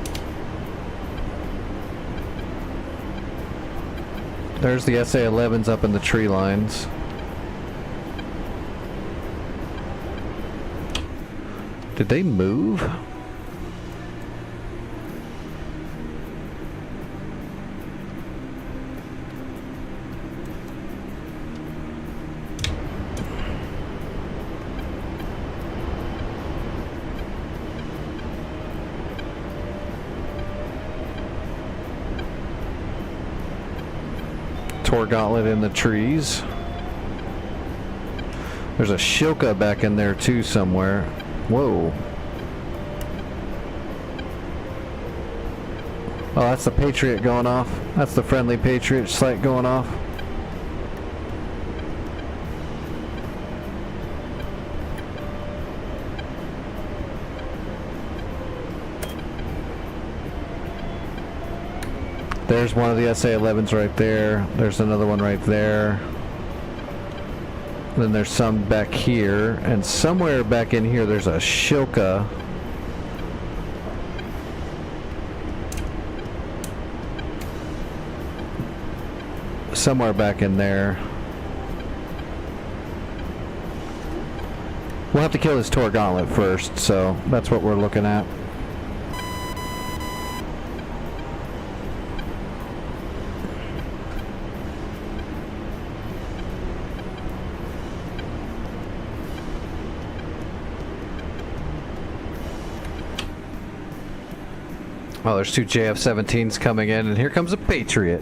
There's the SA-11s up in the tree lines. Did they move? Tor Gauntlet in the trees. There's a Shilka back in there too somewhere. Whoa. Oh, that's the Patriot going off. That's the friendly Patriot sight going off. There's one of the SA-11s right there. There's another one right there. Then there's some back here. And somewhere back in here there's a Shilka. Somewhere back in there. We'll have to kill this Tor Gauntlet first, so that's what we're looking at. Oh, there's two JF-17s coming in, and here comes a Patriot.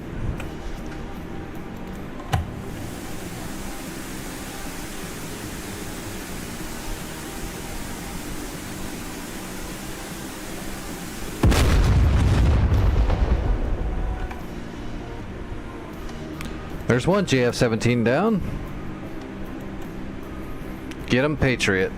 There's one JF-17 down. Get him, Patriot.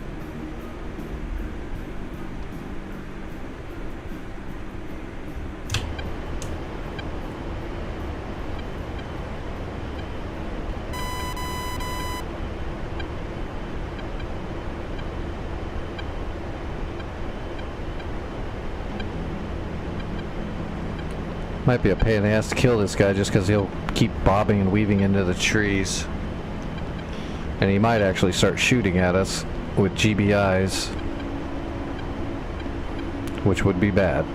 Might be a pain in the ass to kill this guy just because he'll keep bobbing and weaving into the trees. And he might actually start shooting at us with GBIs, which would be bad.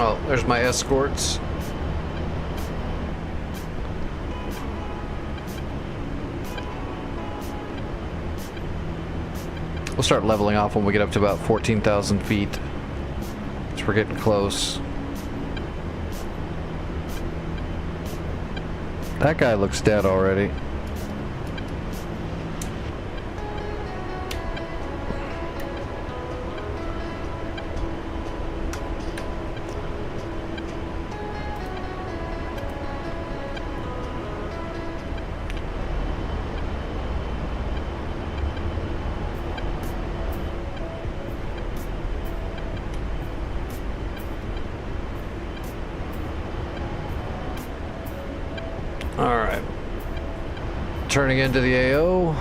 Oh, there's my escorts. We'll start leveling off when we get up to about 14,000 feet. So we're getting close. That guy looks dead already. Alright. Turning into the AO.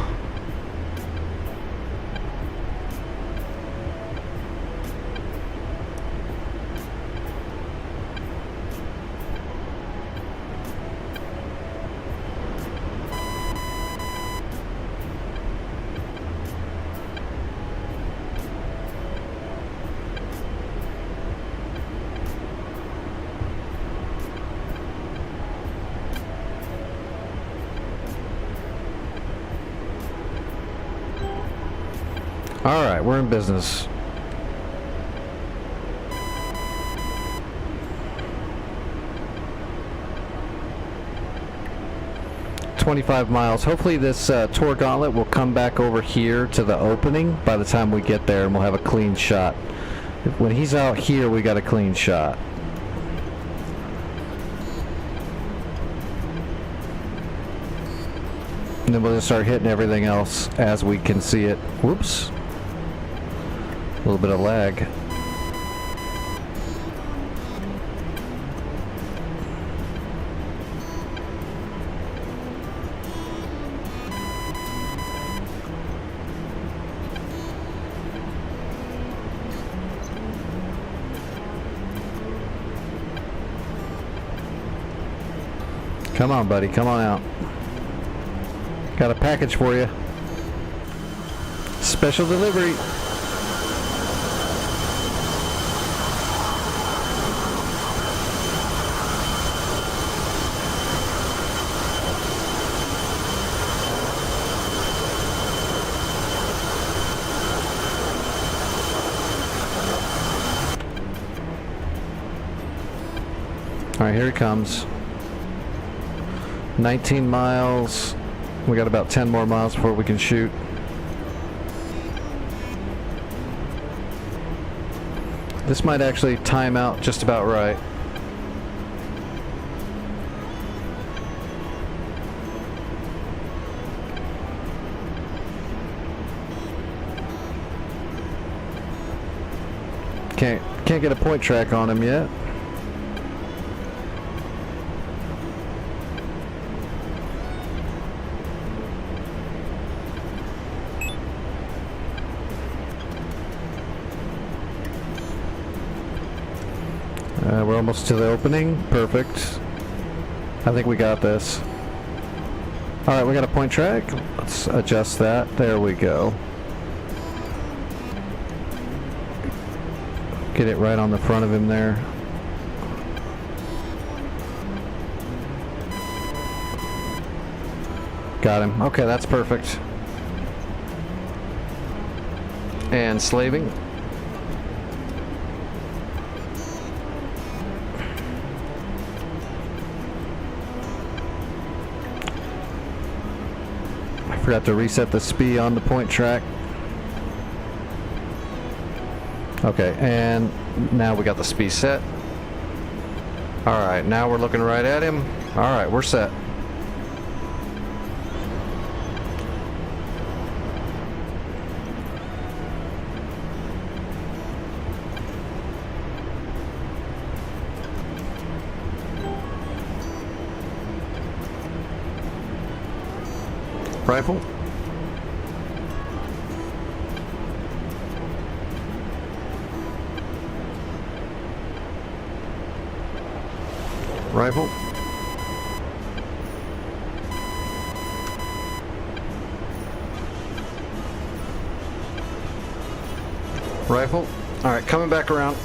Alright, we're in business. "25 miles. Hopefully this tour gauntlet will come back over here to the opening by the time we get there, and we'll have a clean shot. When he's out here, we got a clean shot. And then we'll just start hitting everything else as we can see it. Whoops. A little bit of lag. Come on, buddy. Come on out. Got a package for you. Special delivery. All right, here he comes. 19 miles. We got about 10 more miles before we can shoot. This might actually time out just about right. Can't get a point track on him yet. We're almost to the opening. Perfect. I think we got this. Alright, we got a point track. Let's adjust that. There we go. Get it right on the front of him there. Got him. Okay, that's perfect. And slaving. Forgot to reset the speed on the point track. Okay, and now we got the speed set. Alright, now we're looking right at him. Alright, we're set. Rifle. Rifle. Rifle. All right, coming back around.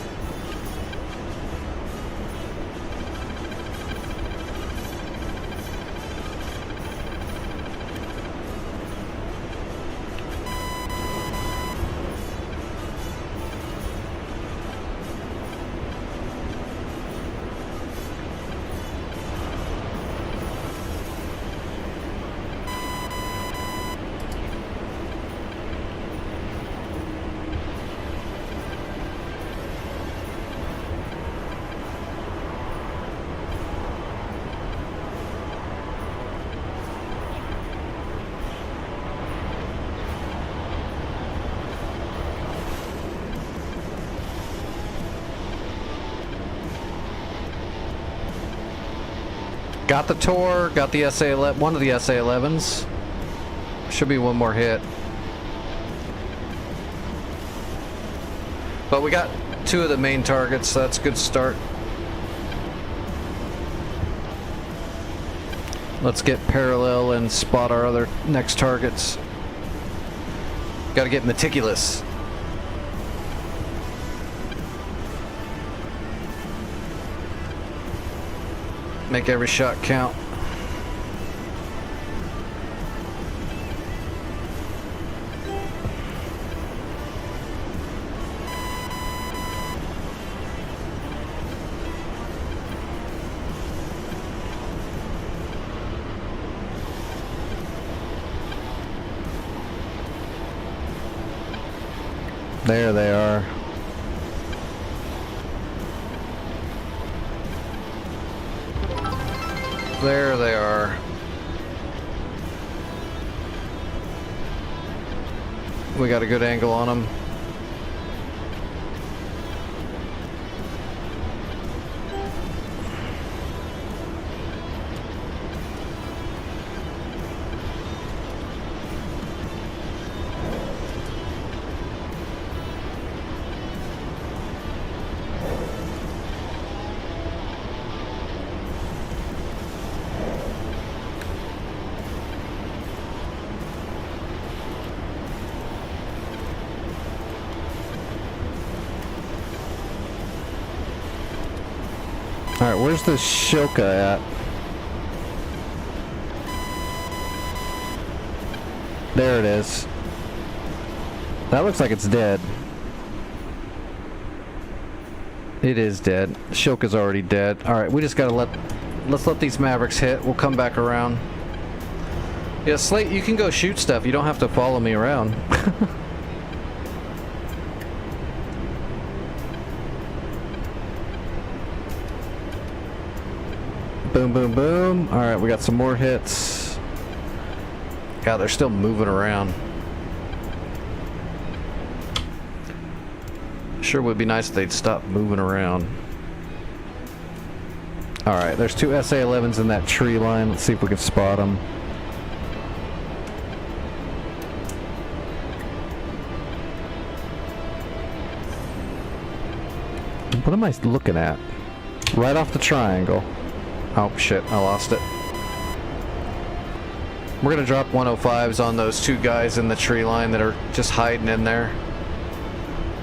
Got the Tor, got the SA-11, one of the SA-11s. Should be one more hit. But we got two of the main targets, so that's a good start. Let's get parallel and spot our other next targets. Gotta get meticulous. Make every shot count. There they are. There they are. We got a good angle on them. Alright, where's the Shilka at? There it is. That looks like it's dead. It is dead. Shilka's already dead. Alright, we just gotta let's let these Mavericks hit. We'll come back around. Yeah, Slate, you can go shoot stuff. You don't have to follow me around. Boom, boom, boom. Alright, we got some more hits. God, they're still moving around. Sure would be nice if they'd stop moving around. Alright, there's two SA-11s in that tree line. Let's see if we can spot them. What am I looking at? Right off the triangle. Oh shit, I lost it. We're gonna drop 105s on those two guys in the tree line that are just hiding in there.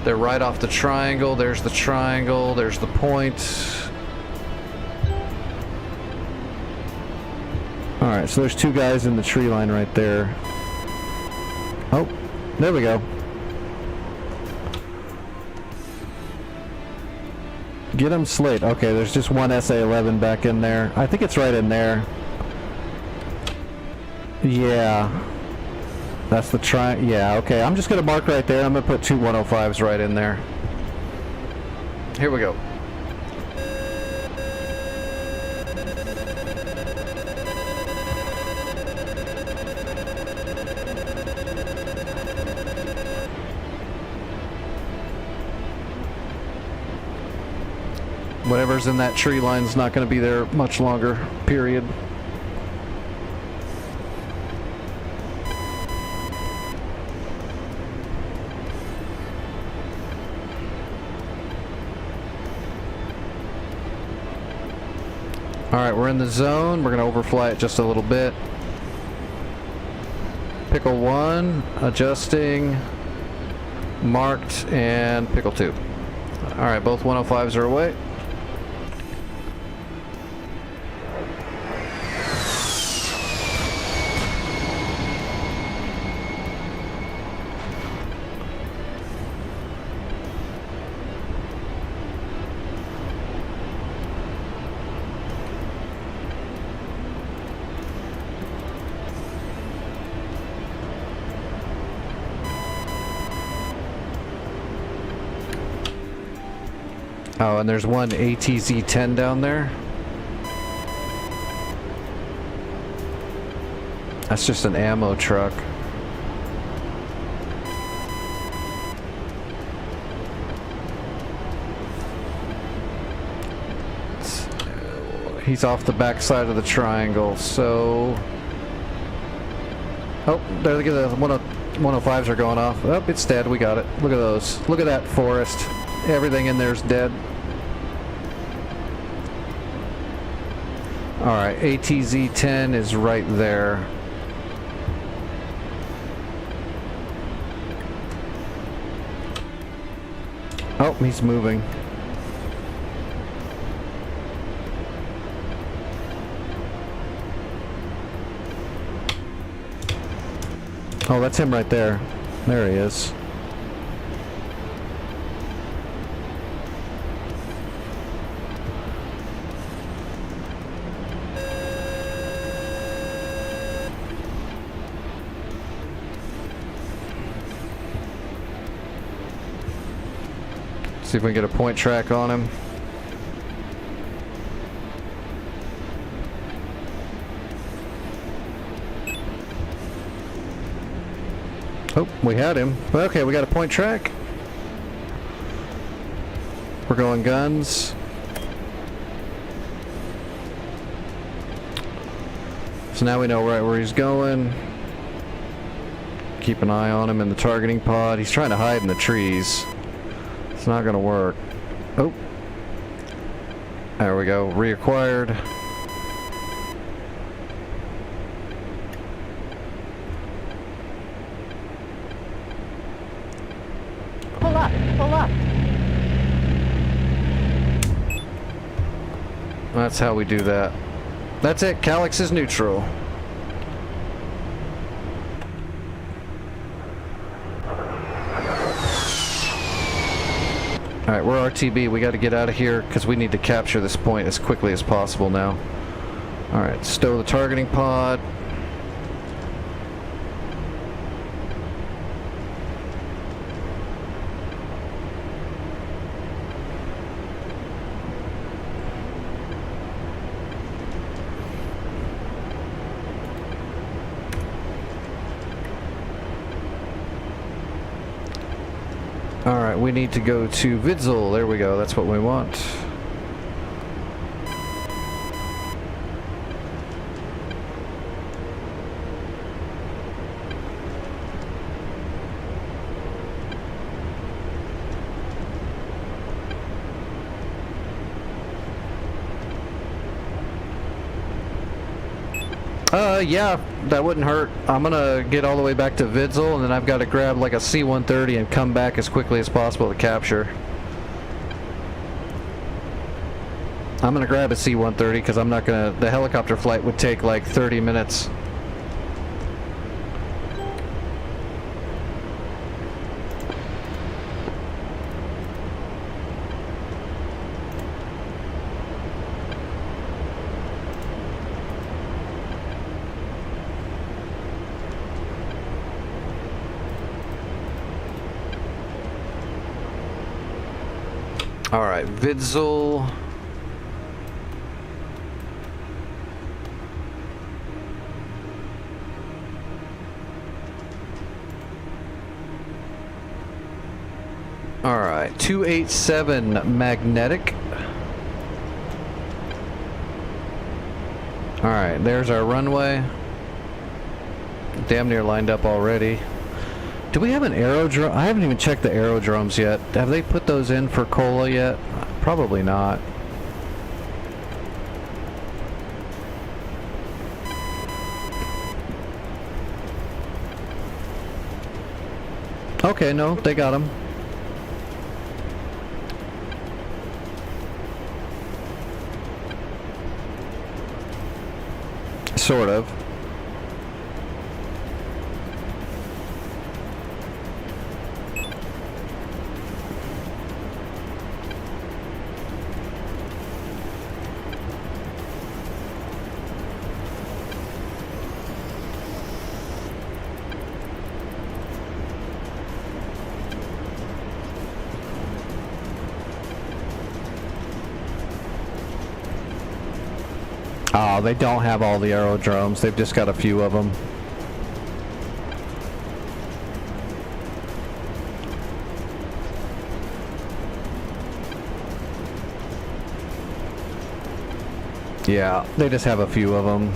They're right off the triangle. There's the triangle. There's the point. Alright, so there's two guys in the tree line right there. Oh, there we go. Get him, Slate. Okay, there's just one SA-11 back in there. I think it's right in there. Yeah. That's the yeah, okay. I'm just going to mark right there. I'm going to put two 105s right in there. Here we go. Whatever's in that tree line's not going to be there much longer, period. Alright, we're in the zone. We're going to overfly it just a little bit. Pickle 1, adjusting, marked, and pickle 2. Alright, both 105s are away. Oh, and there's one ATZ-10 down there. That's just an ammo truck. he's off the back side of the triangle, so... Oh, there, look at the 105s are going off. Oh, it's dead, we got it. Look at those. Look at that forest. Everything in there's dead. Alright, ATZ-10 is right there. Oh, he's moving. Oh, that's him right there. There he is. See if we can get a point track on him. Oh, we had him. Okay, we got a point track. We're going guns. So now we know right where he's going. Keep an eye on him in the targeting pod. He's trying to hide in the trees. It's not gonna work. Oh. There we go. Reacquired. Pull up, pull up. That's how we do that. That's it. Calyx is neutral. Alright, we're RTB. We got to get out of here because we need to capture this point as quickly as possible now. Alright, stow the targeting pod. Alright, we need to go to Vidzel. There we go, that's what we want. Yeah, that wouldn't hurt. I'm gonna get all the way back to Vidzel, and then I've got to grab like a C-130 and come back as quickly as possible to capture. I'm gonna grab a C-130 because I'm not gonna... The helicopter flight would take like 30 minutes. Alright, Vidzel. Alright, 287 magnetic. Alright, there's our runway. Damn near lined up already. Do we have an aerodrome? I haven't even checked the aerodromes yet. Have they put those in for Cola yet? Probably not. Okay, no, they got them. Sort of. Oh, they don't have all the aerodromes. They've just got a few of them. Yeah, they just have a few of them.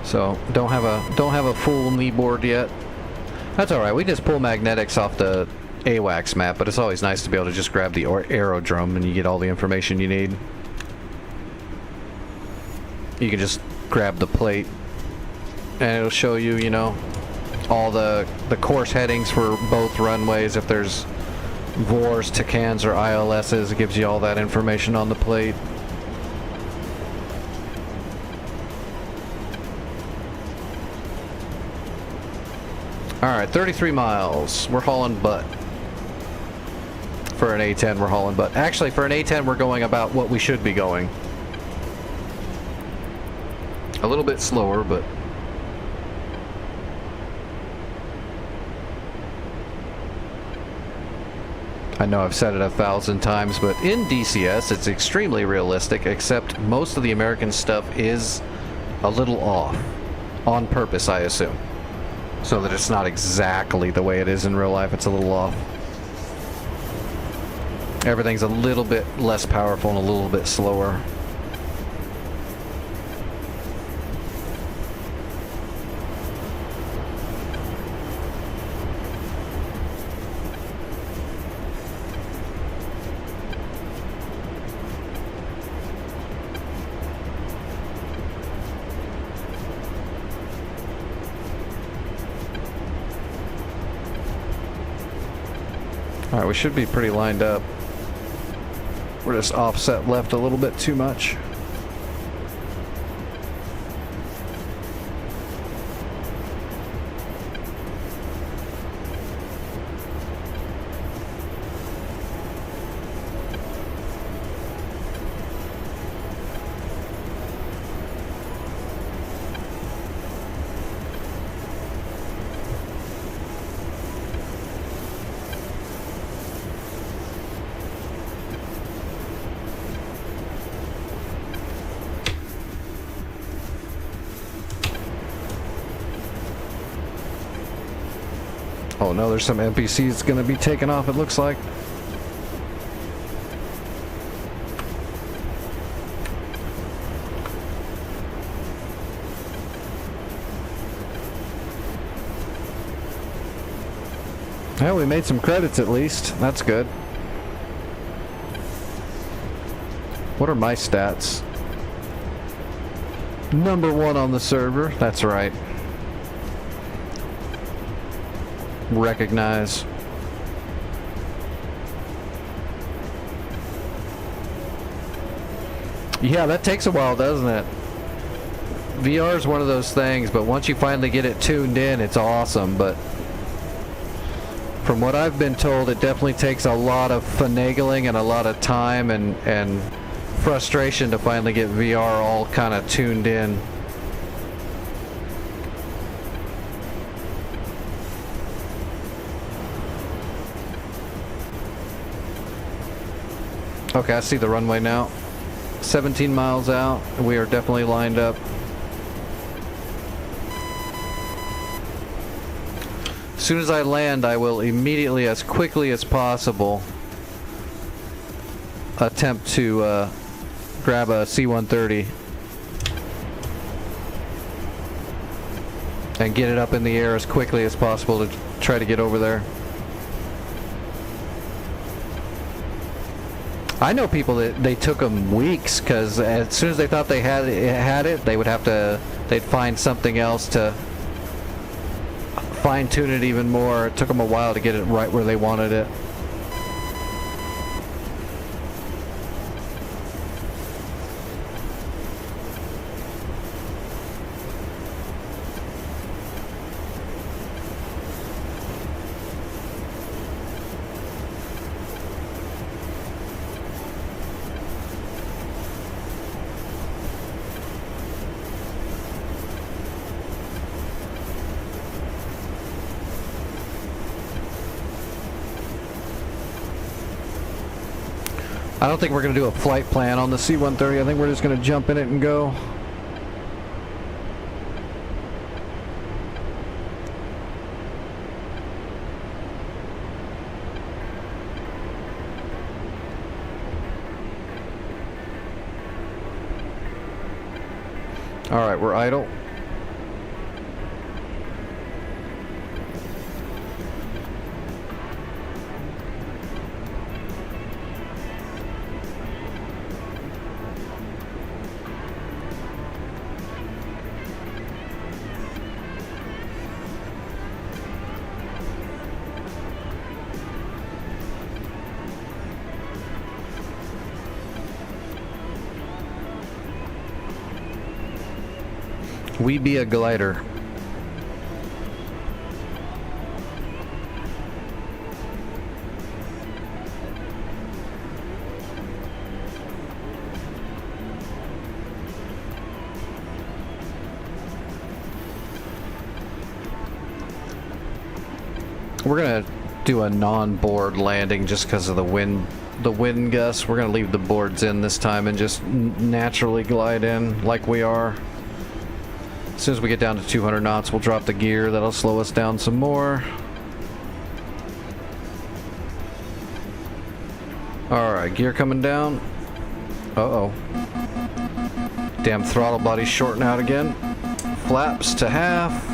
So don't have a full knee board yet. That's all right. We just pull magnetics off the AWACS map, but it's always nice to be able to just grab the aerodrome and you get all the information you need. You can just grab the plate and it'll show you, you know, all the course headings for both runways. If there's VORs, TCANs, or ILSs, it gives you all that information on the plate. Alright, 33 miles. We're hauling butt. For an A10, we're hauling butt. Actually, for an A10, we're going about what we should be going. A little bit slower, but... I know I've said it 1,000 times, but in DCS, it's extremely realistic, except most of the American stuff is a little off. On purpose, I assume. So that it's not exactly the way it is in real life, it's a little off. Everything's a little bit less powerful and a little bit slower. Alright, we should be pretty lined up. We're just offset left a little bit too much. Oh no, there's some NPCs gonna be taken off, it looks like. Well, we made some credits at least. That's good. What are my stats? #1 on the server. That's right. Recognize. Yeah, that takes a while, doesn't it? VR is one of those things, but once you finally get it tuned in, it's awesome. But from what I've been told, it definitely takes a lot of finagling and a lot of time and frustration to finally get VR all kind of tuned in. Okay, I see the runway now. 17 miles out. We are definitely lined up. As soon as I land, I will immediately, as quickly as possible, attempt to grab a C-130 and get it up in the air as quickly as possible to try to get over there. I know people that they took them weeks because as soon as they thought they had it, they would have to, they'd find something else to fine tune it even more. It took them a while to get it right where they wanted it. I don't think we're going to do a flight plan on the C-130. I think we're just going to jump in it and go. Alright, we're idle. We be a glider. We're gonna do a non-board landing just because of the wind gusts. We're gonna leave the boards in this time and just naturally glide in like we are. As soon as we get down to 200 knots, we'll drop the gear. That'll slow us down some more. Alright, gear coming down. Uh-oh. Damn throttle body's shorting out again. Flaps to half.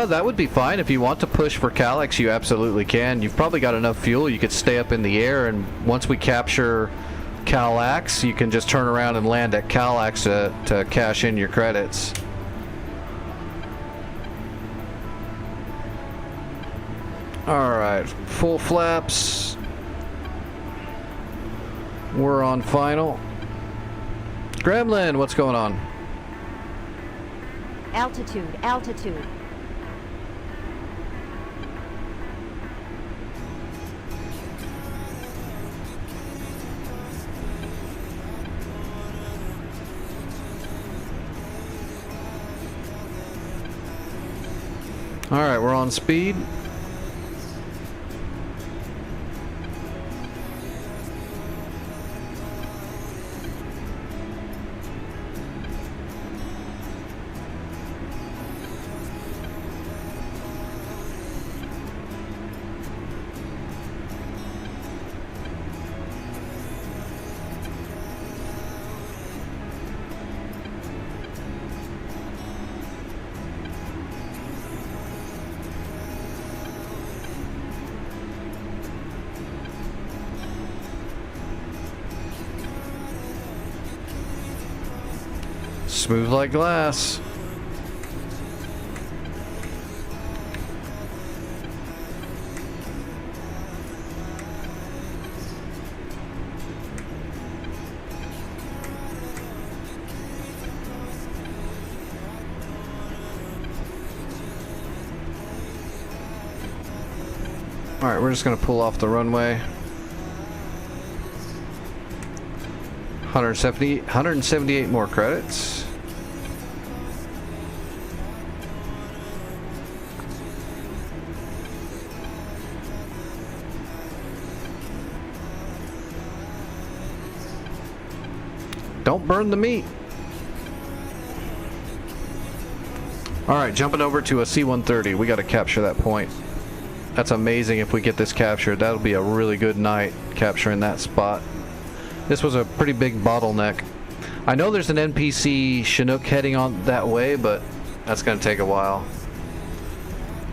That would be fine. If you want to push for Klex, you absolutely can. You've probably got enough fuel. You could stay up in the air, and once we capture Klex, you can just turn around and land at Klex to cash in your credits. Alright, full flaps. We're on final. Gremlin, what's going on? Altitude, altitude. Alright, we're on speed. Smooth like glass. All right, we're just gonna pull off the runway. 178 more credits. Don't burn the meat. Alright, jumping over to a C-130. We gotta capture that point. That's amazing if we get this captured. That'll be a really good night capturing that spot. This was a pretty big bottleneck. I know there's an NPC Chinook heading on that way, but that's gonna take a while.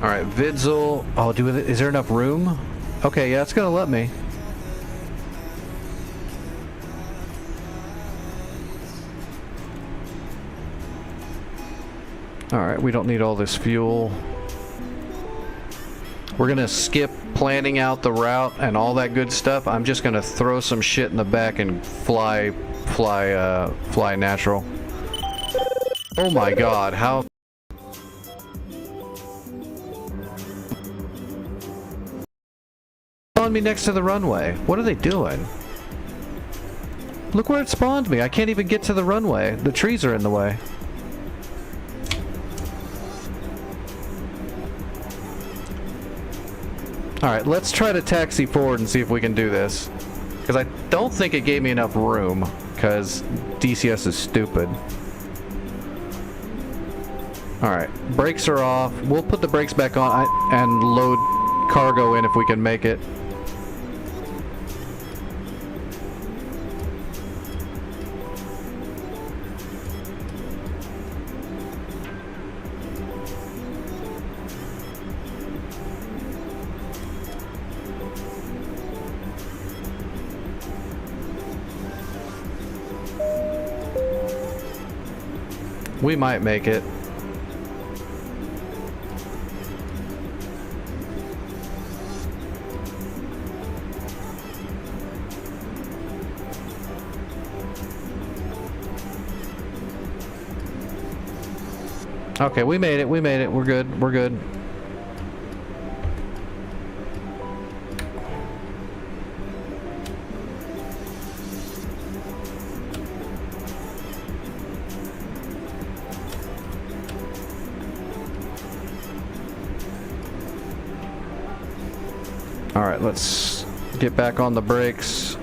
Alright, Vidzil. Oh, is there enough room? Okay, yeah, it's gonna let me. Alright, we don't need all this fuel. We're gonna skip planning out the route and all that good stuff. I'm just gonna throw some shit in the back and fly natural. Oh my god, how... Spawned me next to the runway. What are they doing? Look where it spawned me. I can't even get to the runway. The trees are in the way. Alright, let's try to taxi forward and see if we can do this. Because I don't think it gave me enough room, because DCS is stupid. Alright, brakes are off. We'll put the brakes back on and load cargo in if we can make it. We might make it. Okay, we made it. We made it. We're good. We're good. All right, let's get back on the brakes.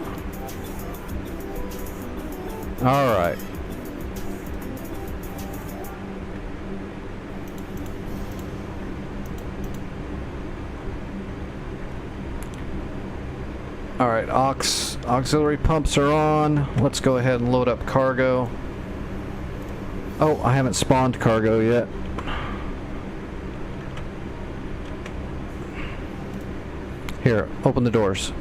All right. All right, auxiliary pumps are on. Let's go ahead and load up cargo. Oh, I haven't spawned cargo yet. Here, open the doors.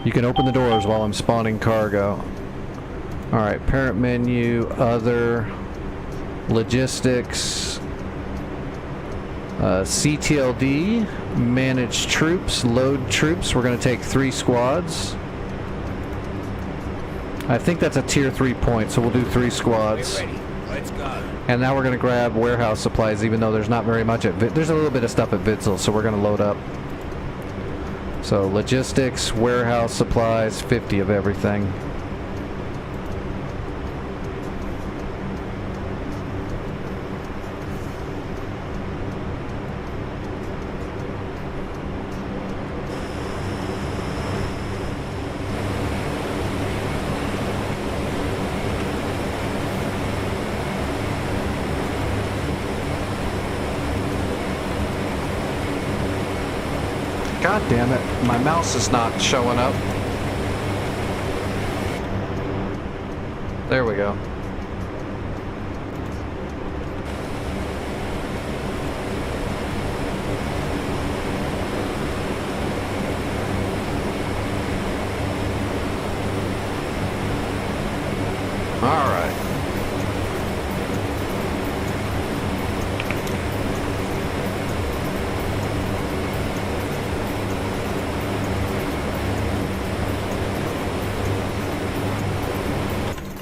You can open the doors while I'm spawning cargo. Alright, parent menu, other, logistics, CTLD, manage troops, load troops. We're going to take 3 squads. I think that's a tier 3 point, so we'll do 3 squads. Get ready. Let's go. And now we're going to grab warehouse supplies, even though there's not very much at there's a little bit of stuff at Vitzel, so we're going to load up. So logistics, warehouse supplies, 50 of everything. God damn it, my mouse is not showing up. There we go. All right.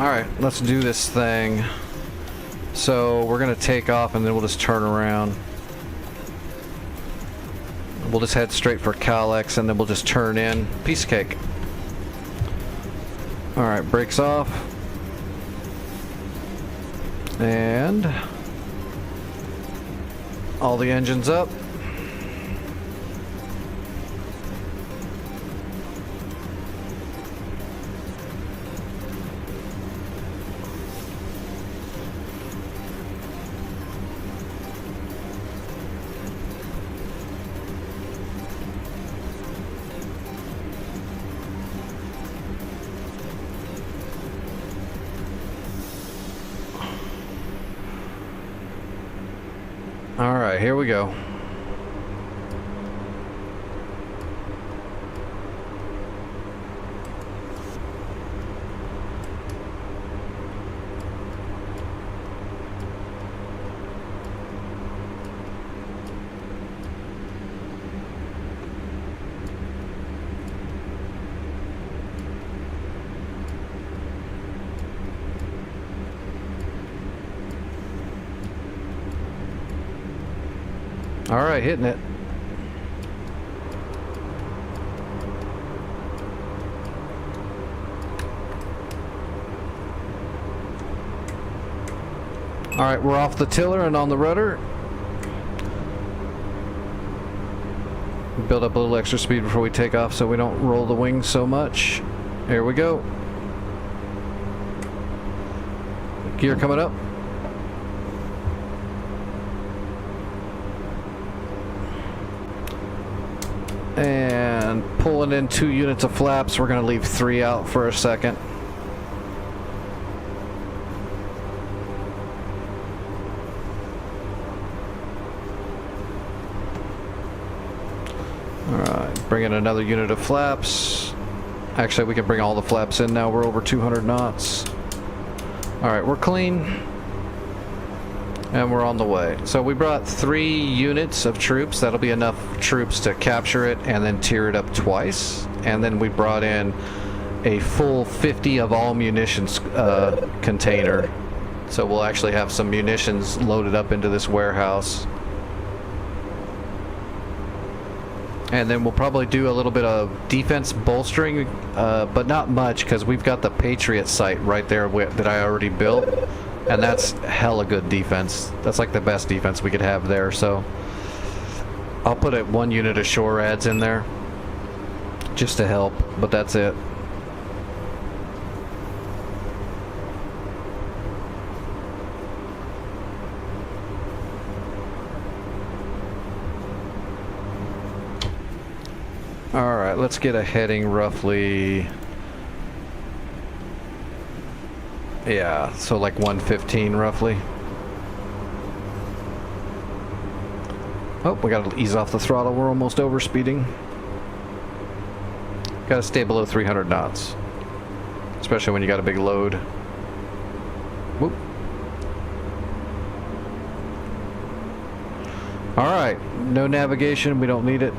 Alright, let's do this thing. So we're gonna take off and then we'll just turn around. We'll just head straight for Klex and then we'll just turn in. Piece of cake. Alright, brakes off. And all the engines up. Alright, here we go. Alright, hitting it. Alright, we're off the tiller and on the rudder. Build up a little extra speed before we take off so we don't roll the wings so much. Here we go. Gear coming up. And pulling in 2 units of flaps. We're going to leave 3 out for a second. Alright, bring in another unit of flaps. Actually, we can bring all the flaps in now. We're over 200 knots. Alright, we're clean. And we're on the way. So we brought 3 units of troops. That'll be enough troops to capture it and then tier it up twice. And then we brought in a full 50 of all munitions container. So we'll actually have some munitions loaded up into this warehouse. And then we'll probably do a little bit of defense bolstering, but not much, because we've got the Patriot site right there that I already built. And that's hella good defense. That's like the best defense we could have there, so I'll put 1 unit of shore ads in there just to help, but that's it. Alright, let's get a heading roughly. Yeah, so like 115 roughly. Oh, we gotta ease off the throttle. We're almost over speeding. Gotta stay below 300 knots. Especially when you got a big load. Whoop. Alright, no navigation. We don't need it.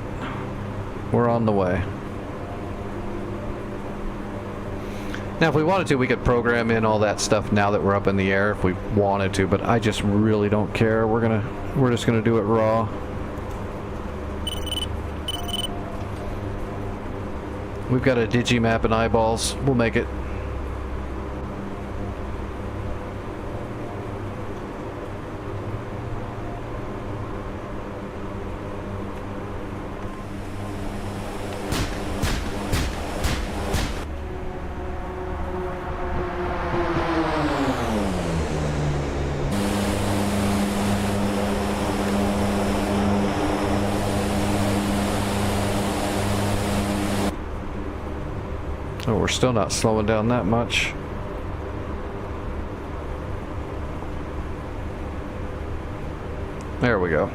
We're on the way. Now, if we wanted to, we could program in all that stuff now that we're up in the air if we wanted to, but I just really don't care. We're just gonna do it raw. We've got a digimap and eyeballs. We'll make it. Oh, we're still not slowing down that much. There we go.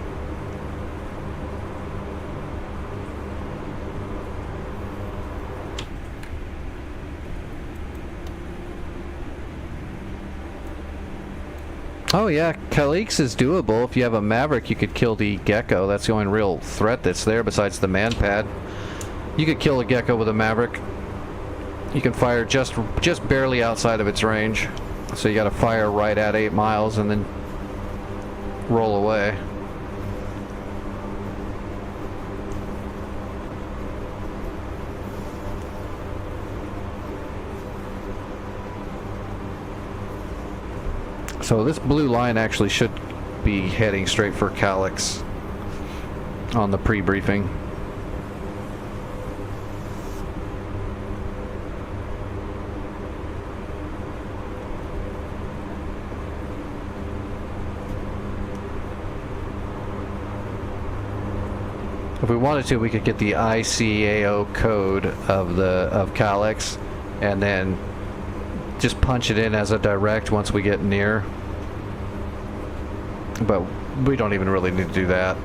Oh yeah, Klex is doable. If you have a Maverick, you could kill the Gecko. That's the only real threat that's there besides the man pad. You could kill a Gecko with a Maverick. You can fire just barely outside of its range. So you gotta fire right at 8 miles and then roll away. So this blue line actually should be heading straight for Klex on the pre-briefing. If we wanted to, we could get the ICAO code of Klex and then just punch it in as a direct once we get near. But we don't even really need to do that.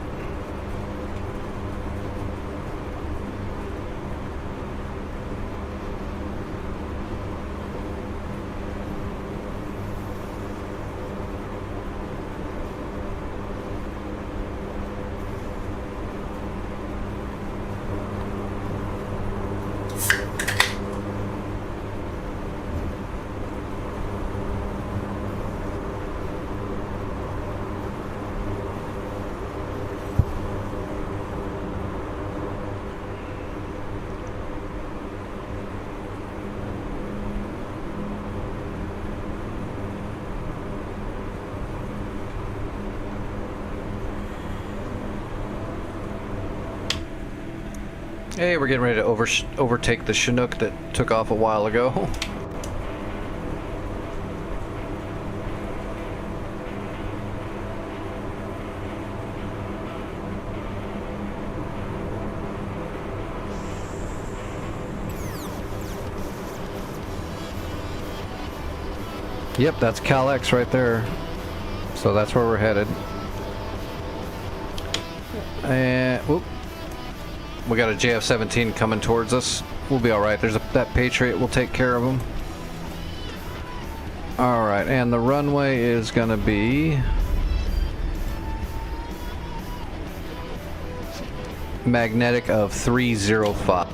Hey, we're getting ready to overtake the Chinook that took off a while ago. Yep, that's Klex right there. So that's where we're headed. And whoop. We got a JF-17 coming towards us. We'll be alright. There's that Patriot. We'll take care of him. Alright, and the runway is gonna be magnetic of 305.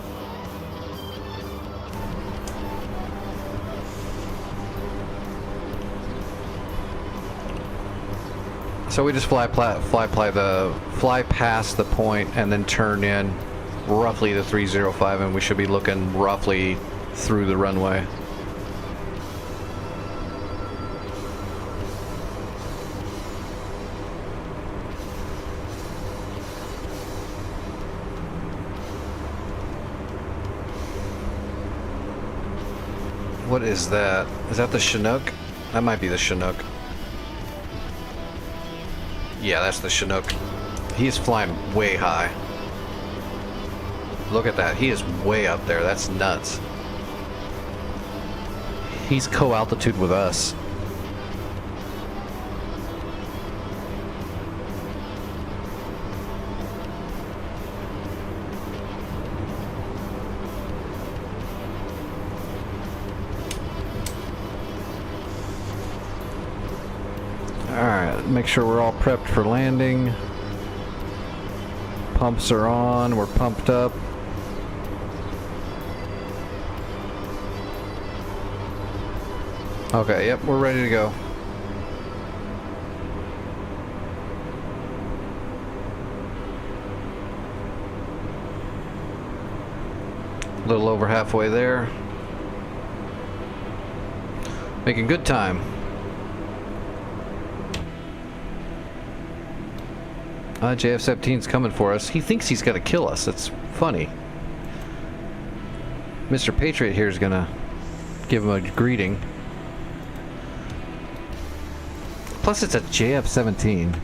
So we just fly past the point and then turn in roughly the 305, and we should be looking roughly through the runway. What is that? Is that the Chinook? That might be the Chinook. Yeah, that's the Chinook. He is flying way high. Look at that. He is way up there. That's nuts. He's co-altitude with us. Alright, make sure we're all prepped for landing. Pumps are on, we're pumped up. Okay, yep, we're ready to go. A little over halfway there. Making good time. JF-17's coming for us. He thinks he's gonna kill us. It's funny. Mr. Patriot here is gonna give him a greeting. Plus it's a JF-17.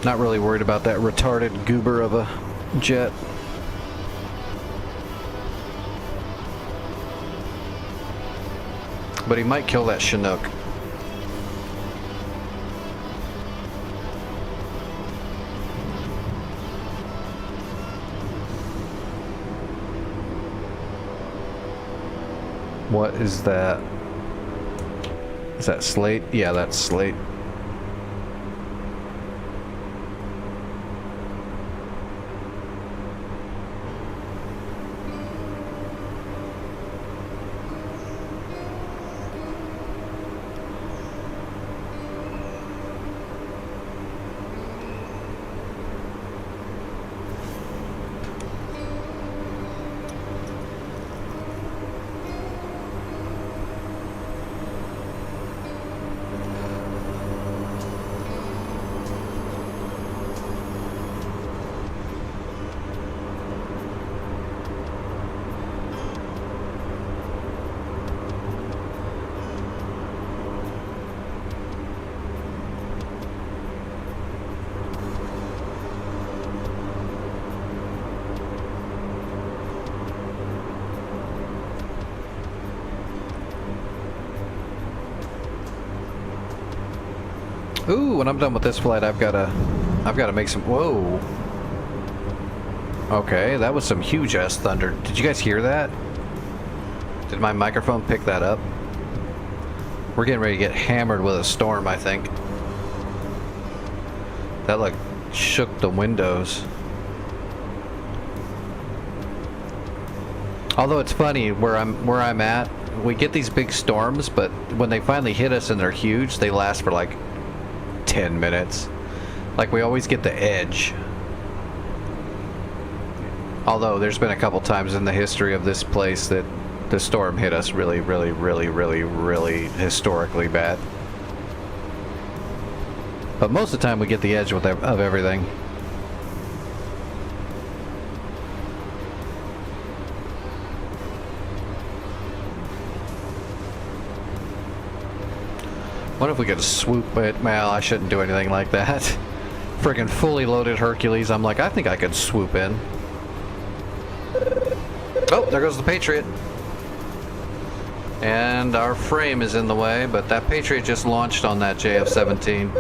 Not really worried about that retarded goober of a jet. But he might kill that Chinook. What is that? Is that Slate? Yeah, that's Slate. Ooh, when I'm done with this flight, I've gotta make some. Whoa. Okay, that was some huge ass thunder. Did you guys hear that? Did my microphone pick that up? We're getting ready to get hammered with a storm, I think. That like shook the windows. Although it's funny where I'm at, we get these big storms, but when they finally hit us and they're huge, they last for like 10 minutes. Like we always get the edge. Although there's been a couple times in the history of this place that the storm hit us really historically bad. But most of the time we get the edge of everything. What if we could swoop it? Well, I shouldn't do anything like that. Friggin' fully loaded Hercules. I'm like, I think I could swoop in. Oh, there goes the Patriot. And our frame is in the way, but that Patriot just launched on that JF-17.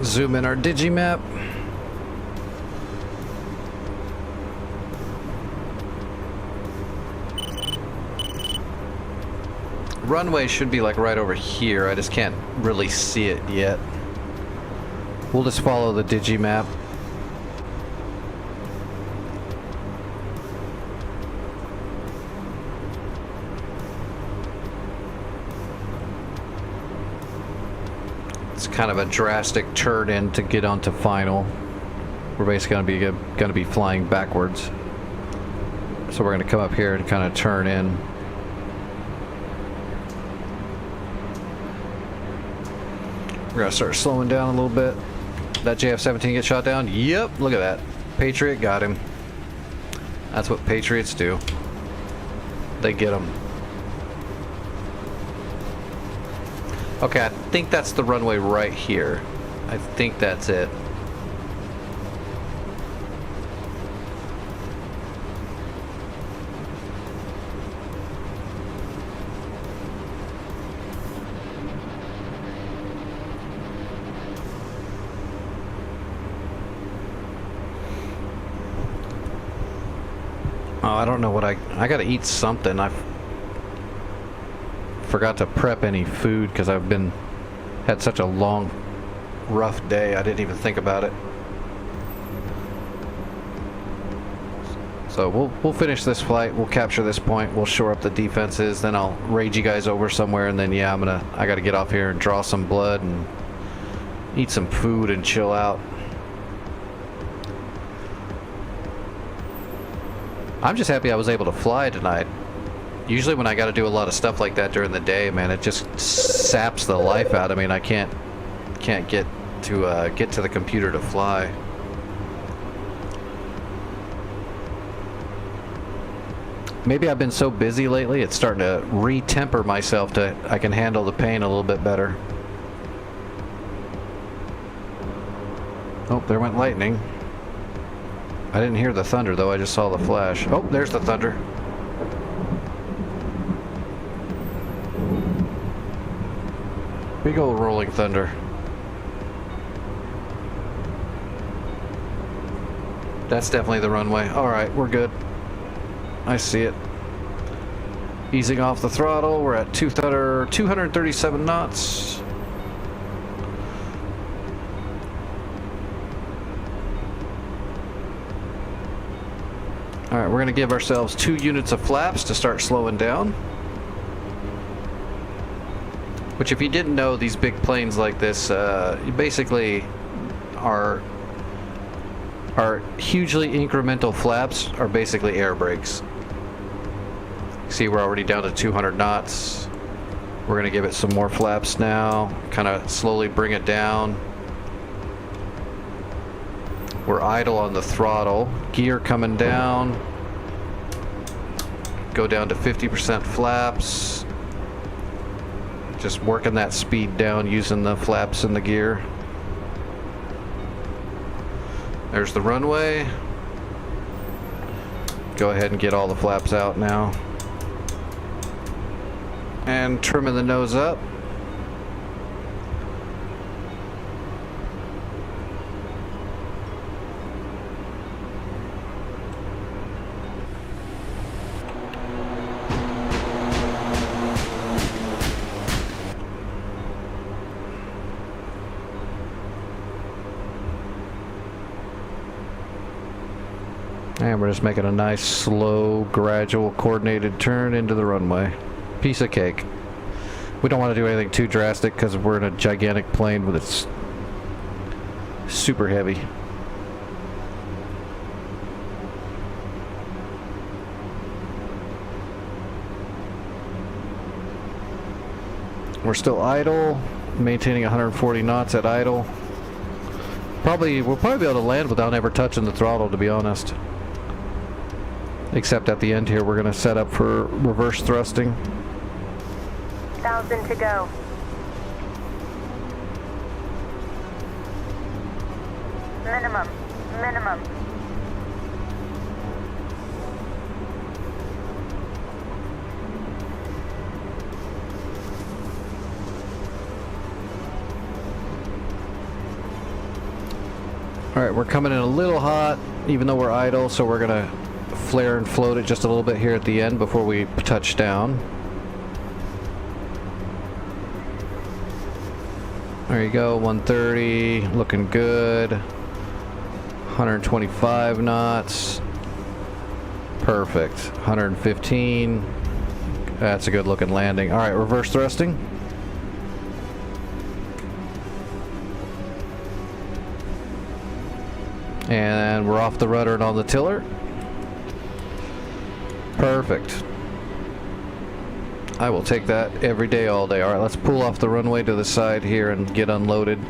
Zoom in our digimap. Runway should be like right over here. I just can't really see it yet. We'll just follow the digimap. It's kind of a drastic turn in to get onto final. We're basically going to be flying backwards. So we're going to come up here and kind of turn in. We're gonna start slowing down a little bit. That JF-17 get shot down? Yep, look at that. Patriot got him. That's what Patriots do. They get him. Okay, I think that's the runway right here. I think that's it. Oh, I don't know what I gotta eat something. I forgot to prep any food because I've had such a long, rough day. I didn't even think about it. So we'll finish this flight. We'll capture this point. We'll shore up the defenses. Then I'll raid you guys over somewhere. And then yeah, I gotta get off here and draw some blood and eat some food and chill out. I'm just happy I was able to fly tonight. Usually when I got to do a lot of stuff like that during the day, man, it just saps the life out of me, and I can't get to the computer to fly. Maybe I've been so busy lately, it's starting to re-temper myself to I can handle the pain a little bit better. Oh, there went lightning. I didn't hear the thunder though, I just saw the flash. Oh, there's the thunder. Big old rolling thunder. That's definitely the runway. Alright, we're good. I see it. Easing off the throttle, we're at 237 knots. Alright, we're going to give ourselves 2 units of flaps to start slowing down. Which, if you didn't know, these big planes like this basically are hugely incremental flaps are basically air brakes. See, we're already down to 200 knots. We're going to give it some more flaps now, kind of slowly bring it down. We're idle on the throttle. Gear coming down. Go down to 50% flaps. Just working that speed down using the flaps and the gear. There's the runway. Go ahead and get all the flaps out now. And trimming the nose up. And we're just making a nice, slow, gradual, coordinated turn into the runway. Piece of cake. We don't want to do anything too drastic because we're in a gigantic plane with it's super heavy. We're still idle, maintaining 140 knots at idle. We'll probably be able to land without ever touching the throttle, to be honest. Except at the end here, we're going to set up for reverse thrusting. 1,000 to go. Minimum. Alright, we're coming in a little hot, even though we're idle, so we're gonna flare and float it just a little bit here at the end before we touch down. There you go, 130, looking good. 125 knots. Perfect. 115. That's a good looking landing. Alright, reverse thrusting. And we're off the rudder and on the tiller. Perfect. I will take that every day, all day. Alright, let's pull off the runway to the side here and get unloaded.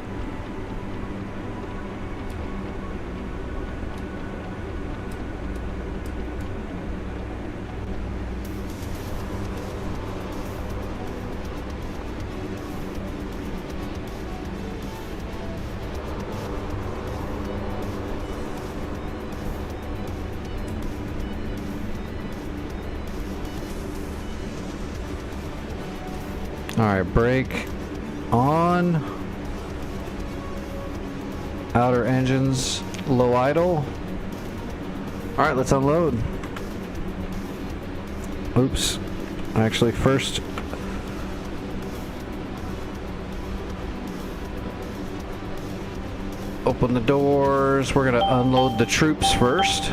Alright, brake on. Outer engines low idle. Alright, let's unload. Oops. Actually, first open the doors. We're gonna unload the troops first.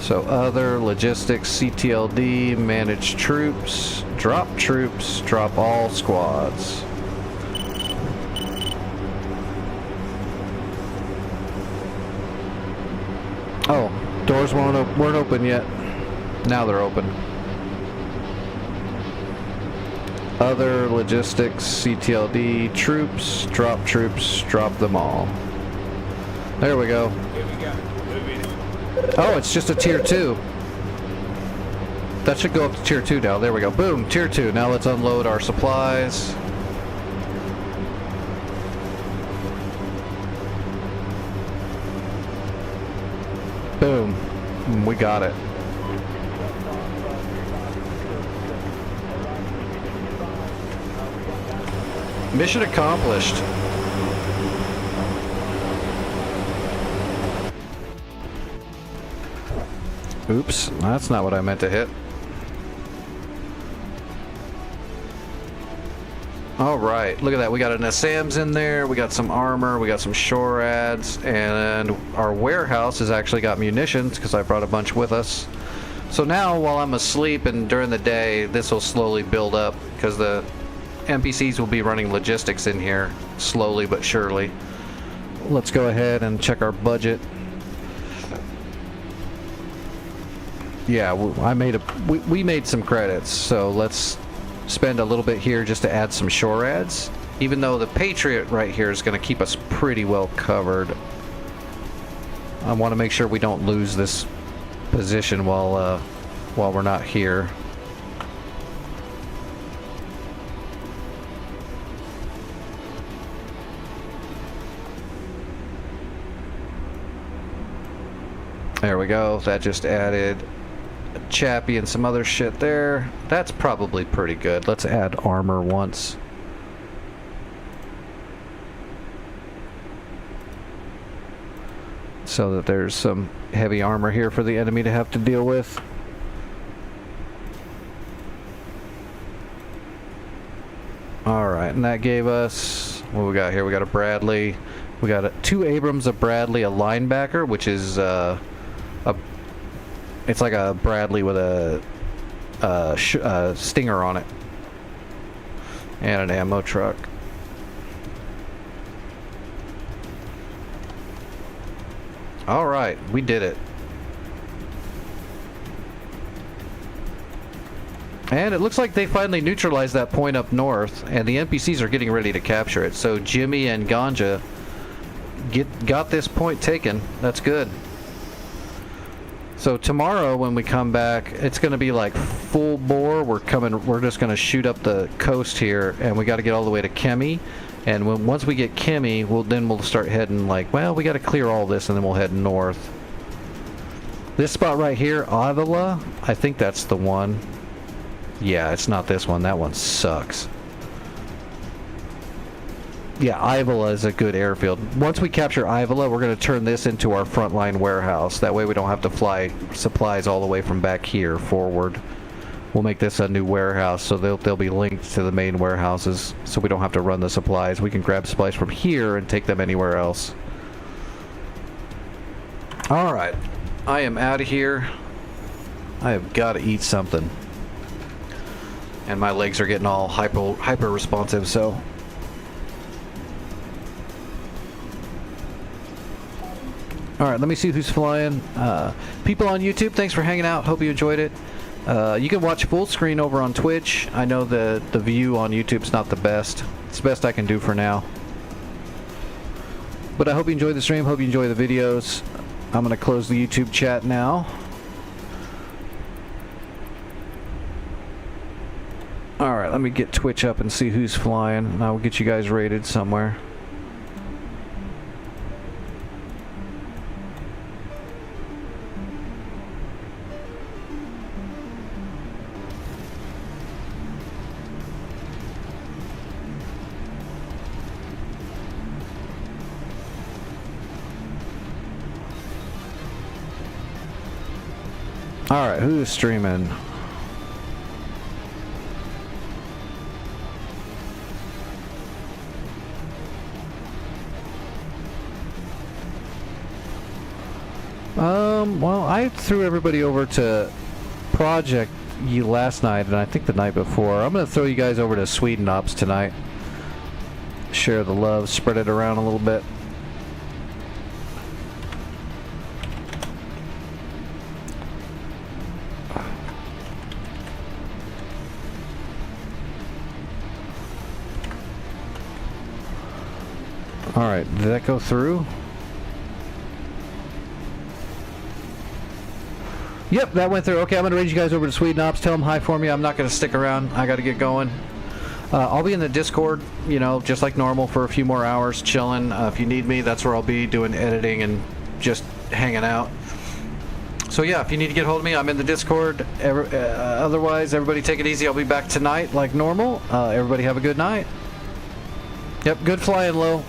So other logistics, CTLD, manage troops, drop all squads. Oh, doors weren't open yet. Now they're open. Other logistics, CTLD, troops, drop them all. There we go. Here we go. Moving in. Oh, it's just a tier 2. That should go up to tier 2 now. There we go. Boom, tier 2. Now let's unload our supplies. Boom. We got it. Mission accomplished. Oops, that's not what I meant to hit. Alright, look at that. We got an SAMs in there, we got some armor, we got some shore ads, and our warehouse has actually got munitions because I brought a bunch with us. So now, while I'm asleep and during the day, this will slowly build up because the NPCs will be running logistics in here slowly but surely. Let's go ahead and check our budget. Yeah, we made some credits, so let's spend a little bit here just to add some shore ads. Even though the Patriot right here is going to keep us pretty well covered. I want to make sure we don't lose this position while we're not here. There we go. That just added a chappy and some other shit there. That's probably pretty good. Let's add armor once. So that there's some heavy armor here for the enemy to have to deal with. Alright, and that gave us... what we got here? We got a Bradley. We got two Abrams, a Bradley, a linebacker, which is it's like a Bradley with a Stinger on it. And an ammo truck. Alright, we did it. And it looks like they finally neutralized that point up north, and the NPCs are getting ready to capture it. So Jimmy and Ganja got this point taken. That's good. So tomorrow when we come back, it's going to be like full bore. We're just going to shoot up the coast here, and we got to get all the way to Kemi. And once we get Kemi, we'll start heading like, well, we got to clear all this, and then we'll head north. This spot right here, Avila, I think that's the one. Yeah, it's not this one. That one sucks. Yeah, Ivola is a good airfield. Once we capture Ivola, we're going to turn this into our frontline warehouse. That way we don't have to fly supplies all the way from back here forward. We'll make this a new warehouse, so they'll be linked to the main warehouses, so we don't have to run the supplies. We can grab supplies from here and take them anywhere else. Alright, I am out of here. I have got to eat something. And my legs are getting all hyper responsive, so... Alright, let me see who's flying. People on YouTube, thanks for hanging out. Hope you enjoyed it. You can watch full screen over on Twitch. I know the view on YouTube's not the best. It's the best I can do for now. But I hope you enjoyed the stream. Hope you enjoy the videos. I'm going to close the YouTube chat now. Alright, let me get Twitch up and see who's flying. And I will get you guys rated somewhere. Alright, who's streaming? Well, I threw everybody over to Project last night, and I think the night before. I'm going to throw you guys over to Sweden Ops tonight. Share the love, spread it around a little bit. Alright, did that go through? Yep, that went through. Okay, I'm going to raise you guys over to Sweden Ops. Tell them hi for me. I'm not going to stick around. I got to get going. I'll be in the Discord, you know, just like normal for a few more hours, chilling. If you need me, that's where I'll be, doing editing and just hanging out. So yeah, if you need to get hold of me, I'm in the Discord. Otherwise, everybody take it easy. I'll be back tonight like normal. Everybody have a good night. Yep, good flying, Lo.